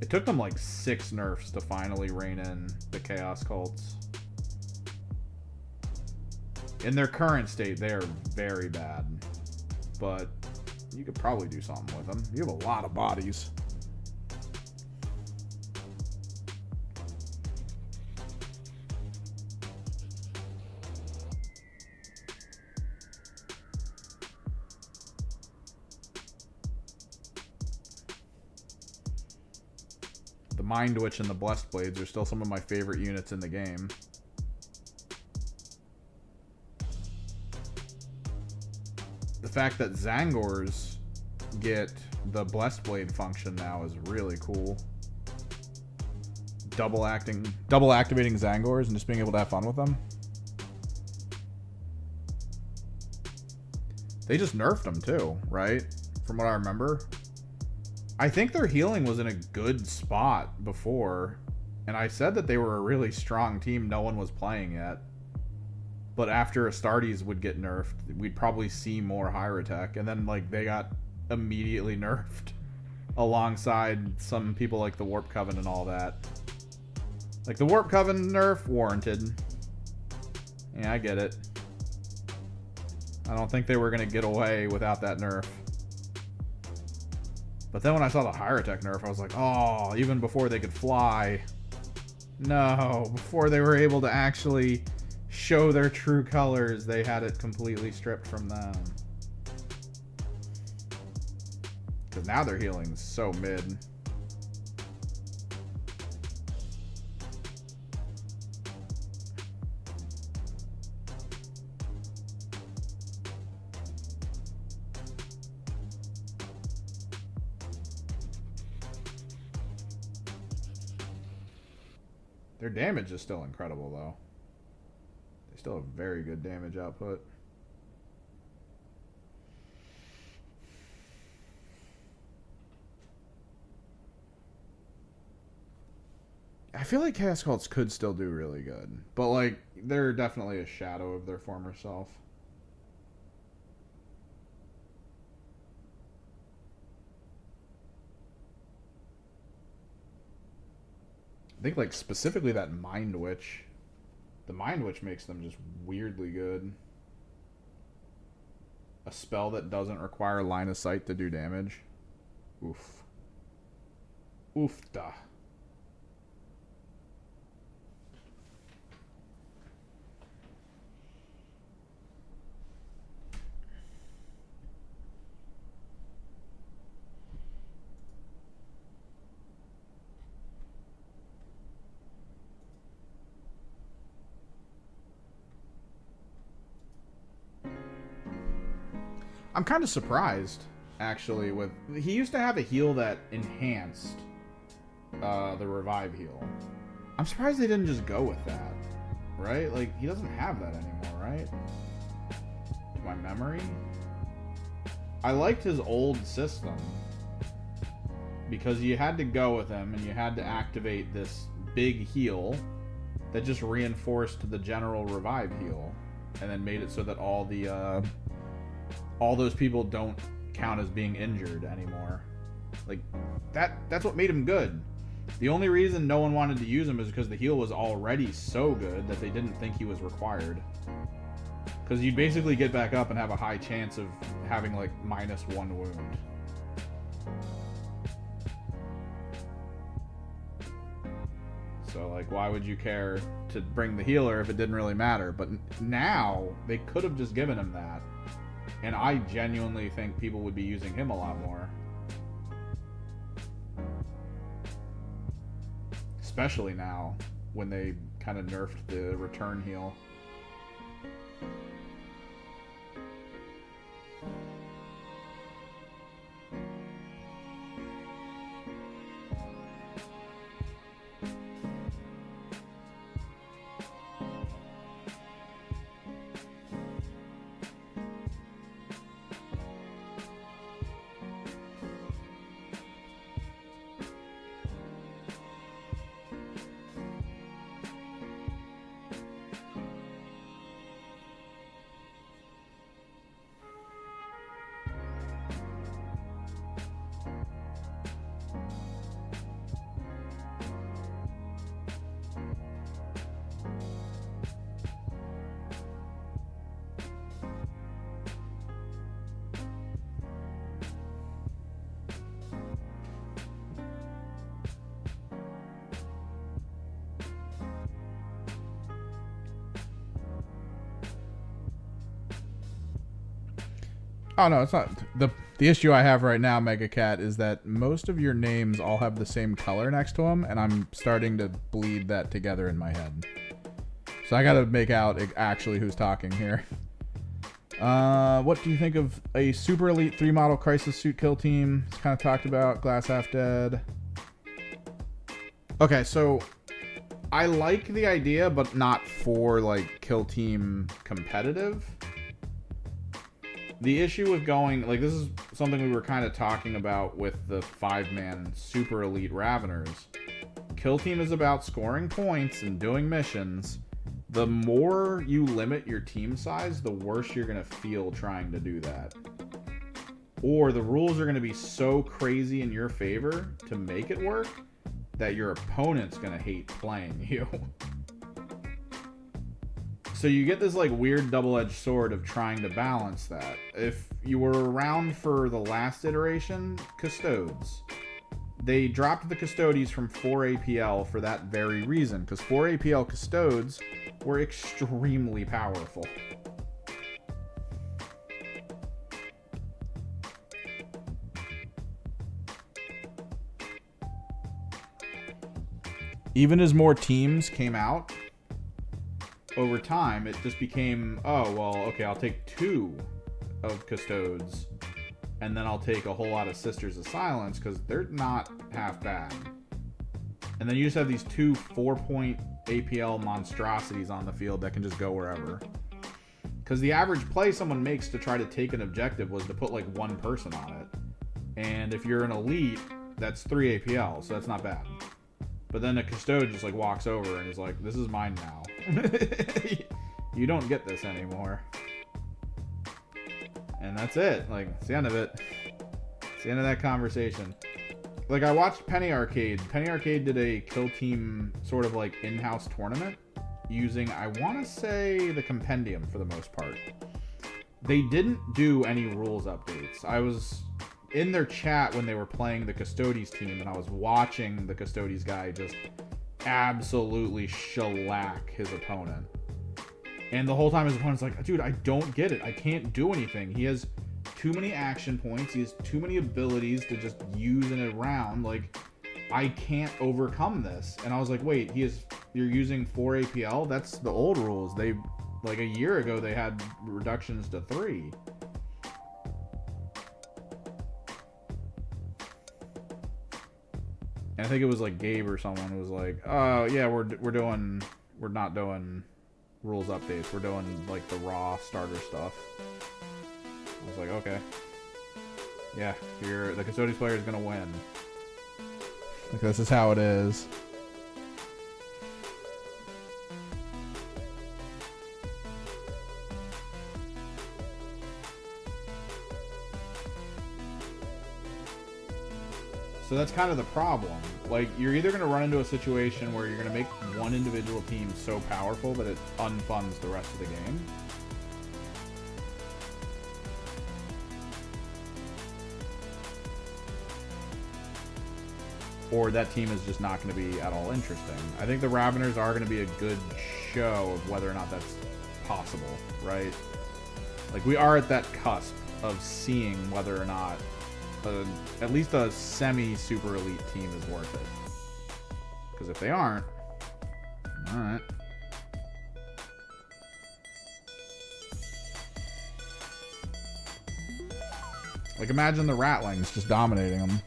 S1: It took them like 6 nerfs to finally rein in the Chaos Cults. In their current state, they are very bad. But you could probably do something with them. You have a lot of bodies. Mind Witch and the Blessed Blades are still some of my favorite units in the game. The fact that Zangors get the Blessed Blade function now is really cool. Double activating Zangors and just being able to have fun with them. They just nerfed them too, right? From what I remember. I think their healing was in a good spot before, and I said that they were a really strong team no one was playing yet. But after Astartes would get nerfed, we'd probably see more Hierotek, and then like they got immediately nerfed alongside some people like the Warp Coven and all that. Like the Warp Coven nerf, warranted. Yeah, I get it. I don't think they were going to get away without that nerf. But then when I saw the Hierotek nerf, I was like, oh, even before they could fly. No, before they were able to actually show their true colors, they had it completely stripped from them. Because now their healing's so mid. Their damage is still incredible, though. They still have very good damage output. I feel like Chaos Cults could still do really good. But, like, they're definitely a shadow of their former self. I think, like, specifically that Mind Witch. The Mind Witch makes them just weirdly good. A spell that doesn't require line of sight to do damage. Oof. Oofta. I'm kind of surprised, actually, with... He used to have a heal that enhanced the revive heal. I'm surprised they didn't just go with that, right? Like, he doesn't have that anymore, right? My memory? I liked his old system because you had to go with him and you had to activate this big heal that just reinforced the general revive heal and then made it so that all those people don't count as being injured anymore. Like, that's what made him good. The only reason no one wanted to use him is because the heal was already so good that they didn't think he was required. Because you'd basically get back up and have a high chance of having, like, -1 wound. So, like, why would you care to bring the healer if it didn't really matter? But now, they could have just given him that. And I genuinely think people would be using him a lot more. Especially now, when they kind of nerfed the return heal. Oh no, it's not. The issue I have right now, Mega Cat, is that most of your names all have the same color next to them, and I'm starting to bleed that together in my head. So I gotta make out actually who's talking here. What do you think of a Super Elite 3 model Crisis Suit kill team? It's kind of talked about. Glass Half Dead. Okay, so I like the idea, but not for, like, kill team competitive. The issue with going, like, this is something we were kind of talking about with the 5-man Super Elite Raveners. Kill team is about scoring points and doing missions. The more you limit your team size, the worse you're going to feel trying to do that. Or the rules are going to be so crazy in your favor to make it work that your opponent's going to hate playing you. So you get this, like, weird double-edged sword of trying to balance that. If you were around for the last iteration, Custodes. They dropped the Custodes from 4 APL for that very reason, because 4 APL Custodes were extremely powerful. Even as more teams came out, over time, it just became, oh, well, okay, I'll take 2 of Custodes, and then I'll take a whole lot of Sisters of Silence, because they're not half bad. And then you just have these 2 4-point APL monstrosities on the field that can just go wherever. Because the average play someone makes to try to take an objective was to put, like, 1 person on it. And if you're an elite, that's 3 APL, so that's not bad. But then a Custode just, like, walks over and is like, this is mine now. You don't get this anymore. And that's it. Like, it's the end of it. It's the end of that conversation. Like, I watched Penny Arcade. Penny Arcade did a kill team sort of, like, in-house tournament using, I want to say, the Compendium for the most part. They didn't do any rules updates. I was in their chat when they were playing the Custodes team, and I was watching the Custodes guy just absolutely shellac his opponent. And the whole time his opponent's like, dude, I don't get it. I can't do anything. He has too many action points. He has too many abilities to just use in a round. Like, I can't overcome this. And I was like, wait, you're using 4 APL? That's the old rules. They, like, a year ago, they had reductions to 3. And I think it was like Gabe or someone who was like, oh yeah, we're not doing rules updates. We're doing, like, the raw starter stuff. I was like, okay. Yeah, the Custodes player is gonna win. Like, this is how it is. So that's kind of the problem. Like, you're either going to run into a situation where you're going to make one individual team so powerful that it unfunds the rest of the game, or that team is just not going to be at all interesting. I think the Raveners are going to be a good show of whether or not that's possible, right? Like, we are at that cusp of seeing whether or not at least a semi-super elite team is worth it. Because if they aren't, alright. Like, imagine the Ratlings just dominating them.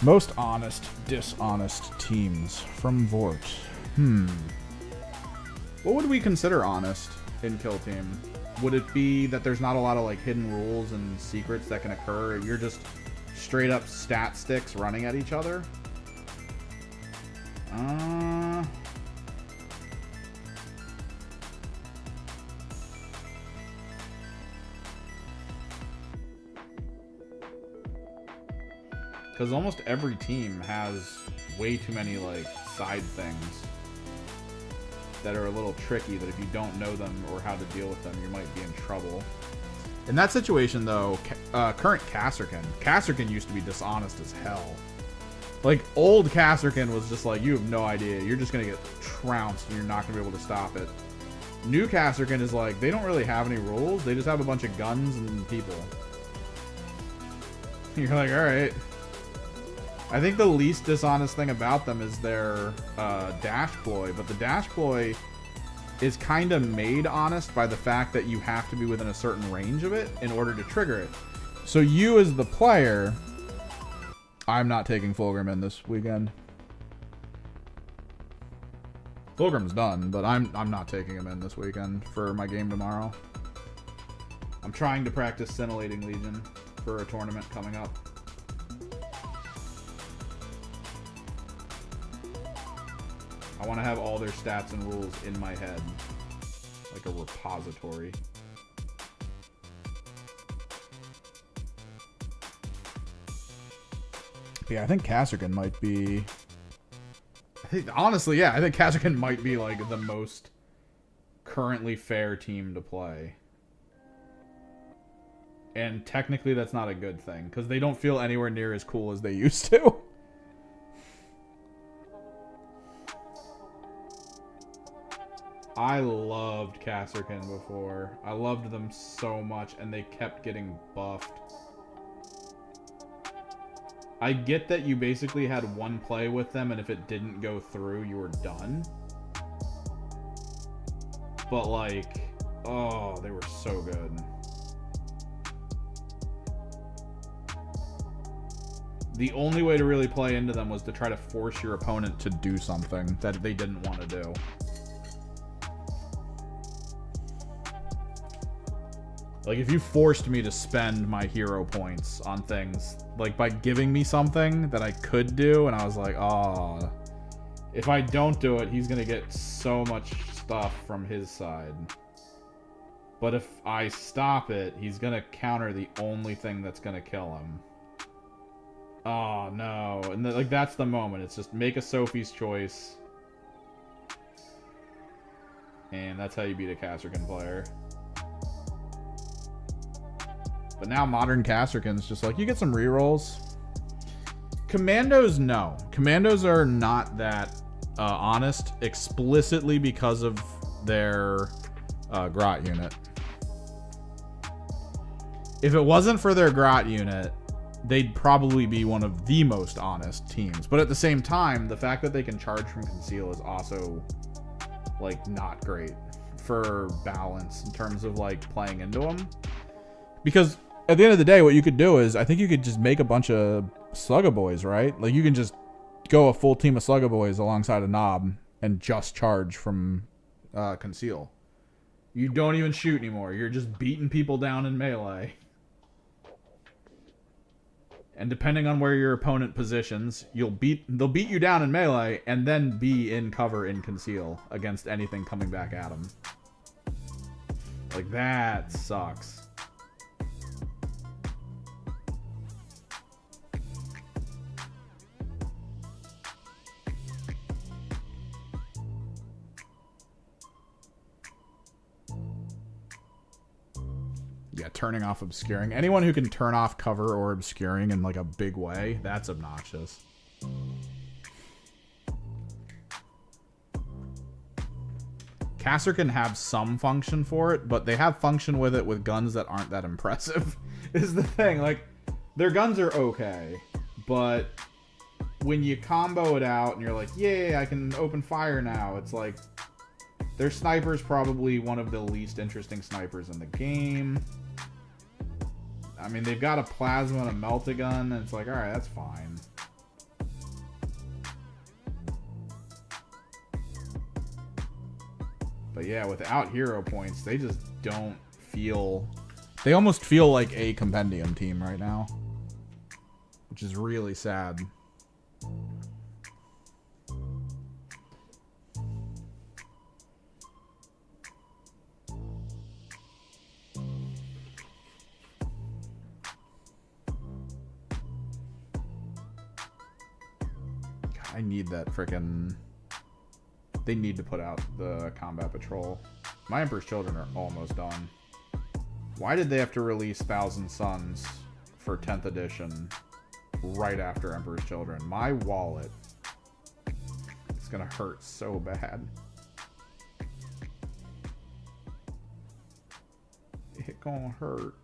S1: Most honest, dishonest teams from Vort. What would we consider honest in Kill Team? Would it be that there's not a lot of like hidden rules and secrets that can occur? You're just straight up stat sticks running at each other? Because almost every team has way too many like side things that are a little tricky, that if you don't know them or how to deal with them, you might be in trouble. In that situation though, current Kasserkin used to be dishonest as hell. Like, old Kasserkin was just like, you have no idea, you're just gonna get trounced and you're not gonna be able to stop it. New Kasserkin is like, they don't really have any rules, they just have a bunch of guns and people. You're like, alright. I think the least dishonest thing about them is their dash ploy, but the dash ploy is kind of made honest by the fact that you have to be within a certain range of it in order to trigger it. So you as the player, I'm not taking Fulgrim in this weekend. Fulgrim's done, but I'm not taking him in this weekend for my game tomorrow. I'm trying to practice Scintillating Legion for a tournament coming up. I want to have all their stats and rules in my head, like a repository. Yeah, I think Kasserkin might be... honestly, yeah, I think Kasserkin might be like the most currently fair team to play. And technically that's not a good thing, because they don't feel anywhere near as cool as they used to. I loved Kasserkin before. I loved them so much, and they kept getting buffed. I get that you basically had one play with them, and if it didn't go through, you were done. But, like, oh, they were so good. The only way to really play into them was to try to force your opponent to do something that they didn't want to do. Like, if you forced me to spend my hero points on things, like by giving me something that I could do, and I was like, oh, if I don't do it, he's gonna get so much stuff from his side. But if I stop it, he's gonna counter the only thing that's gonna kill him. Oh, no. And like, that's the moment. It's just make a Sophie's choice. And that's how you beat a Kasserkin player. But now modern Kasserkin's just like, you get some rerolls. Commandos, no. Commandos are not that honest explicitly because of their Grot unit. If it wasn't for their Grot unit, they'd probably be one of the most honest teams. But at the same time, the fact that they can charge from conceal is also, like, not great for balance in terms of, like, playing into them. Because at the end of the day, what you could do is, I think you could just make a bunch of Slugga Boys, right? Like, you can just go a full team of Slugga Boys alongside a Knob and just charge from conceal. You don't even shoot anymore. You're just beating people down in melee. And depending on where your opponent positions, they'll beat you down in melee and then be in cover in conceal against anything coming back at them. Like, that sucks. Yeah, turning off obscuring. Anyone who can turn off cover or obscuring in like a big way, that's obnoxious. Caster can have some function for it, but they have function with it with guns that aren't that impressive, is the thing. Like, their guns are okay, but when you combo it out and you're like, yay, I can open fire now, it's like, their sniper's probably one of the least interesting snipers in the game. I mean, they've got a plasma and a melt-a-gun, and it's like, alright, that's fine. But yeah, without hero points, they just don't feel... They almost feel like a compendium team right now. Which is really sad. I need that frickin'... They need to put out the combat patrol. My Emperor's Children are almost done. Why did they have to release Thousand Suns for 10th edition right after Emperor's Children? My wallet is gonna hurt so bad. It gonna hurt.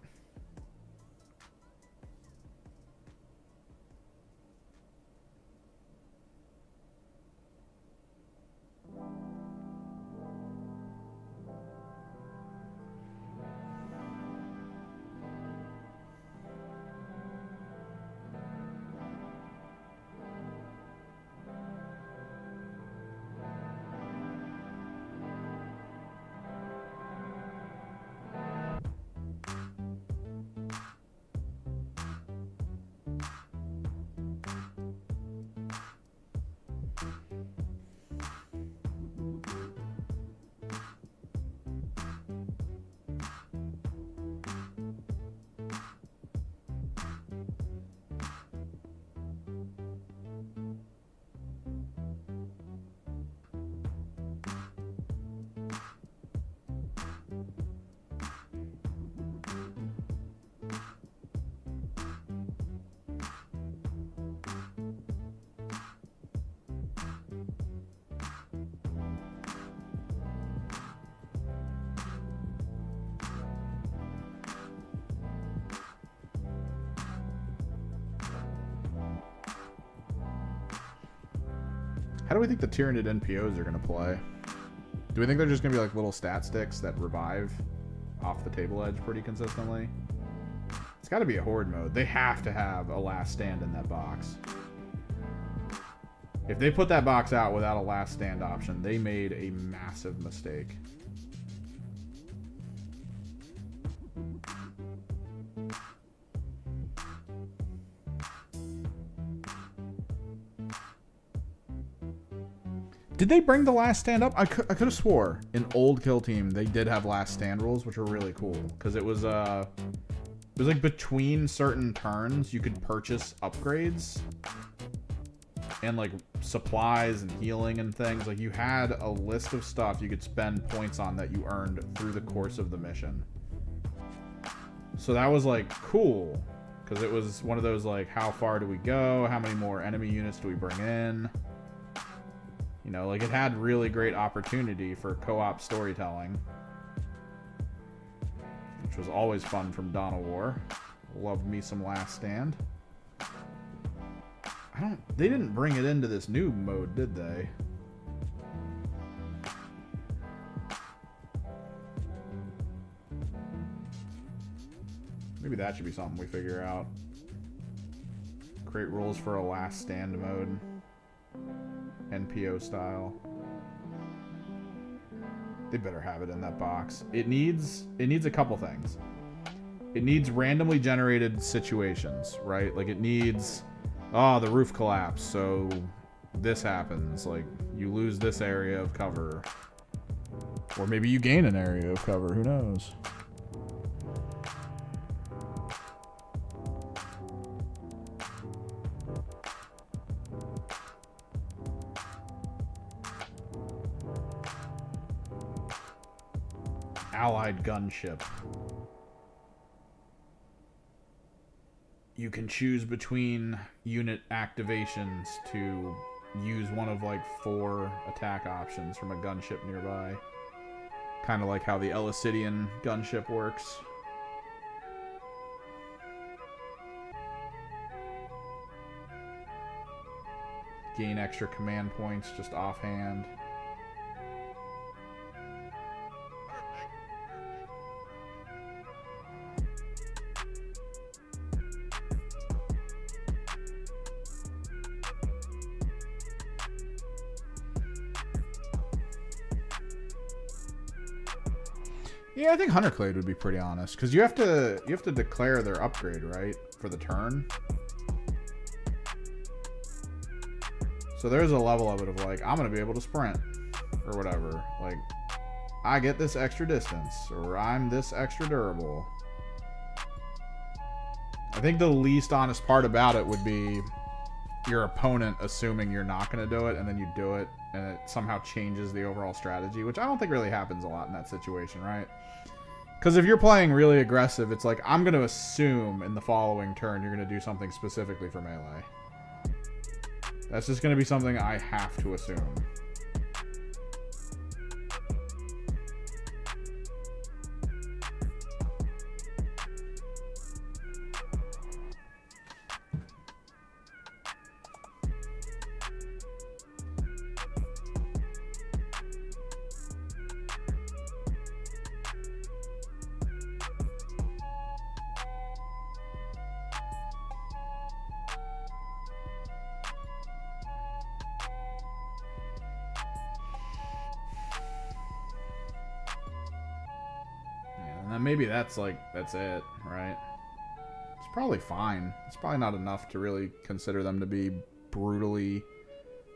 S1: How do we think the Tyranid NPOs are going to play? Do we think they're just going to be like little stat sticks that revive off the table edge pretty consistently? It's got to be a horde mode. They have to have a last stand in that box. If they put that box out without a last stand option, they made a massive mistake. Did they bring the last stand up? I could have swore in old Kill Team they did have last stand rules, which were really cool because it was like between certain turns you could purchase upgrades and like supplies and healing and things. Like you had a list of stuff you could spend points on that you earned through the course of the mission. So that was like cool because it was one of those like, how far do we go? How many more enemy units do we bring in? You know, like it had really great opportunity for co-op storytelling, which was always fun from Dawn of War. Loved me some Last Stand. They didn't bring it into this new mode, did they? Maybe that should be something we figure out. Create rules for a Last Stand mode. NPO style. They better have it in that box. It needs a couple things. It needs randomly generated situations, right? Like it needs, oh, the roof collapsed, so this happens. Like you lose this area of cover. Or maybe you gain an area of cover, who knows? Allied gunship. you can choose between unit activations to use one of like 4 attack options from a gunship nearby. Kind of like how the Elysidian gunship works. Gain extra command points just offhand. Yeah, I think Hunterclade would be pretty honest, because you have to declare their upgrade, right, for the turn. So there's a level of it of like, I'm gonna be able to sprint or whatever. Like, I get this extra distance, or I'm this extra durable. I think the least honest part about it would be your opponent assuming you're not gonna do it, and then you do it, and it somehow changes the overall strategy, which I don't think really happens a lot in that situation, right? Because if you're playing really aggressive, it's like, I'm going to assume in the following turn you're going to do something specifically for melee. That's just going to be something I have to assume. Maybe that's it, right? It's probably fine. It's probably not enough to really consider them to be brutally,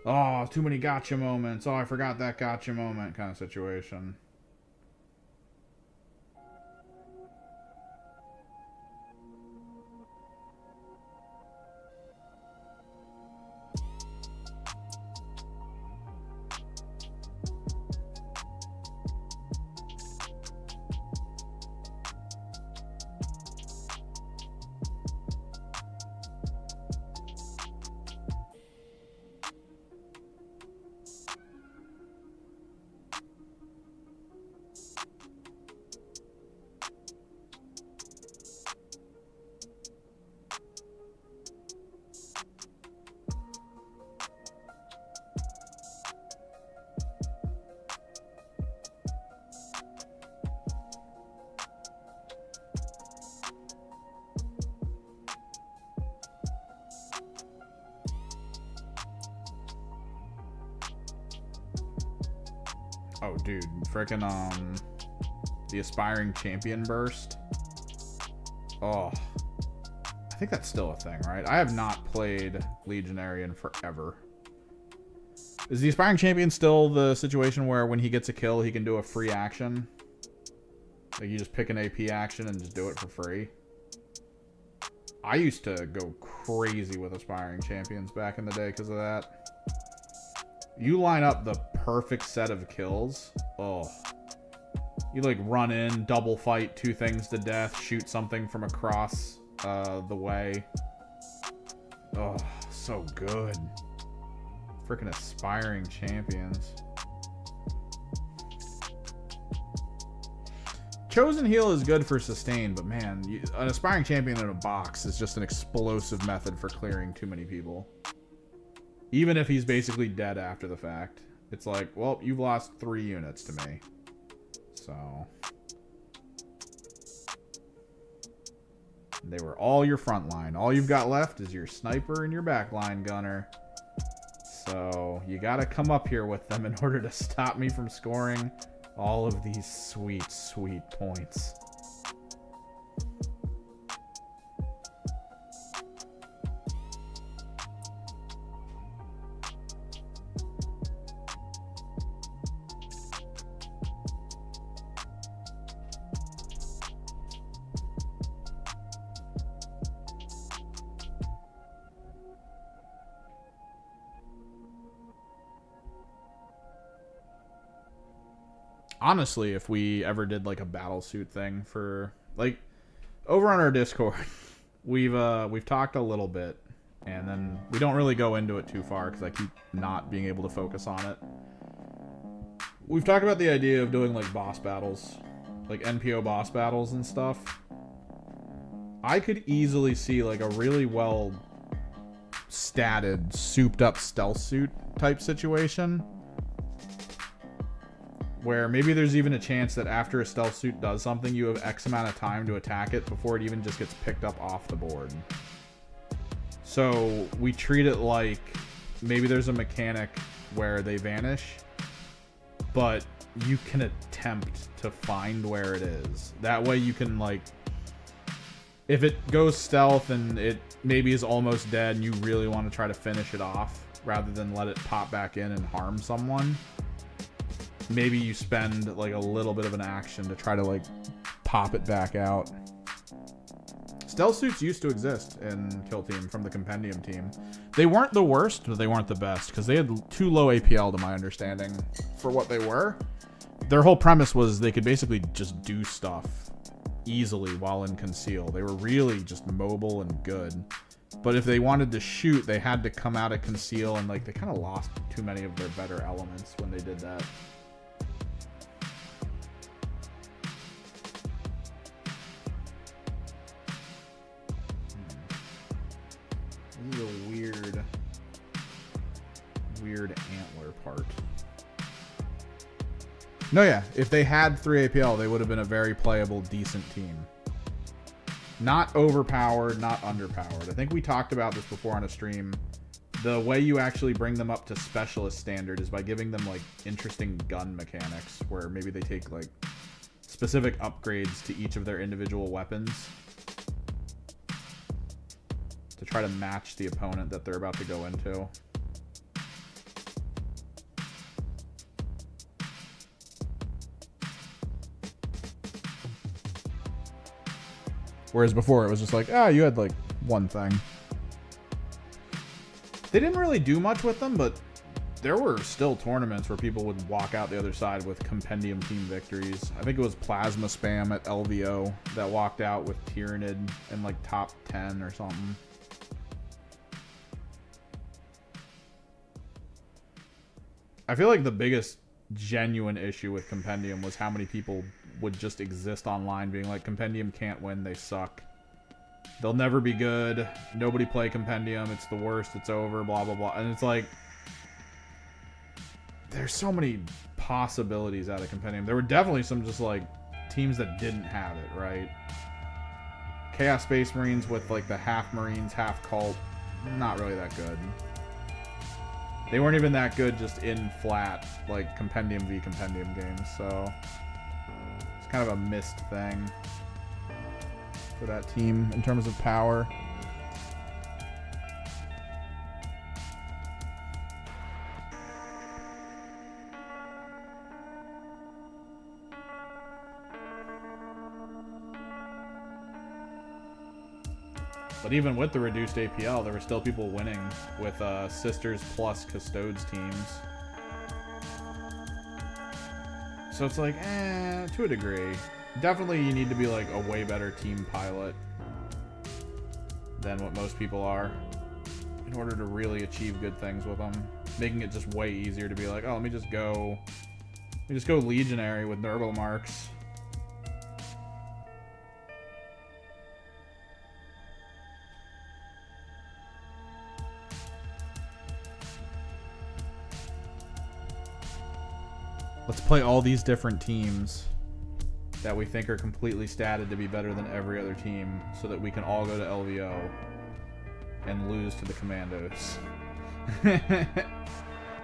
S1: oh, too many gotcha moments. Oh, I forgot that gotcha moment kind of situation. Oh, dude, frickin' the aspiring champion burst. Oh, I think that's still a thing, right? I have not played Legionary in forever. Is the aspiring champion still the situation where when he gets a kill, he can do a free action? Like, you just pick an AP action and just do it for free? I used to go crazy with aspiring champions back in the day because of that. You line up the perfect set of kills. Oh. You like run in, double fight 2 things to death, shoot something from across the way. Oh, so good. Freaking aspiring champions. Chosen heal is good for sustain, but man, an aspiring champion in a box is just an explosive method for clearing too many people. Even if he's basically dead after the fact. It's like, well, you've lost 3 units to me. So. They were all your front line. All you've got left is your sniper and your backline gunner. So, you gotta come up here with them in order to stop me from scoring all of these sweet, sweet points. Honestly, if we ever did like a battle suit thing for like over on our Discord, we've talked a little bit, and then we don't really go into it too far because I keep not being able to focus on it. We've talked about the idea of doing like boss battles, like NPO boss battles and stuff. I could easily see like a really well statted, souped up stealth suit type situation where maybe there's even a chance that after a stealth suit does something, you have X amount of time to attack it before it even just gets picked up off the board. So we treat it like maybe there's a mechanic where they vanish, but you can attempt to find where it is. That way you can, like, if it goes stealth and it maybe is almost dead and you really want to try to finish it off rather than let it pop back in and harm someone, maybe you spend like a little bit of an action to try to like pop it back out. Stealth suits used to exist in Kill Team from the Compendium team. They weren't the worst, but they weren't the best because they had too low APL to my understanding for what they were. Their whole premise was they could basically just do stuff easily while in conceal. They were really just mobile and good. But if they wanted to shoot, they had to come out of conceal, and like they kind of lost too many of their better elements when they did that. This is a weird antler part. No, yeah, if they had 3 APL, they would have been a very playable, decent team. Not overpowered, not underpowered. I think we talked about this before on a stream. The way you actually bring them up to specialist standard is by giving them like interesting gun mechanics where maybe they take like specific upgrades to each of their individual weapons to try to match the opponent that they're about to go into. Whereas before it was just like, ah, you had like one thing. They didn't really do much with them, but there were still tournaments where people would walk out the other side with Compendium team victories. I think it was Plasma Spam at LVO that walked out with Tyrannid in like top 10 or something. I feel like the biggest genuine issue with Compendium was how many people would just exist online being like, Compendium can't win, they suck. They'll never be good. Nobody play Compendium. It's the worst. It's over. Blah, blah, blah. And it's like, there's so many possibilities out of Compendium. There were definitely some just like teams that didn't have it, right? Chaos Space Marines with like the half Marines, half cult. Not really that good. They weren't even that good just in flat, like Compendium v Compendium games. So it's kind of a missed thing for that team in terms of power. But even with the reduced APL, there were still people winning with Sisters plus Custodes teams. So it's like, to a degree. Definitely you need to be like a way better team pilot than what most people are in order to really achieve good things with them. Making it just way easier to be like, oh, let me just go Legionary with Nurgle marks. Let's play all these different teams that we think are completely statted to be better than every other team so that we can all go to LVO and lose to the Commandos.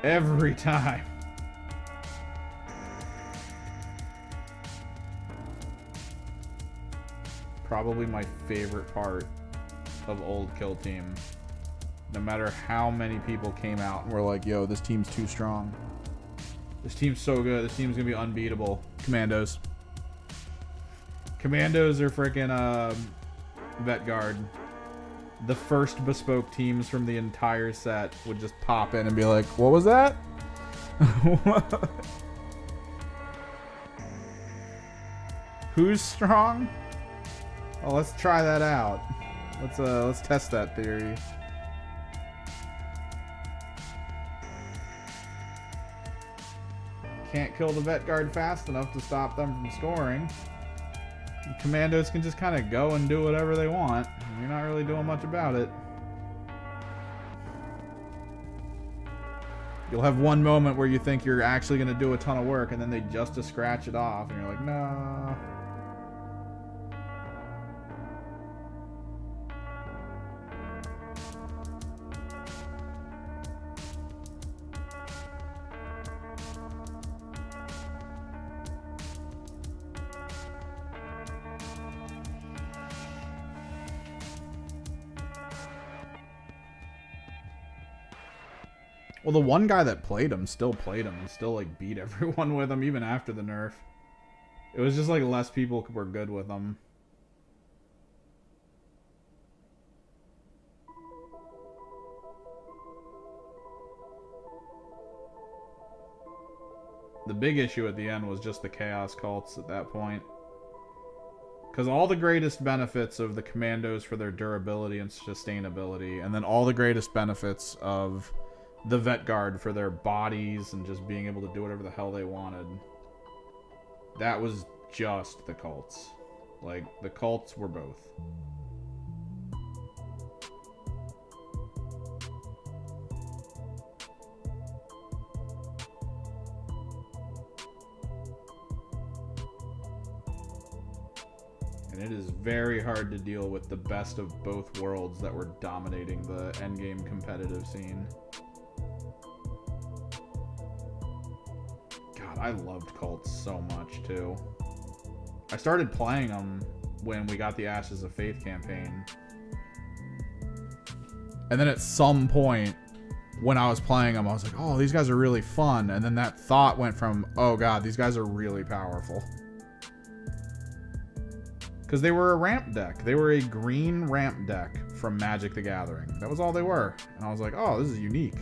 S1: Every time. Probably my favorite part of old Kill Team. No matter how many people came out and were like, yo, this team's too strong. This team's so good. This team's gonna be unbeatable. Commandos. Commandos are freaking Vet Guard. The first bespoke teams from the entire set would just pop in and be like, what was that? Who's strong? Oh, let's try that out. Let's test that theory. Can't kill the vet guard fast enough to stop them from scoring. The commandos can just kind of go and do whatever they want. You're not really doing much about it. You'll have one moment where you think you're actually going to do a ton of work, and then they just to scratch it off, and you're like, no. Well, the one guy that played him still played him and still like beat everyone with him even after the nerf. It was just like less people were good with him. The big issue at the end was just the chaos cults at that point. Because all the greatest benefits of the commandos for their durability and sustainability, and then all the greatest benefits of the vet guard for their bodies and just being able to do whatever the hell they wanted. That was just the cults. Like, the cults were both. And it is very hard to deal with the best of both worlds that were dominating the endgame competitive scene. I loved cults so much too. I started playing them when we got the Ashes of Faith campaign. And then at some point when I was playing them, I was like, oh, these guys are really fun. And then that thought went from, oh god, these guys are really powerful. Because they were a ramp deck. They were a green ramp deck from Magic the Gathering. That was all they were. And I was like, oh, this is unique.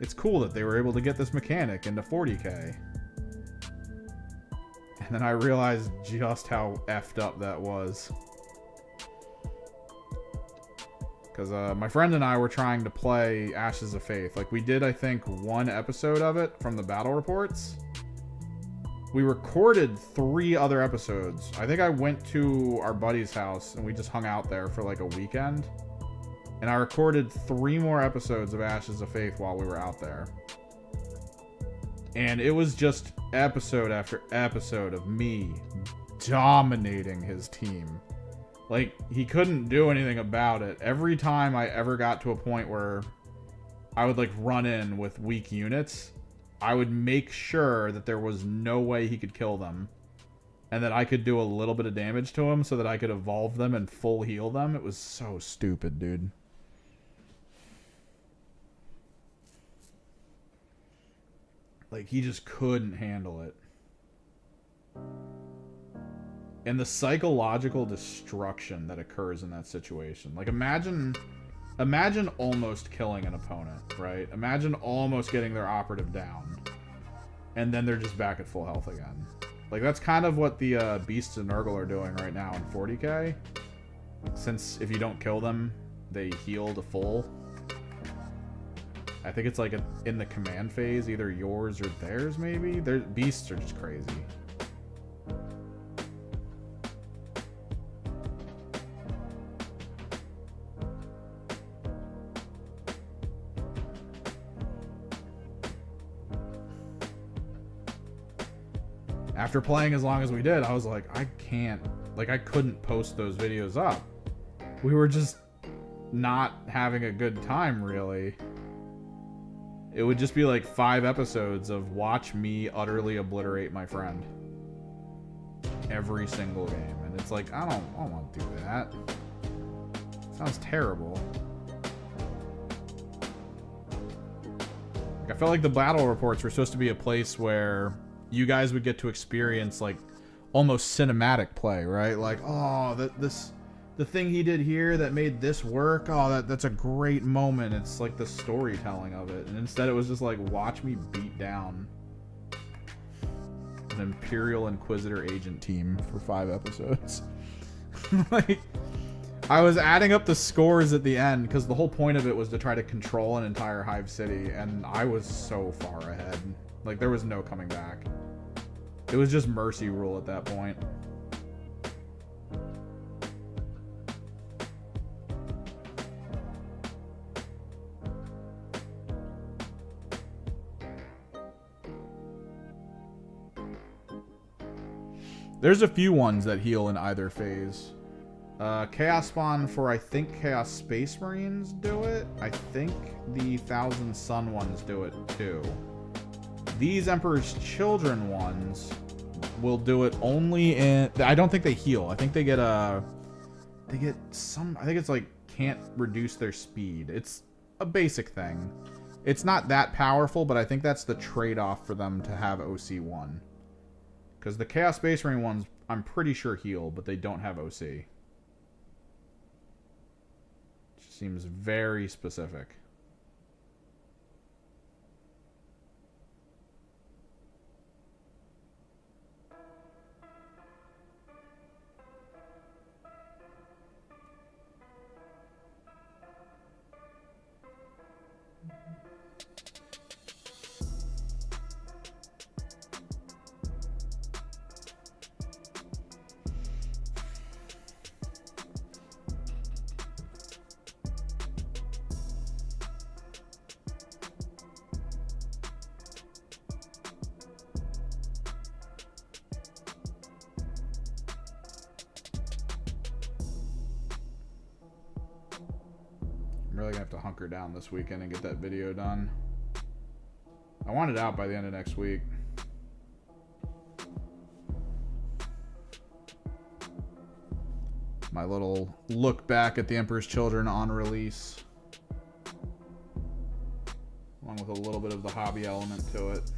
S1: It's cool that they were able to get this mechanic into 40k. And then I realized just how effed up that was. Because my friend and I were trying to play Ashes of Faith. Like, we did, I think, one episode of it from the battle reports. We recorded 3 other episodes. I think I went to our buddy's house and we just hung out there for like a weekend. And I recorded 3 more episodes of Ashes of Faith while we were out there. And it was just episode after episode of me dominating his team. Like, he couldn't do anything about it. Every time I ever got to a point where I would like run in with weak units, I would make sure that there was no way he could kill them. And that I could do a little bit of damage to him so that I could evolve them and full heal them. It was so stupid, dude. Like, he just couldn't handle it. And the psychological destruction that occurs in that situation. Like, imagine almost killing an opponent, right? Imagine almost getting their operative down. And then they're just back at full health again. Like, that's kind of what the Beasts of Nurgle are doing right now in 40k. Since if you don't kill them, they heal to full. I think it's like in the command phase, either yours or theirs, maybe? Their beasts are just crazy. After playing as long as we did, I was like, I can't, like, I couldn't post those videos up. We were just not having a good time, really. It would just be like 5 episodes of watch me utterly obliterate my friend. Every single game. And it's like, I don't want to do that. Sounds terrible. Like, I felt like the battle reports were supposed to be a place where you guys would get to experience like almost cinematic play, right? Like, oh, the thing he did here that made this work, oh, that's a great moment. It's like the storytelling of it. And instead it was just like, watch me beat down an Imperial Inquisitor agent team for 5 episodes. Like, I was adding up the scores at the end because the whole point of it was to try to control an entire Hive City, and I was so far ahead. Like, there was no coming back. It was just mercy rule at that point. There's a few ones that heal in either phase. Chaos Spawn for, I think, Chaos Space Marines do it. I think the Thousand Sun ones do it too. These Emperor's Children ones will do it only in... I don't think they heal. I think they get a... They get some... I think it's like, can't reduce their speed. It's a basic thing. It's not that powerful, but I think that's the trade-off for them to have OC1. Because the Chaos Space Marine ones, I'm pretty sure heal, but they don't have OC. Seems very specific. I'm really gonna have to hunker down this weekend and get that video done. I want it out by the end of next week. My little look back at the Emperor's Children on release. Along with a little bit of the hobby element to it.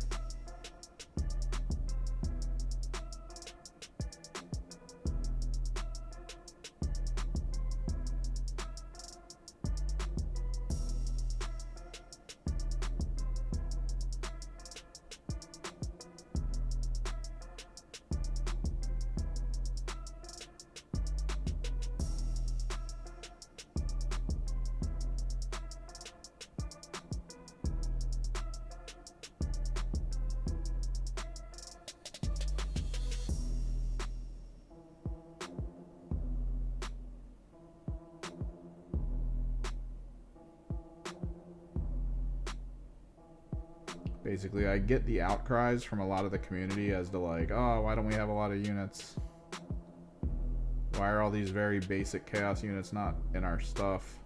S1: Basically, I get the outcries from a lot of the community as to like, oh, why don't we have a lot of units? Why are all these very basic chaos units not in our stuff?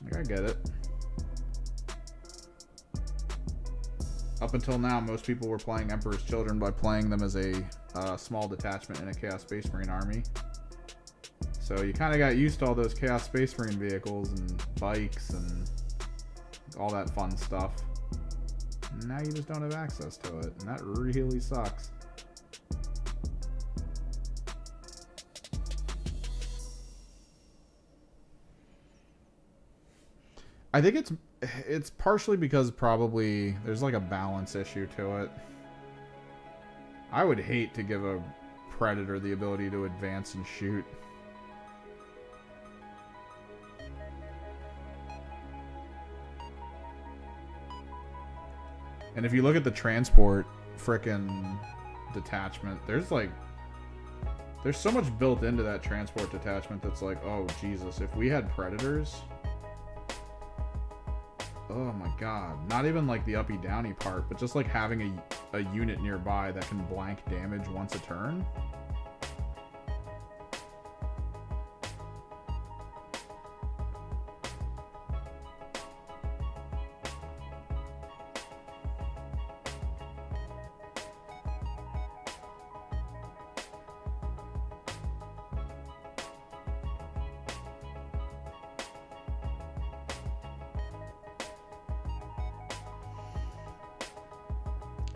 S1: Like, I get it. Up until now, most people were playing Emperor's Children by playing them as a small detachment in a Chaos Space Marine army. So you kind of got used to all those Chaos Space Marine vehicles and bikes and all that fun stuff. And now you just don't have access to it, and that really sucks. I think it's partially because probably there's like a balance issue to it. I would hate to give a Predator the ability to advance and shoot. And if you look at the transport frickin' detachment, there's so much built into that transport detachment that's like, oh Jesus, if we had Predators, oh my god, not even like the uppy downy part, but just like having a unit nearby that can blank damage once a turn.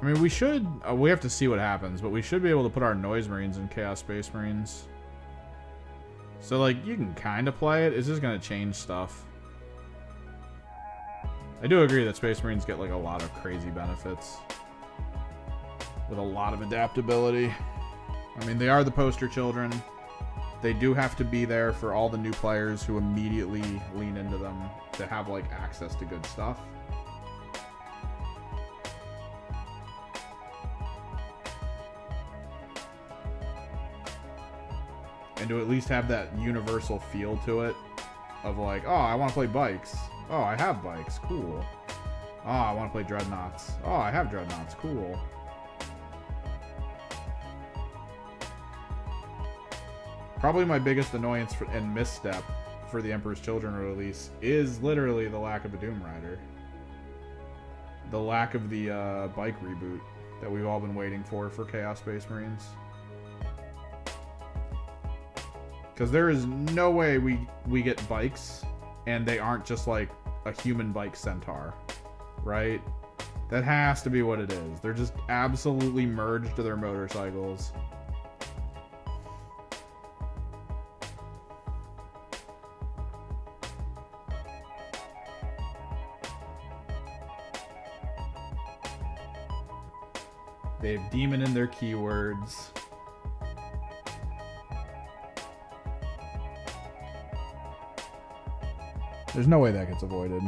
S1: I mean, we should... we have to see what happens, but we should be able to put our Noise Marines in Chaos Space Marines. So, like, you can kind of play it. It's just going to change stuff. I do agree that Space Marines get, like, a lot of crazy benefits. With a lot of adaptability. I mean, they are the poster children. They do have to be there for all the new players who immediately lean into them to have, like, access to good stuff. And to at least have that universal feel to it of like, oh, I want to play bikes. Oh, I have bikes. Cool. Oh, I want to play dreadnoughts. Oh, I have dreadnoughts. Cool. Probably my biggest annoyance and misstep for the Emperor's Children release is literally the lack of a Doom Rider. The lack of the bike reboot that we've all been waiting for Chaos Space Marines. Because there is no way we get bikes and they aren't just like a human bike centaur, right? That has to be what it is. They're just absolutely merged to their motorcycles. They have demon in their keywords. There's no way that gets avoided.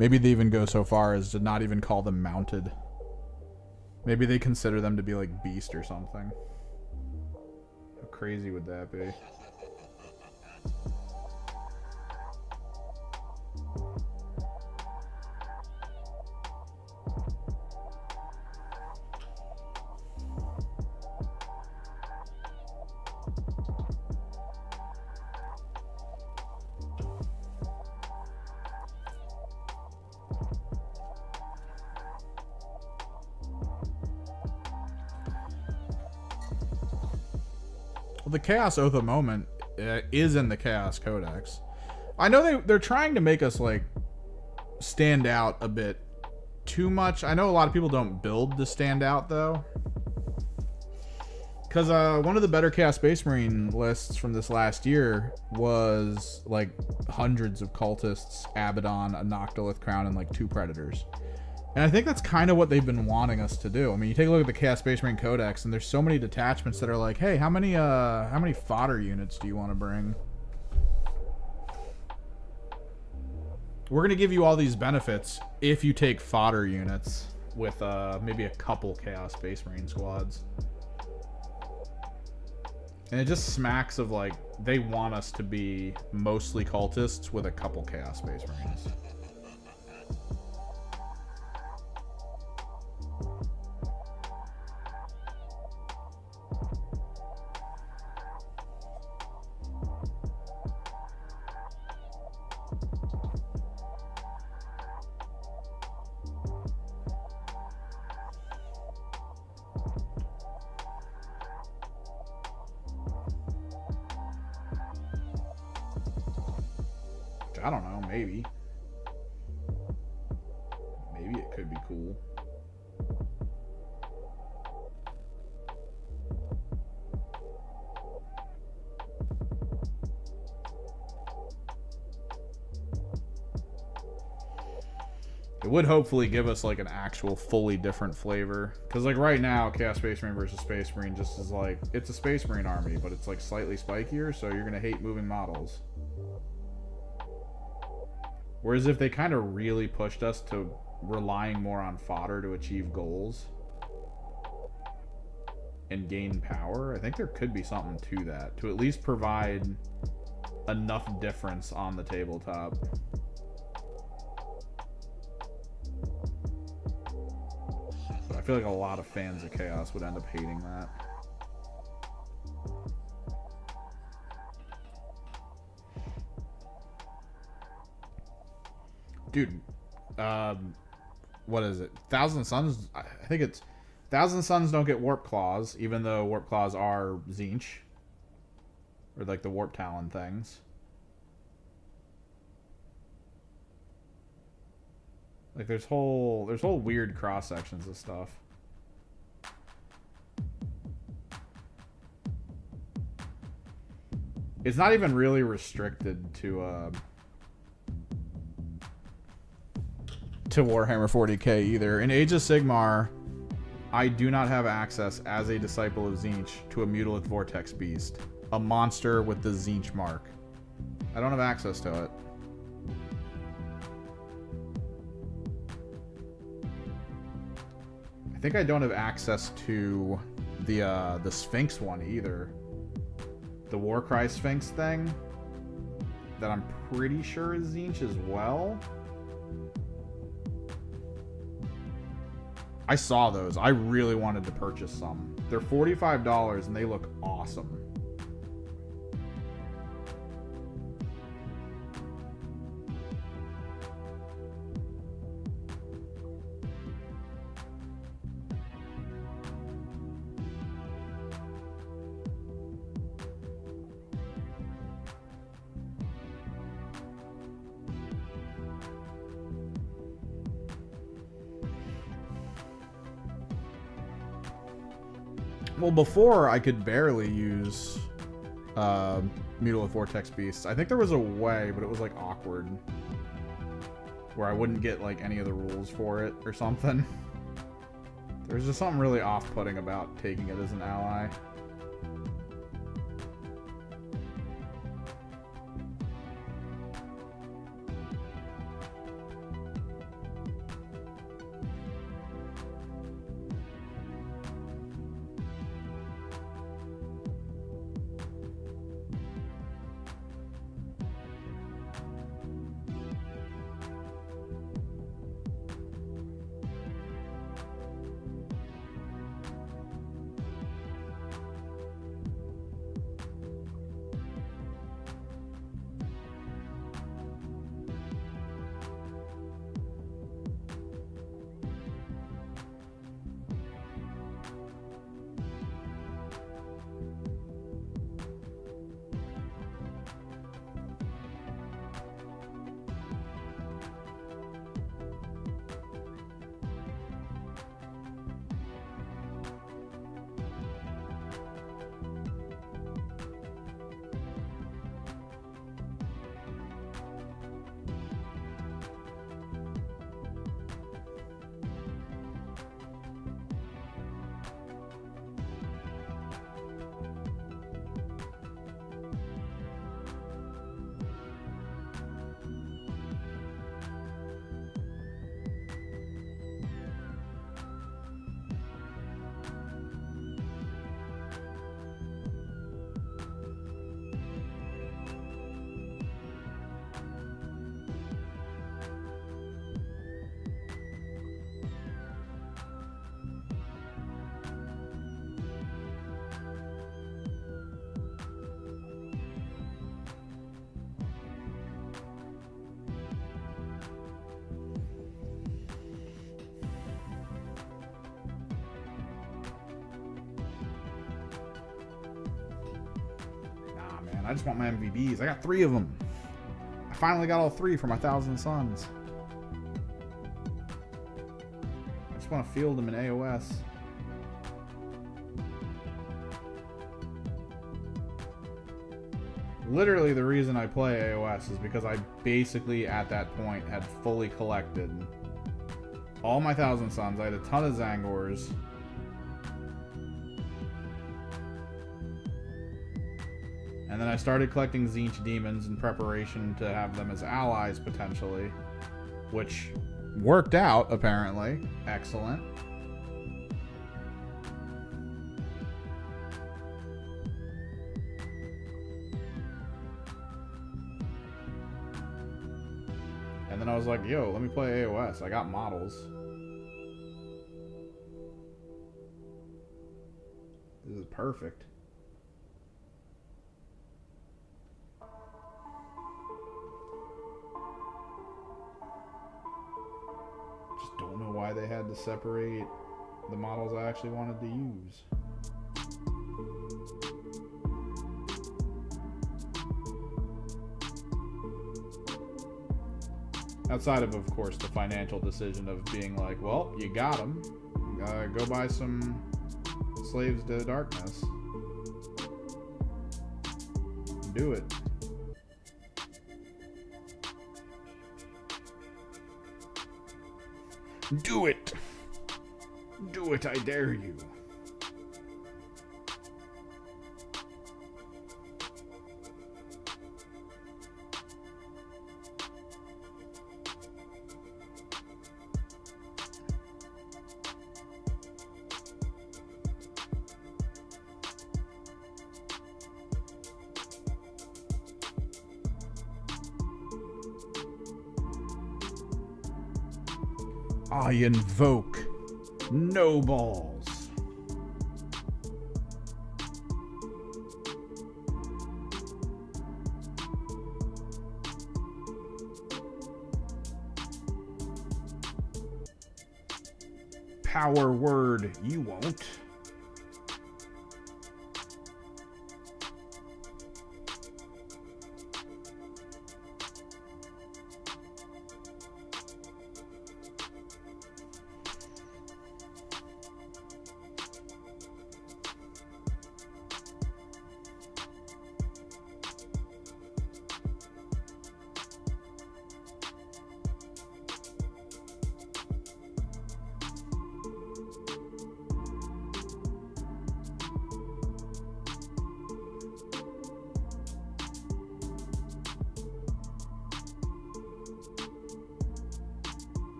S1: Maybe they even go so far as to not even call them mounted. Maybe they consider them to be like beast or something. How crazy would that be? Well, the Chaos Oath of Moment is in the Chaos Codex. I know they're trying to make us like stand out a bit too much. I know a lot of people don't build to stand out though. Because one of the better Chaos Space Marine lists from this last year was like hundreds of cultists, Abaddon, a Noctilith Crown, and like 2 Predators. And I think that's kind of what they've been wanting us to do. I mean, you take a look at the Chaos Space Marine Codex, and there's so many detachments that are like, hey, how many fodder units do you want to bring? We're going to give you all these benefits if you take fodder units with maybe a couple Chaos Space Marine squads. And it just smacks of like, they want us to be mostly cultists with a couple Chaos Space Marines. I don't know, maybe. Maybe it could be cool. It would hopefully give us like an actual fully different flavor. Because like right now, Chaos Space Marine versus Space Marine just is like, it's a Space Marine army, but it's like slightly spikier, so you're going to hate moving models. Whereas if they kind of really pushed us to relying more on fodder to achieve goals and gain power, I think there could be something to that. To at least provide enough difference on the tabletop. But I feel like a lot of fans of Chaos would end up hating that. dude, what is it? Thousand Suns? I think it's Thousand Suns don't get Warp Claws, even though Warp Claws are Tzeentch. Or like the Warp Talon things. Like there's whole weird cross sections of stuff. It's not even really restricted to Warhammer 40k either. In Age of Sigmar, I do not have access as a disciple of Tzeentch to a Mutilith Vortex Beast, a monster with the Tzeentch mark. I don't have access to it. I think I don't have access to the Sphinx one either. The Warcry Sphinx thing that I'm pretty sure is Tzeentch as well. I saw those. I really wanted to purchase some. They're $45 and they look awesome. Well, before I could barely use Mutilith Vortex Beasts. I think there was a way, but it was like awkward, where I wouldn't get like any of the rules for it or something. There's just something really off-putting about taking it as an ally. I just want my MVBs. I got 3 of them. I finally got all 3 for my Thousand Suns. I just want to field them in AOS. Literally the reason I play AOS is because I basically at that point had fully collected all my Thousand Suns. I had a ton of Zangors. And then I started collecting Tzeentch demons in preparation to have them as allies, potentially. Which worked out, apparently. Excellent. And then I was like, yo, let me play AOS. I got models. This is perfect. don't know why they had to separate the models I actually wanted to use. Outside of course, the financial decision of being like, well, you got them. Go buy some Slaves to Darkness. Do it. Do it! Do it, I dare you. I invoke no balls. Power word, you won't.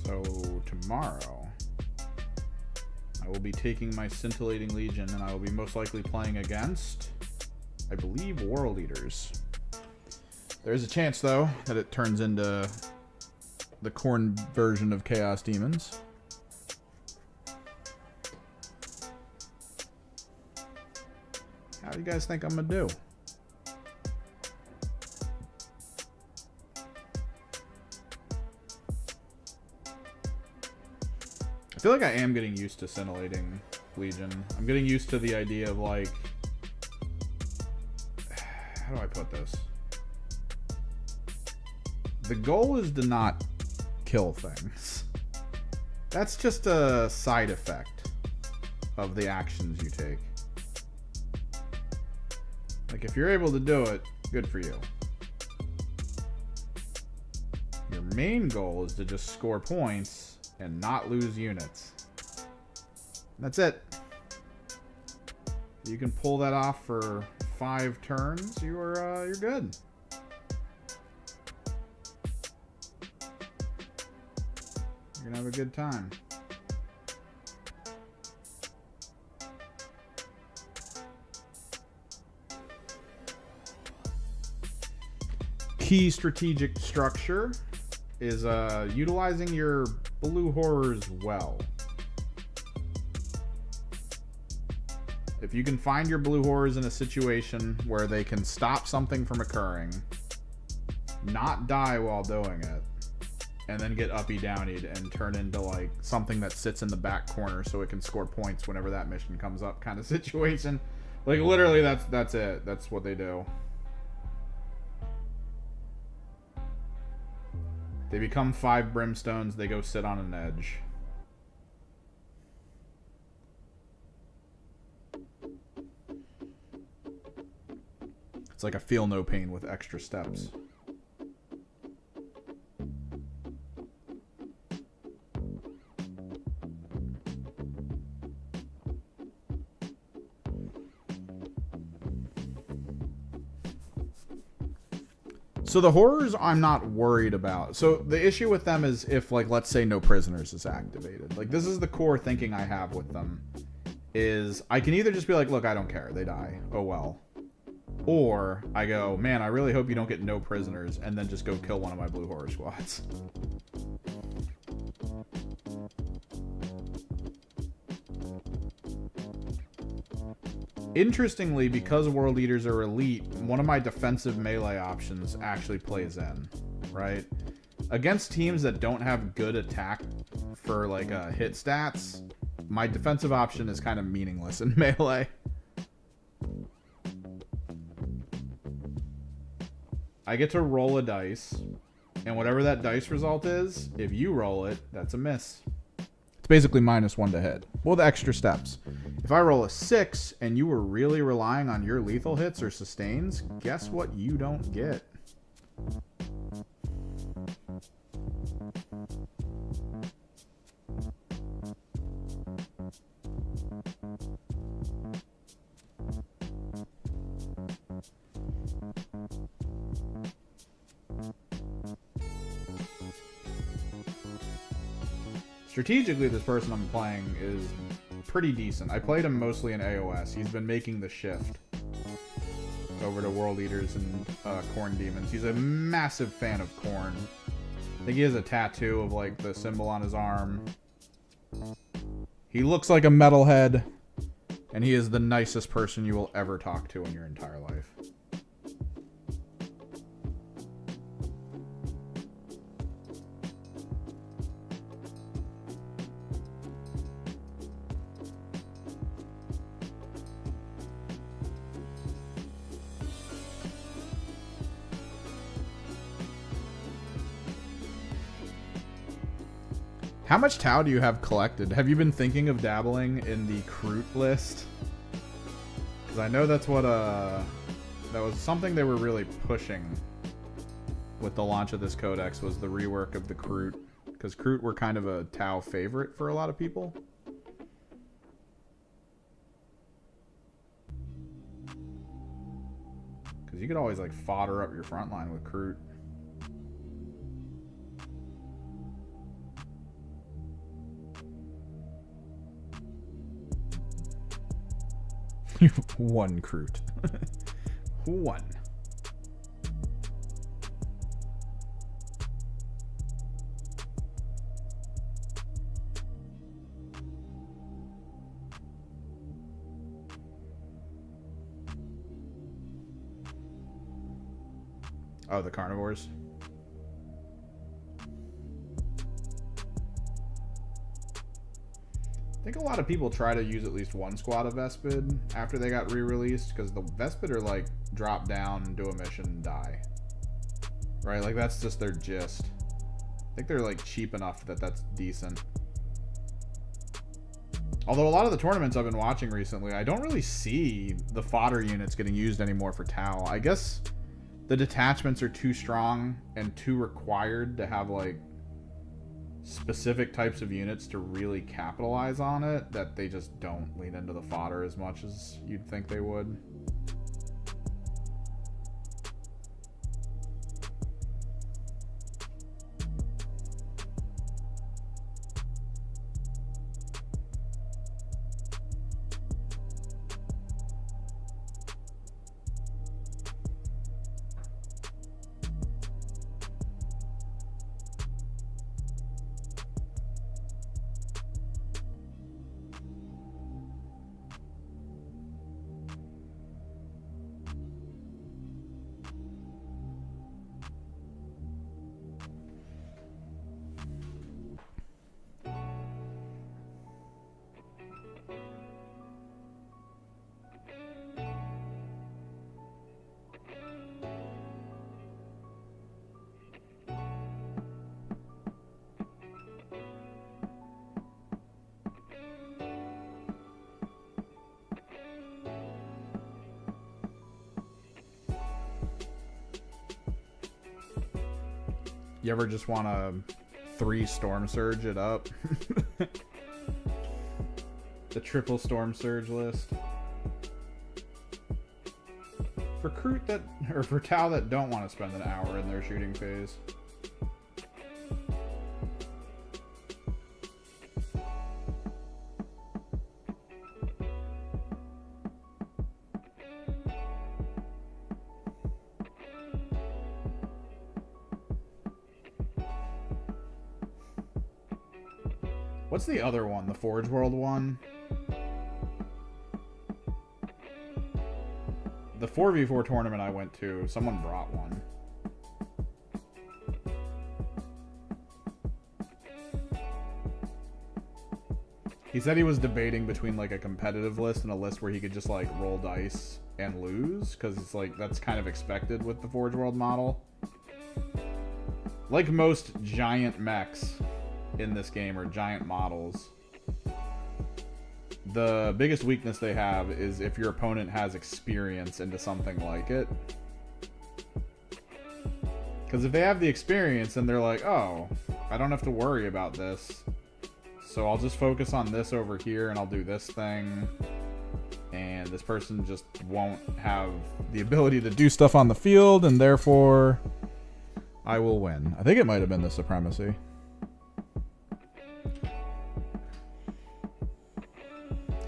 S1: So tomorrow, I will be taking my Scintillating Legion, and I will be most likely playing against, I believe, World Eaters. There's a chance, though, that it turns into the corn version of Chaos Demons. How do you guys think I'm gonna do? I feel like I am getting used to Scintillating Legion. I'm getting used to the idea of, like, how do I put this? The goal is to not kill things. That's just a side effect of the actions you take. Like, if you're able to do it, good for you. Your main goal is to just score points and not lose units. That's it. You can pull that off for 5 turns. You're good. You're gonna have a good time. Key strategic structure is utilizing your blue horrors well. If you can find your blue horrors in a situation where they can stop something from occurring, not die while doing it, and then get uppy downied and turn into like something that sits in the back corner so it can score points whenever that mission comes up kind of situation. Like literally that's it. That's what they do. They become 5 brimstones, they go sit on an edge. It's like a feel no pain with extra steps. So the horrors I'm not worried about. So the issue with them is if, like, let's say no prisoners is activated. Like, this is the core thinking I have with them. Is I can either just be like, look, I don't care. They die. Oh, well. Or I go, man, I really hope you don't get no prisoners, and then just go kill one of my blue horror squads. Interestingly, because World Eaters are elite, one of my defensive melee options actually plays in, right? Against teams that don't have good attack for, like, hit stats, my defensive option is kind of meaningless in melee. I get to roll a dice, and whatever that dice result is, if you roll it, that's a miss. It's basically -1 to hit. Well, the extra steps. If I roll a 6 and you were really relying on your lethal hits or sustains, guess what you don't get? Strategically, this person I'm playing is pretty decent. I played him mostly in AOS. He's been making the shift over to World Eaters and Corn Demons. He's a massive fan of Corn. I think he has a tattoo of, like, the symbol on his arm. He looks like a metalhead, and he is the nicest person you will ever talk to in your entire life. How much Tau do you have collected? Have you been thinking of dabbling in the Kroot list? Because I know that's what, that was something they were really pushing with the launch of this codex, was the rework of the Kroot. Because Kroot were kind of a Tau favorite for a lot of people. Because you could always, like, fodder up your front line with Kroot. One Kroot. One. Oh, the carnivores. I think a lot of people try to use at least one squad of Vespid after they got re-released, because the Vespid are like drop down, do a mission, and die. Right? Like, that's just their gist. I think they're like cheap enough that that's decent. Although a lot of the tournaments I've been watching recently, I don't really see the fodder units getting used anymore for Tau. I guess the detachments are too strong and too required to have, like, specific types of units to really capitalize on it, that they just don't lean into the fodder as much as you'd think they would. You ever just want to 3 Storm Surge it up? The triple Storm Surge list. recruit that, or for Tau that don't want to spend an hour in their shooting phase. What's the other one? The Forge World one? The 4v4 tournament I went to, someone brought one. He said he was debating between like a competitive list and a list where he could just like roll dice and lose, because it's like that's kind of expected with the Forge World model. Like most giant mechs in this game, or giant models, the biggest weakness they have is if your opponent has experience into something like it. Because if they have the experience, then they're like, oh, I don't have to worry about this, so I'll just focus on this over here and I'll do this thing, and this person just won't have the ability to do stuff on the field, and therefore I will win. I think it might have been the Supremacy.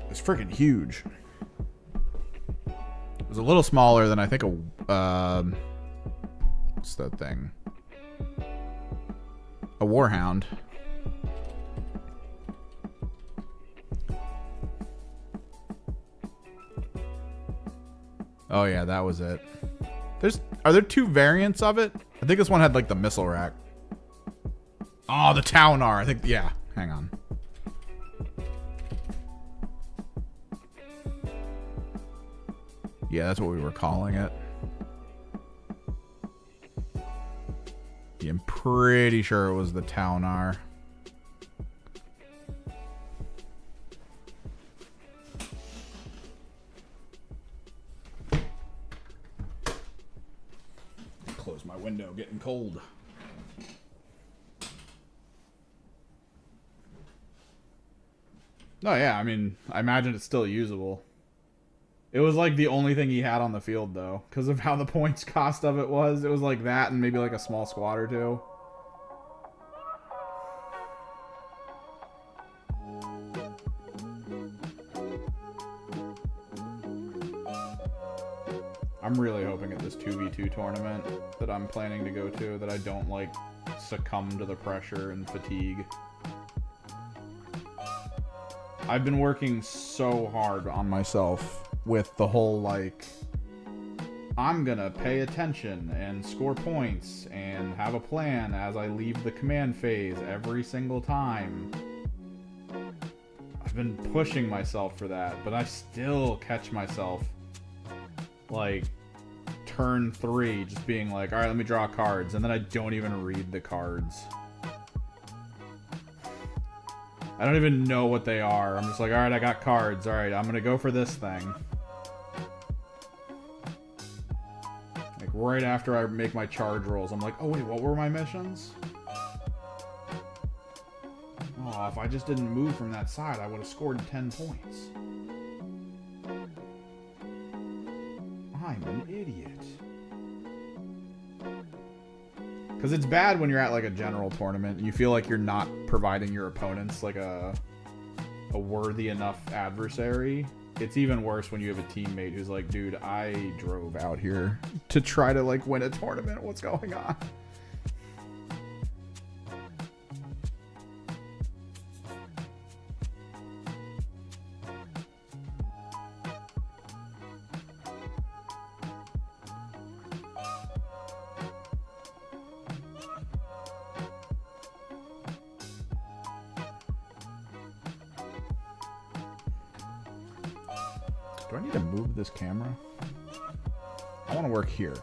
S1: It's freaking huge. It was a little smaller than I think a what's that thing? A Warhound. Oh yeah, that was it. Are there two variants of it? I think this one had like the missile rack. Oh, the Taunar. I think, yeah. Hang on. Yeah, that's what we were calling it. Yeah, I'm pretty sure it was the Taunar. Close my window, getting cold. Oh yeah, I mean, I imagine it's still usable. It was like the only thing he had on the field, though, because of how the points cost of it was. It was like that and maybe like a small squad or two. I'm really hoping at this 2v2 tournament that I'm planning to go to that I don't like succumb to the pressure and fatigue. I've been working so hard on myself with the whole, like, I'm gonna pay attention and score points and have a plan as I leave the command phase every single time. I've been pushing myself for that, but I still catch myself, like, turn 3, just being like, alright, let me draw cards, and then I don't even read the cards. I don't even know what they are. I'm just like, alright, I got cards. Alright, I'm gonna go for this thing. Like, right after I make my charge rolls, I'm like, oh wait, what were my missions? Oh, if I just didn't move from that side, I would have scored 10 points. I'm an idiot. Because it's bad when you're at like a general tournament and you feel like you're not providing your opponents like a worthy enough adversary. It's even worse when you have a teammate who's like, dude, I drove out here to try to like win a tournament. What's going on? Do I need to move this camera? I want to work here.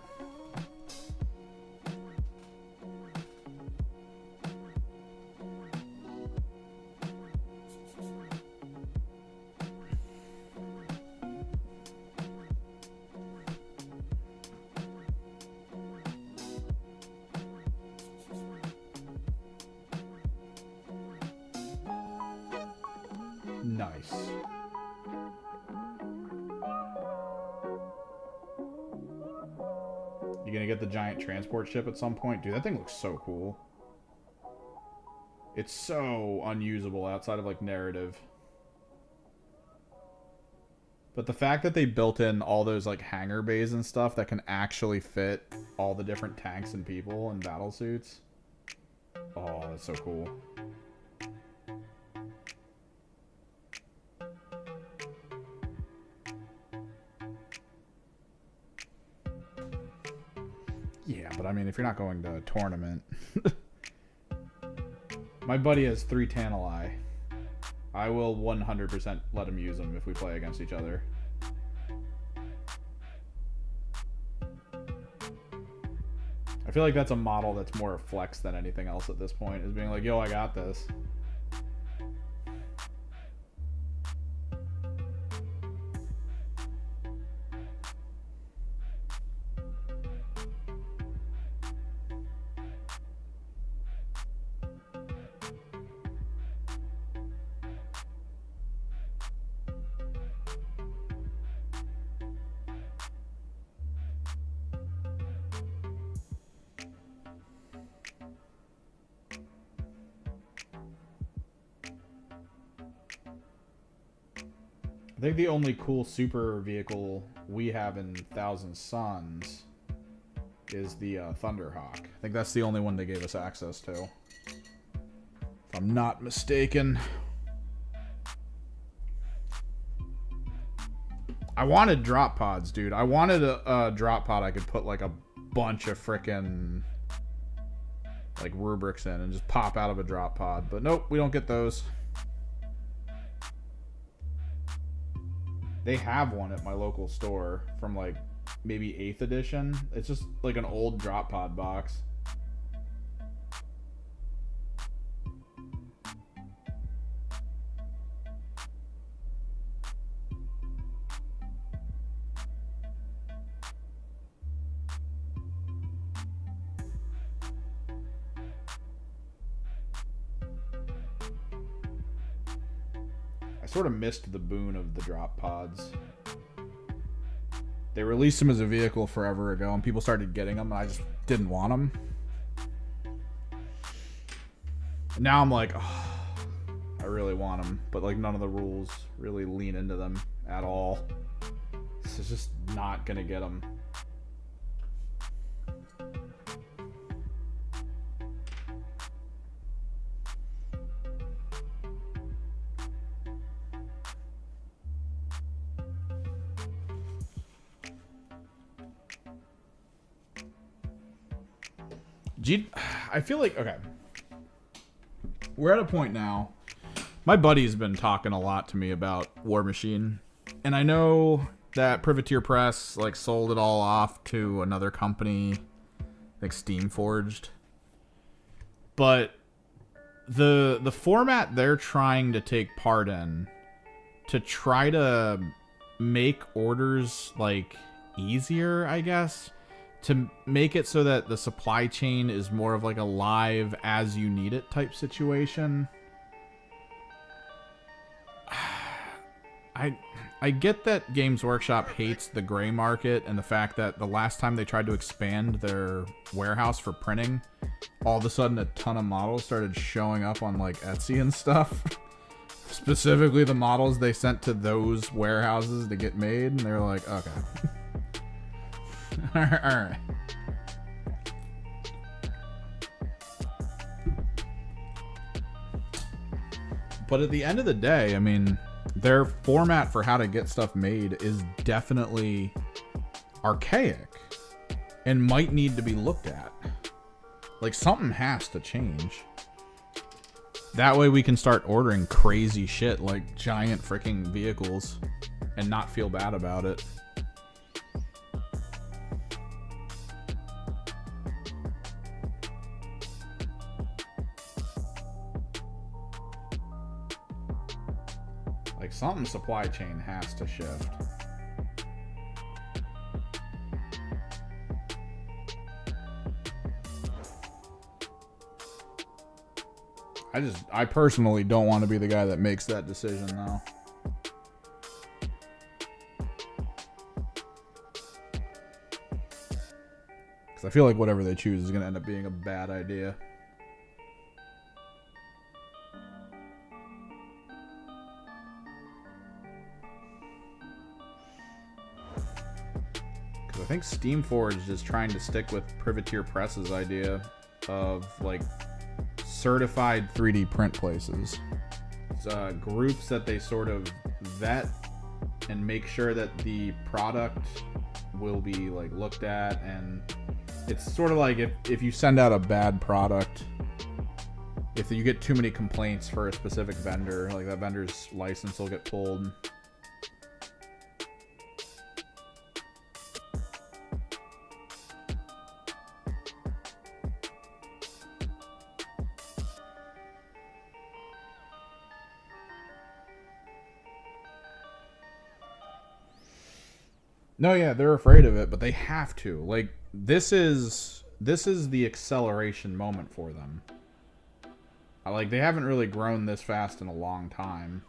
S1: Nice. You gonna get the giant transport ship at some point? Dude, that thing looks so cool. It's so unusable outside of, like, narrative. But the fact that they built in all those, like, hangar bays and stuff that can actually fit all the different tanks and people and battle suits. Oh, that's so cool. Yeah, but I mean, if you're not going to a tournament... My buddy has 3 Tantalai. I will 100% let him use them if we play against each other. I feel like that's a model that's more a flex than anything else at this point, is being like, yo, I got this. I think the only cool super vehicle we have in Thousand Suns is the Thunderhawk. I think that's the only one they gave us access to, if I'm not mistaken. I wanted drop pods, dude. I wanted a drop pod I could put like a bunch of frickin' like rubrics in and just pop out of a drop pod. But nope, we don't get those. They have one at my local store from like maybe 8th edition. It's just like an old drop pod box. Sort of missed the boon of the drop pods. They released them as a vehicle forever ago and people started getting them and I just didn't want them. And now I'm like, oh, I really want them, but like none of the rules really lean into them at all. This is just not gonna get them. I feel like, okay, we're at a point now. My buddy's been talking a lot to me about War Machine, and I know that Privateer Press like sold it all off to another company, like Steamforged. But the format they're trying to take part in to try to make orders like easier, I guess, to make it so that the supply chain is more of like a live as you need it type situation. I get that Games Workshop hates the gray market and the fact that the last time they tried to expand their warehouse for printing, all of a sudden a ton of models started showing up on like Etsy and stuff. Specifically the models they sent to those warehouses to get made, and they were like, okay. Alright. But at the end of the day, I mean, their format for how to get stuff made is definitely archaic and might need to be looked at. Like, something has to change. That way we can start ordering crazy shit like giant freaking vehicles and not feel bad about it. Like, something supply chain has to shift. I personally don't want to be the guy that makes that decision though. Because I feel like whatever they choose is going to end up being a bad idea. Because I think Steamforged is trying to stick with Privateer Press's idea of, like, certified 3D print places. It's groups that they sort of vet and make sure that the product will be, like, looked at, and it's sort of like if you send out a bad product, if you get too many complaints for a specific vendor, like that vendor's license will get pulled. No, yeah, they're afraid of it, but they have to. Like, this is the acceleration moment for them. Like, they haven't really grown this fast in a long time.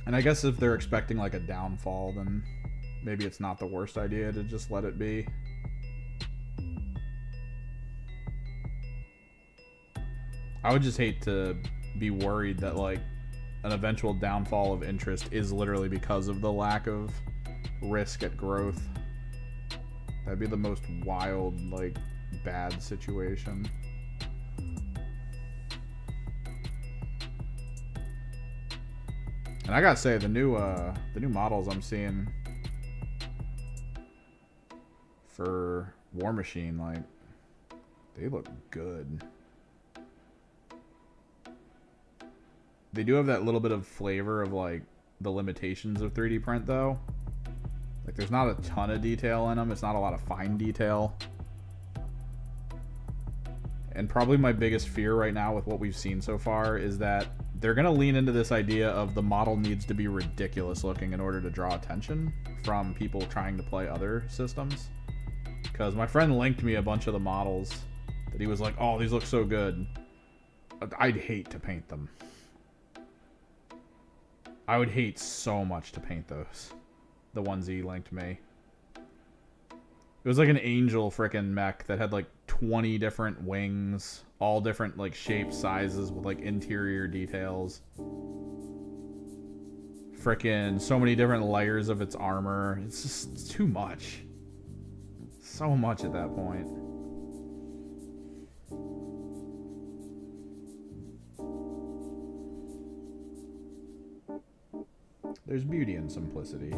S1: And I guess if they're expecting, like, a downfall, then maybe it's not the worst idea to just let it be. I would just hate to be worried that, like, an eventual downfall of interest is literally because of the lack of risk at growth. That'd be the most wild, like, bad situation. And I gotta say, the new models I'm seeing for War Machine, like, they look good. They do have that little bit of flavor of, like, the limitations of 3D print, though. Like, there's not a ton of detail in them. It's not a lot of fine detail. And probably my biggest fear right now with what we've seen so far is that they're going to lean into this idea of the model needs to be ridiculous looking in order to draw attention from people trying to play other systems. Because my friend linked me a bunch of the models that he was like, oh, these look so good. I'd hate to paint them. I would hate so much to paint those. The ones he linked me. It was like an angel frickin' mech that had like 20 different wings. All different like shapes, sizes with like interior details. Frickin' so many different layers of its armor. It's just too much. So much at that point. There's beauty in simplicity.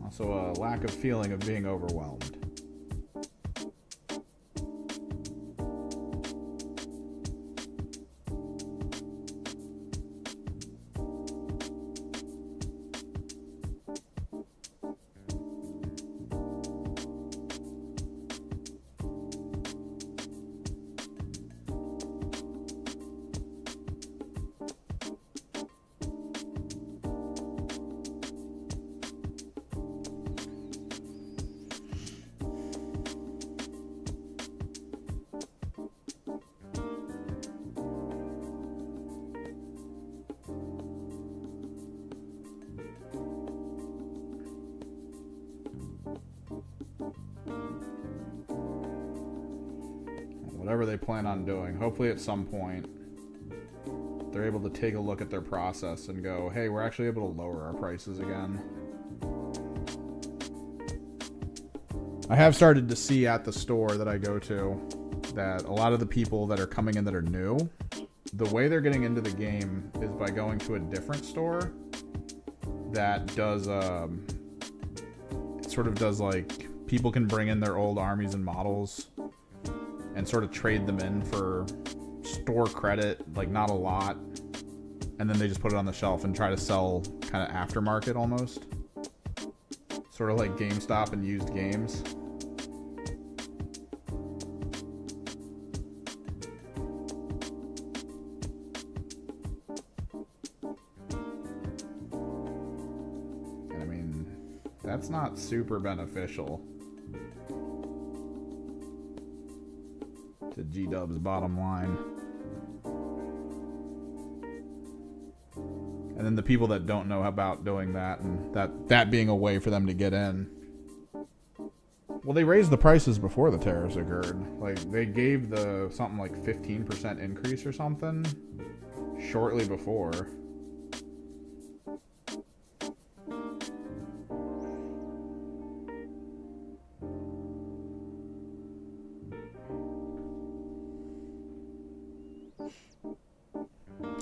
S1: Also a lack of feeling of being overwhelmed. Whatever they plan on doing, hopefully at some point they're able to take a look at their process and go, hey, we're actually able to lower our prices again. I have started to see at the store that I go to that a lot of the people that are coming in that are new, the way they're getting into the game is by going to a different store that does it sort of does like people can bring in their old armies and models and sort of trade them in for store credit, like not a lot, and then they just put it on the shelf and try to sell kind of aftermarket almost, sort of like GameStop and used games. And I mean, that's not super beneficial to G-Dub's bottom line. And then the people that don't know about doing that, and that being a way for them to get in. Well, they raised the prices before the tariffs occurred. Like, they gave the something like 15% increase or something shortly before.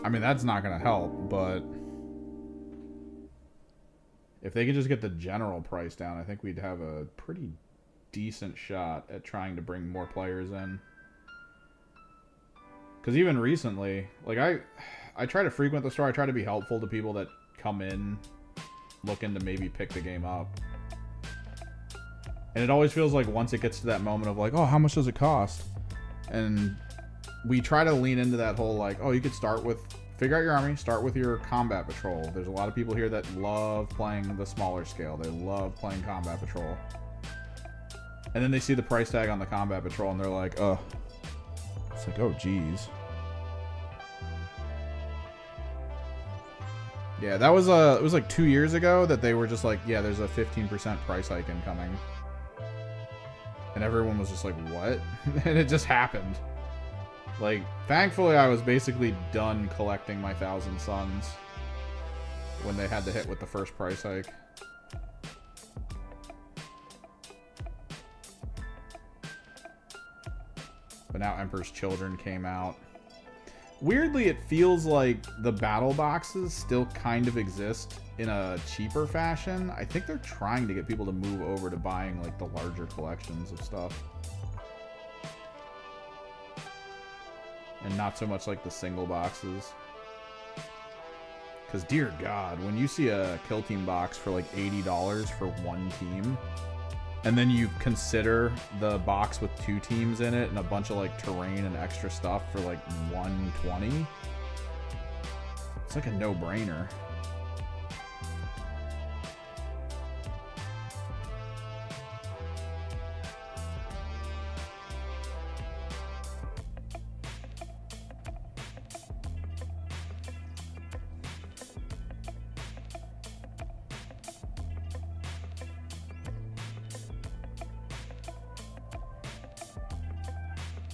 S1: I mean, that's not going to help, but if they could just get the general price down, I think we'd have a pretty decent shot at trying to bring more players in. Because even recently, like, I try to frequent the store. I try to be helpful to people that come in looking to maybe pick the game up. And it always feels like once it gets to that moment of like, oh, how much does it cost? And we try to lean into that whole like, oh, you could start with, figure out your army, start with your combat patrol. There's a lot of people here that love playing the smaller scale. They love playing combat patrol. And then they see the price tag on the combat patrol and they're like, ugh. It's like, oh, geez. Yeah, that was it was like 2 years ago that they were just like, yeah, there's a 15% price hike incoming. And everyone was just like, what? And it just happened. Like, thankfully I was basically done collecting my 1,000 Suns when they had to hit with the first price hike. But now Emperor's Children came out. Weirdly, it feels like the battle boxes still kind of exist in a cheaper fashion. I think they're trying to get people to move over to buying like the larger collections of stuff. And not so much like the single boxes. Because dear God, when you see a Kill Team box for like $80 for one team, and then you consider the box with 2 teams in it and a bunch of like terrain and extra stuff for like $120, it's like a no-brainer.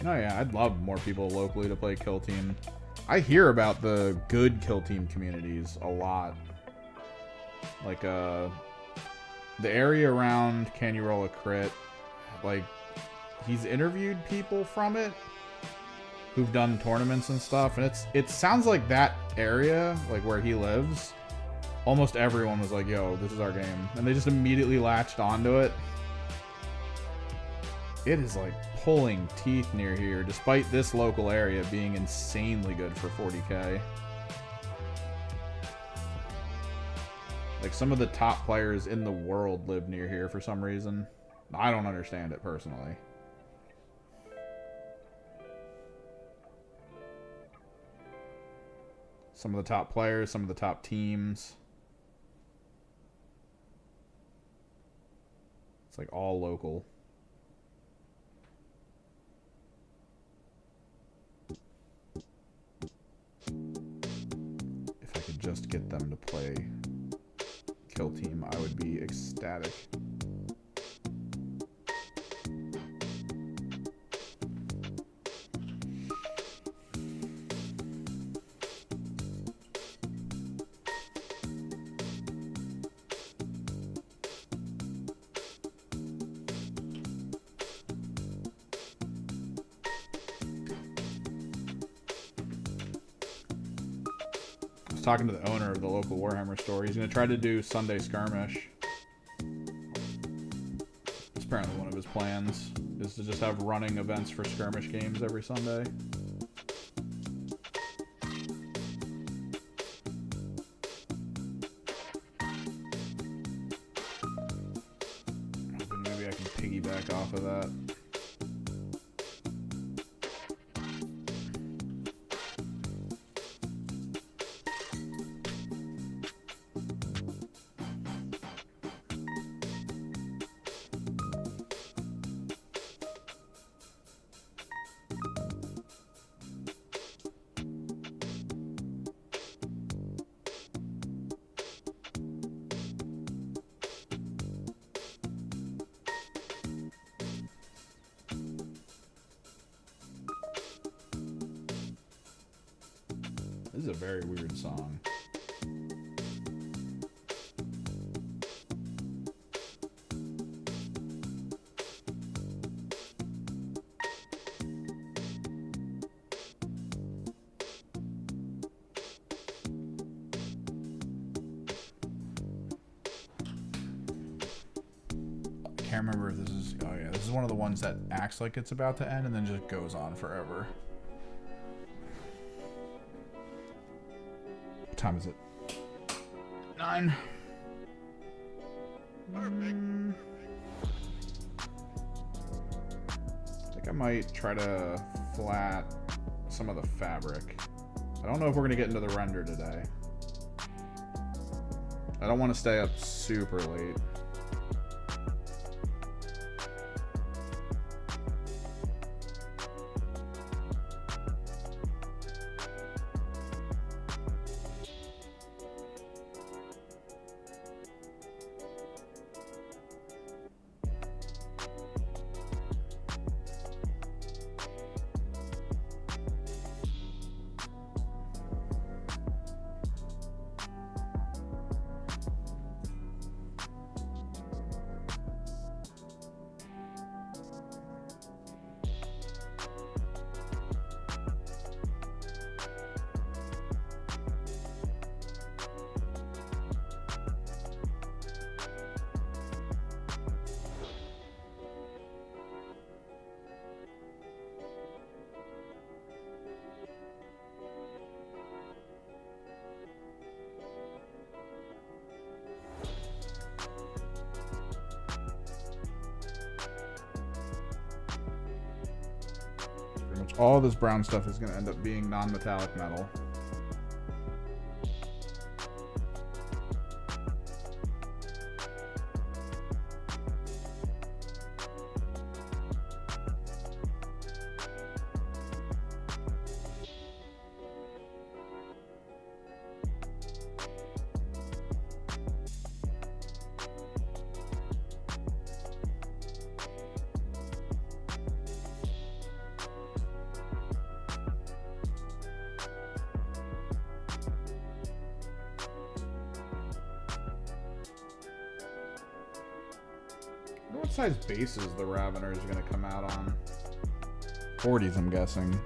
S1: Oh yeah, I'd love more people locally to play Kill Team. I hear about the good Kill Team communities a lot. Like, the area around Can You Roll a Crit, like, he's interviewed people from it who've done tournaments and stuff, and it sounds like that area, like where he lives, almost everyone was like, yo, this is our game. And they just immediately latched onto it. It is like pulling teeth near here, despite this local area being insanely good for 40k. Like, some of the top players in the world live near here for some reason. I don't understand it personally. Some of the top players, some of the top teams. It's like all local. If I could just get them to play Kill Team, I would be ecstatic. Talking to the owner of the local Warhammer store. He's going to try to do Sunday Skirmish. It's apparently one of his plans, is to just have running events for skirmish games every Sunday. Hoping maybe I can piggyback off of that. This is a very weird song. I can't remember if this is... Oh yeah, this is one of the ones that acts like it's about to end and then just goes on forever. What time is it? 9. I think I might try to flat some of the fabric. I don't know if we're going to get into the render today. I don't want to stay up super late. All this brown stuff is going to end up being non-metallic metal. What size bases the Raveners are going to come out on? 40s, I'm guessing.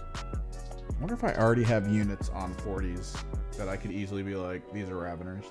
S1: I wonder if I already have units on 40s that I could easily be like, these are Raveners.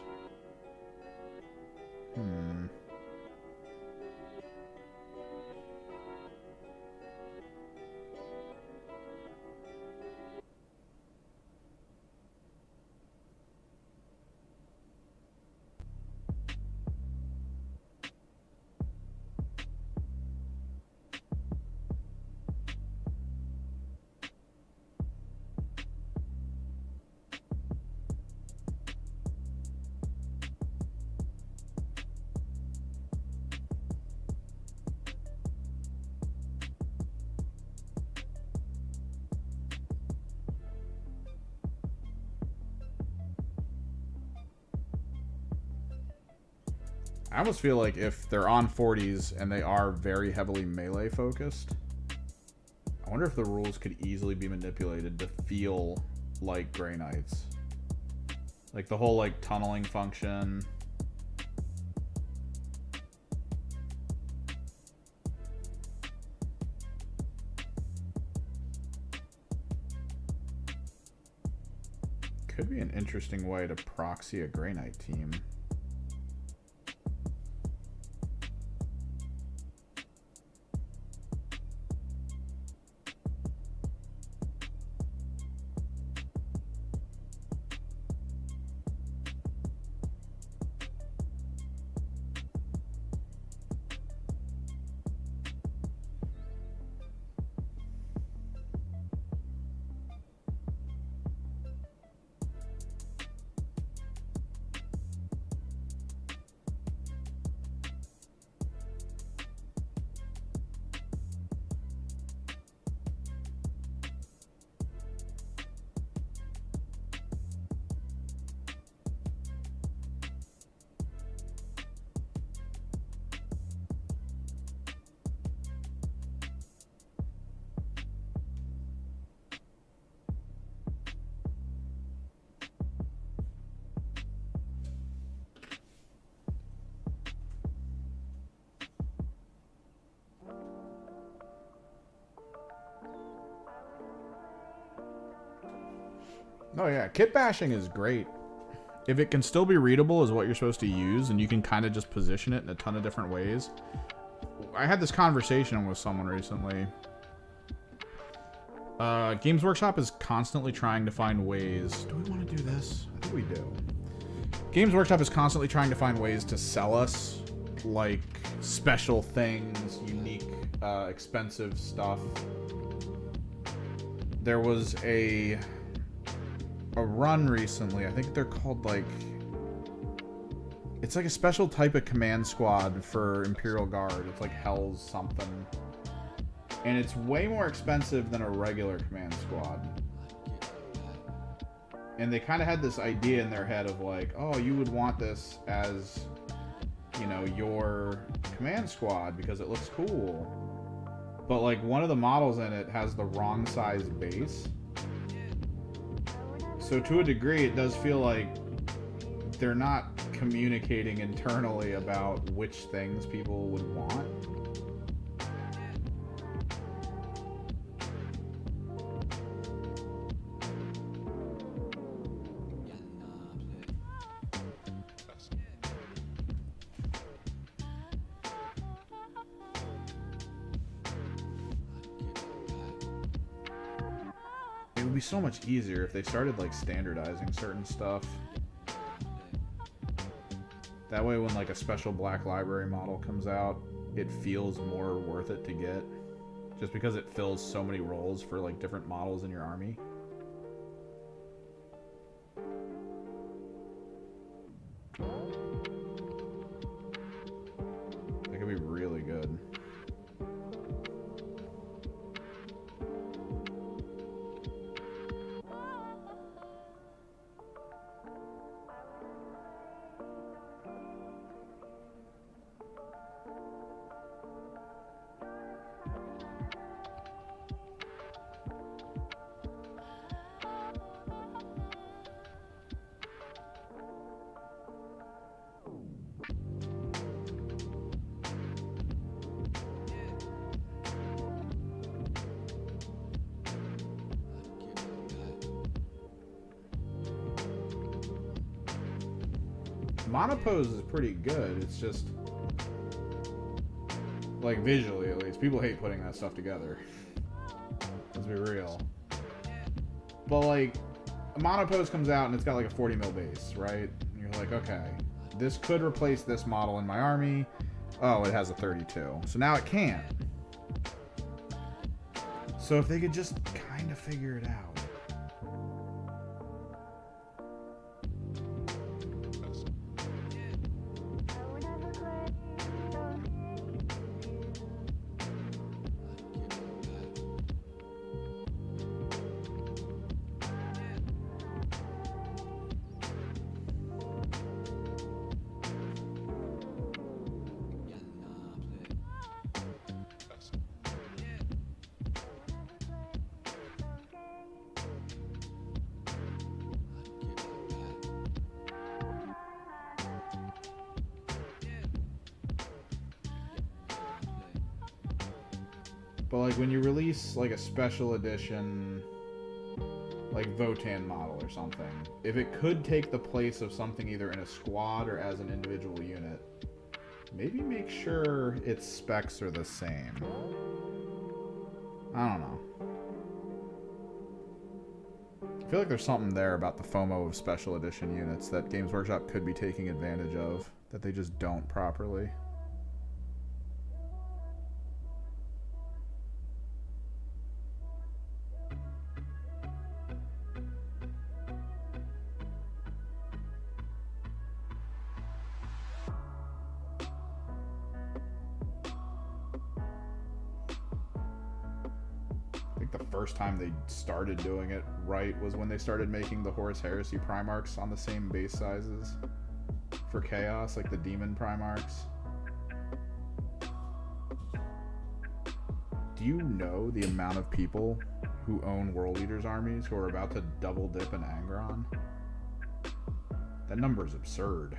S1: I almost feel like if they're on 40s and they are very heavily melee focused, I wonder if the rules could easily be manipulated to feel like Grey Knights. Like the whole like tunneling function. Could be an interesting way to proxy a Grey Knight team. Oh yeah, kit bashing is great. If it can still be readable as what you're supposed to use, and you can kind of just position it in a ton of different ways. I had this conversation with someone recently. Games Workshop is constantly trying to find ways. Do we want to do this? I think we do. Games Workshop is constantly trying to find ways to sell us, like, special things, unique, expensive stuff. There was a run recently. I think they're called, like... It's like a special type of command squad for Imperial Guard. It's like Hell's something. And it's way more expensive than a regular command squad. And they kind of had this idea in their head of like, oh, you would want this as, you know, your command squad because it looks cool. But like one of the models in it has the wrong size base. So to a degree, it does feel like they're not communicating internally about which things people would want. It would be so much easier if they started like standardizing certain stuff. That way when like a special black library model comes out, it feels more worth it to get. Just because it fills so many roles for like different models in your army. That could be really good. Monopose is pretty good. It's just like visually at least. People hate putting that stuff together. Let's be real. But like a monopose comes out and it's got like a 40 mil base, right? And you're like, okay, this could replace this model in my army. Oh, it has a 32. So now it can't. So if they could just kind of figure it out. But like when you release like a special edition like Votan model or something, if it could take the place of something either in a squad or as an individual unit, maybe make sure its specs are the same. I don't know. I feel like there's something there about the FOMO of special edition units that Games Workshop could be taking advantage of that they just don't properly. First time they started doing it right was when they started making the Horus Heresy Primarchs on the same base sizes for Chaos, like the Demon Primarchs. Do you know the amount of people who own World Eaters armies who are about to double dip in Angron? That number is absurd.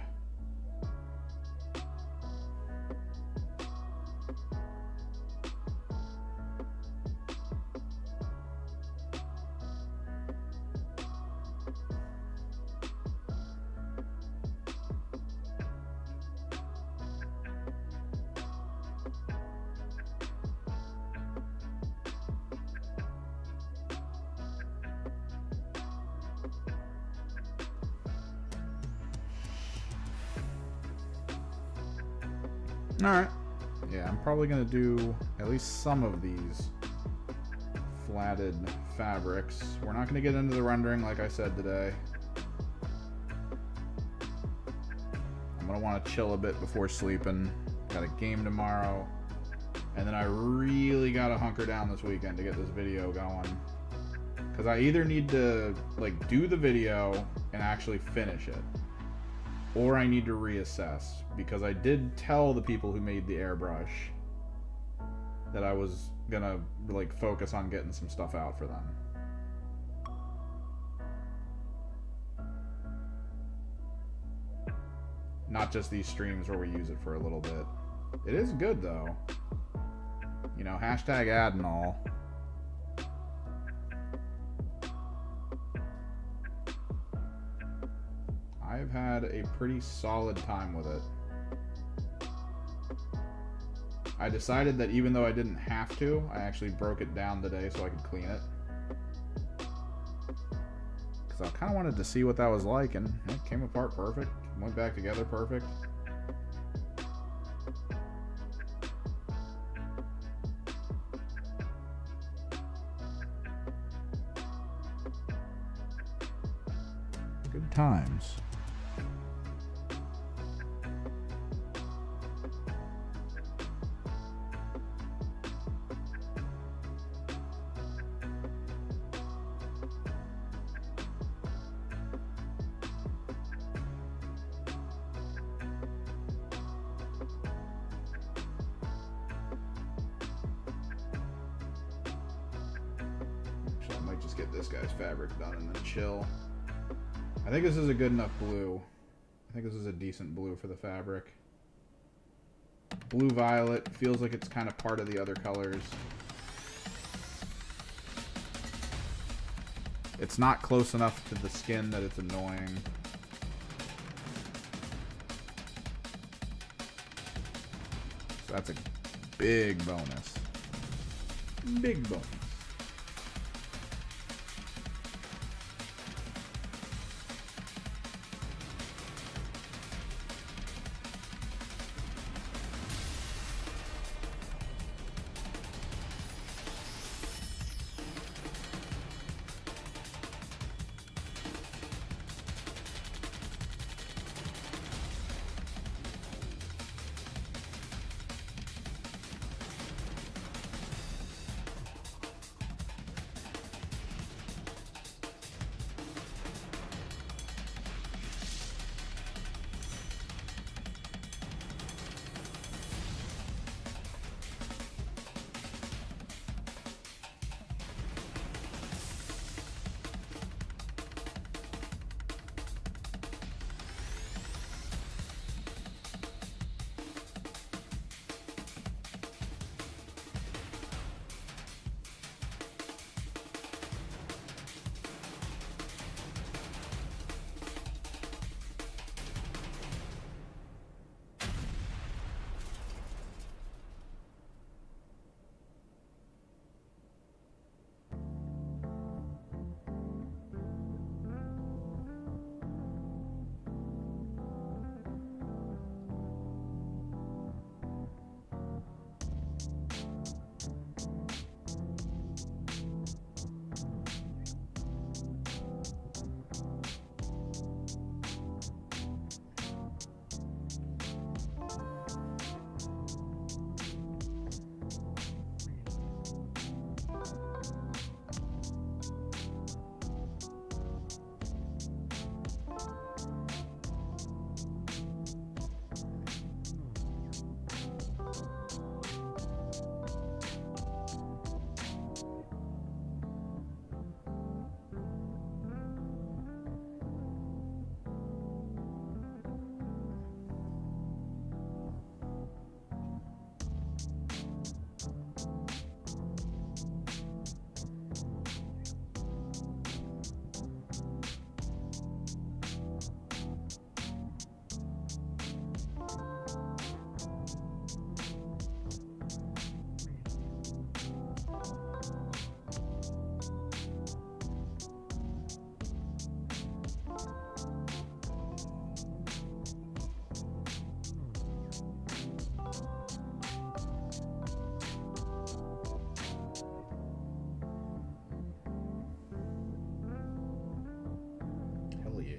S1: Alright. Yeah, I'm probably going to do at least some of these flatted fabrics. We're not going to get into the rendering like I said today. I'm going to want to chill a bit before sleeping. Got a game tomorrow. And then I really got to hunker down this weekend to get this video going. Because I either need to like do the video and actually finish it, or I need to reassess, because I did tell the people who made the airbrush that I was gonna like focus on getting some stuff out for them. Not just these streams where we use it for a little bit. It is good though. You know, hashtag ad and all. I've had a pretty solid time with it. I decided that even though I didn't have to, I actually broke it down today so I could clean it. Because I kind of wanted to see what that was like, and it came apart perfect. Went back together perfect. Good times. Just get this guy's fabric done and then chill. I think this is a good enough blue. I think this is a decent blue for the fabric. Blue violet feels like it's kind of part of the other colors. It's not close enough to the skin that it's annoying. So that's a big bonus. Big bonus.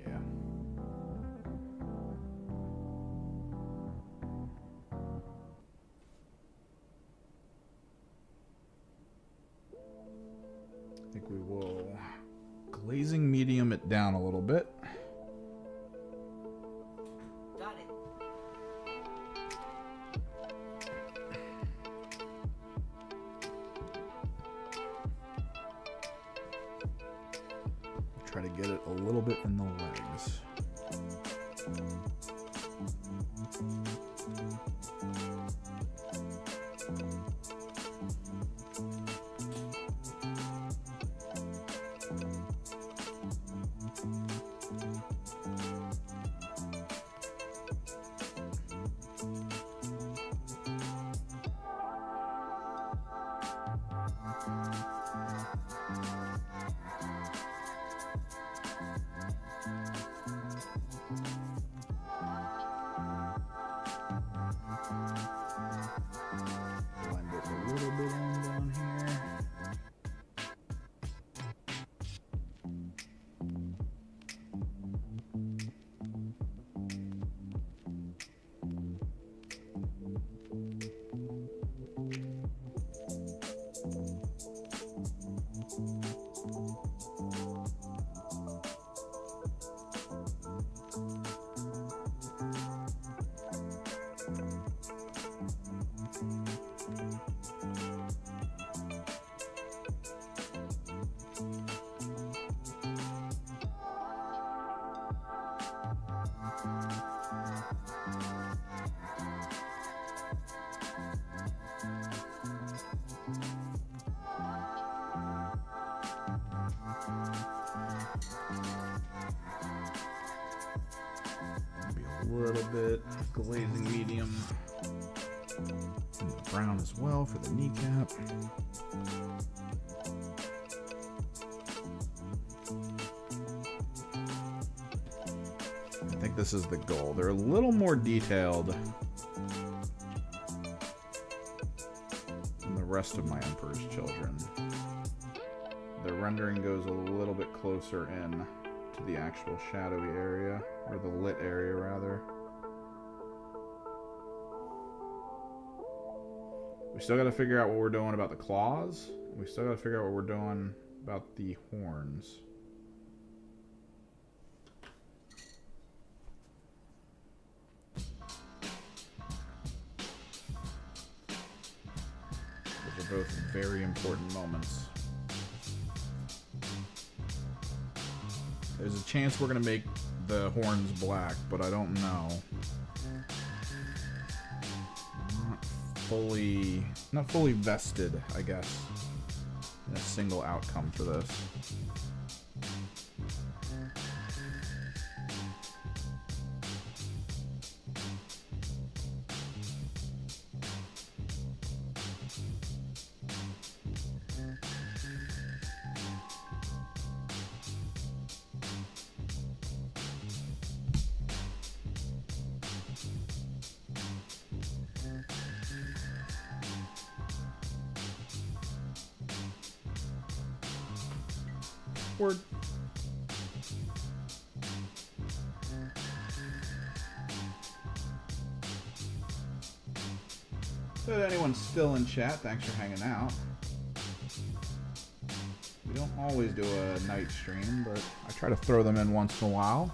S1: Yeah. I think we will glazing medium it down a little bit.
S2: Got it.
S1: Try to get it a little bit in the legs. Blend it a little bit in down here. Maybe a little bit glazing medium. And the brown as well for the kneecap. I think this is the goal. They're a little more detailed than the rest of my Emperor's Children. The rendering goes a little bit closer in to the actual shadowy area, or the lit area rather. We still got to figure out what we're doing about the claws. We still got to figure out what we're doing about the horns. Those are both very important moments. There's a chance we're going to make the horns black, but I don't know. Not fully vested, I guess, in a single outcome for this. Word. So if anyone's still in chat, thanks for hanging out. We don't always do a night stream, but I try to throw them in once in a while.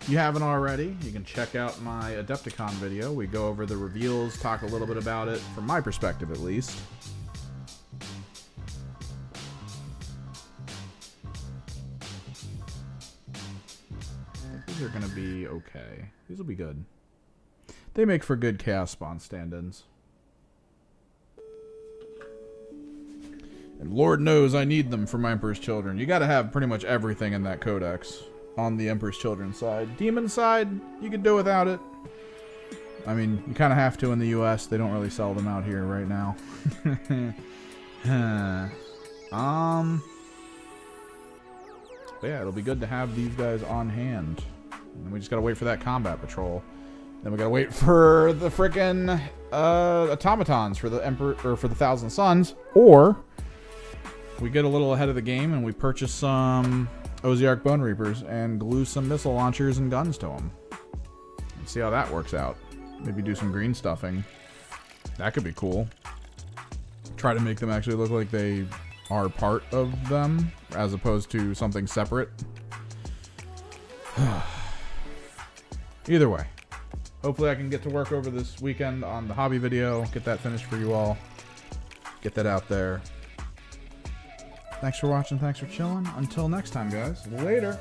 S1: If you haven't already, you can check out my Adepticon video. We go over the reveals, talk a little bit about it, from my perspective at least. These are going to be okay. These will be good. They make for good Chaos Spawn stand-ins. And Lord knows I need them for my Emperor's Children. You got to have pretty much everything in that codex on the Emperor's Children side. Demon side, you could do without it. I mean, you kind of have to in the US. They don't really sell them out here right now. But yeah, it'll be good to have these guys on hand. And we just gotta wait for that combat patrol. Then we gotta wait for the frickin' automatons for the Emperor, or for the Thousand Suns, or we get a little ahead of the game and we purchase some Osiark Bone Reapers and glue some missile launchers and guns to them. Let's see how that works out. Maybe do some green stuffing. That could be cool. Try to make them actually look like they are part of them, as opposed to something separate. Either way. Hopefully I can get to work over this weekend on the hobby video, get that finished for you all, get that out there. Thanks for watching, thanks for chilling. Until next time, guys. Later.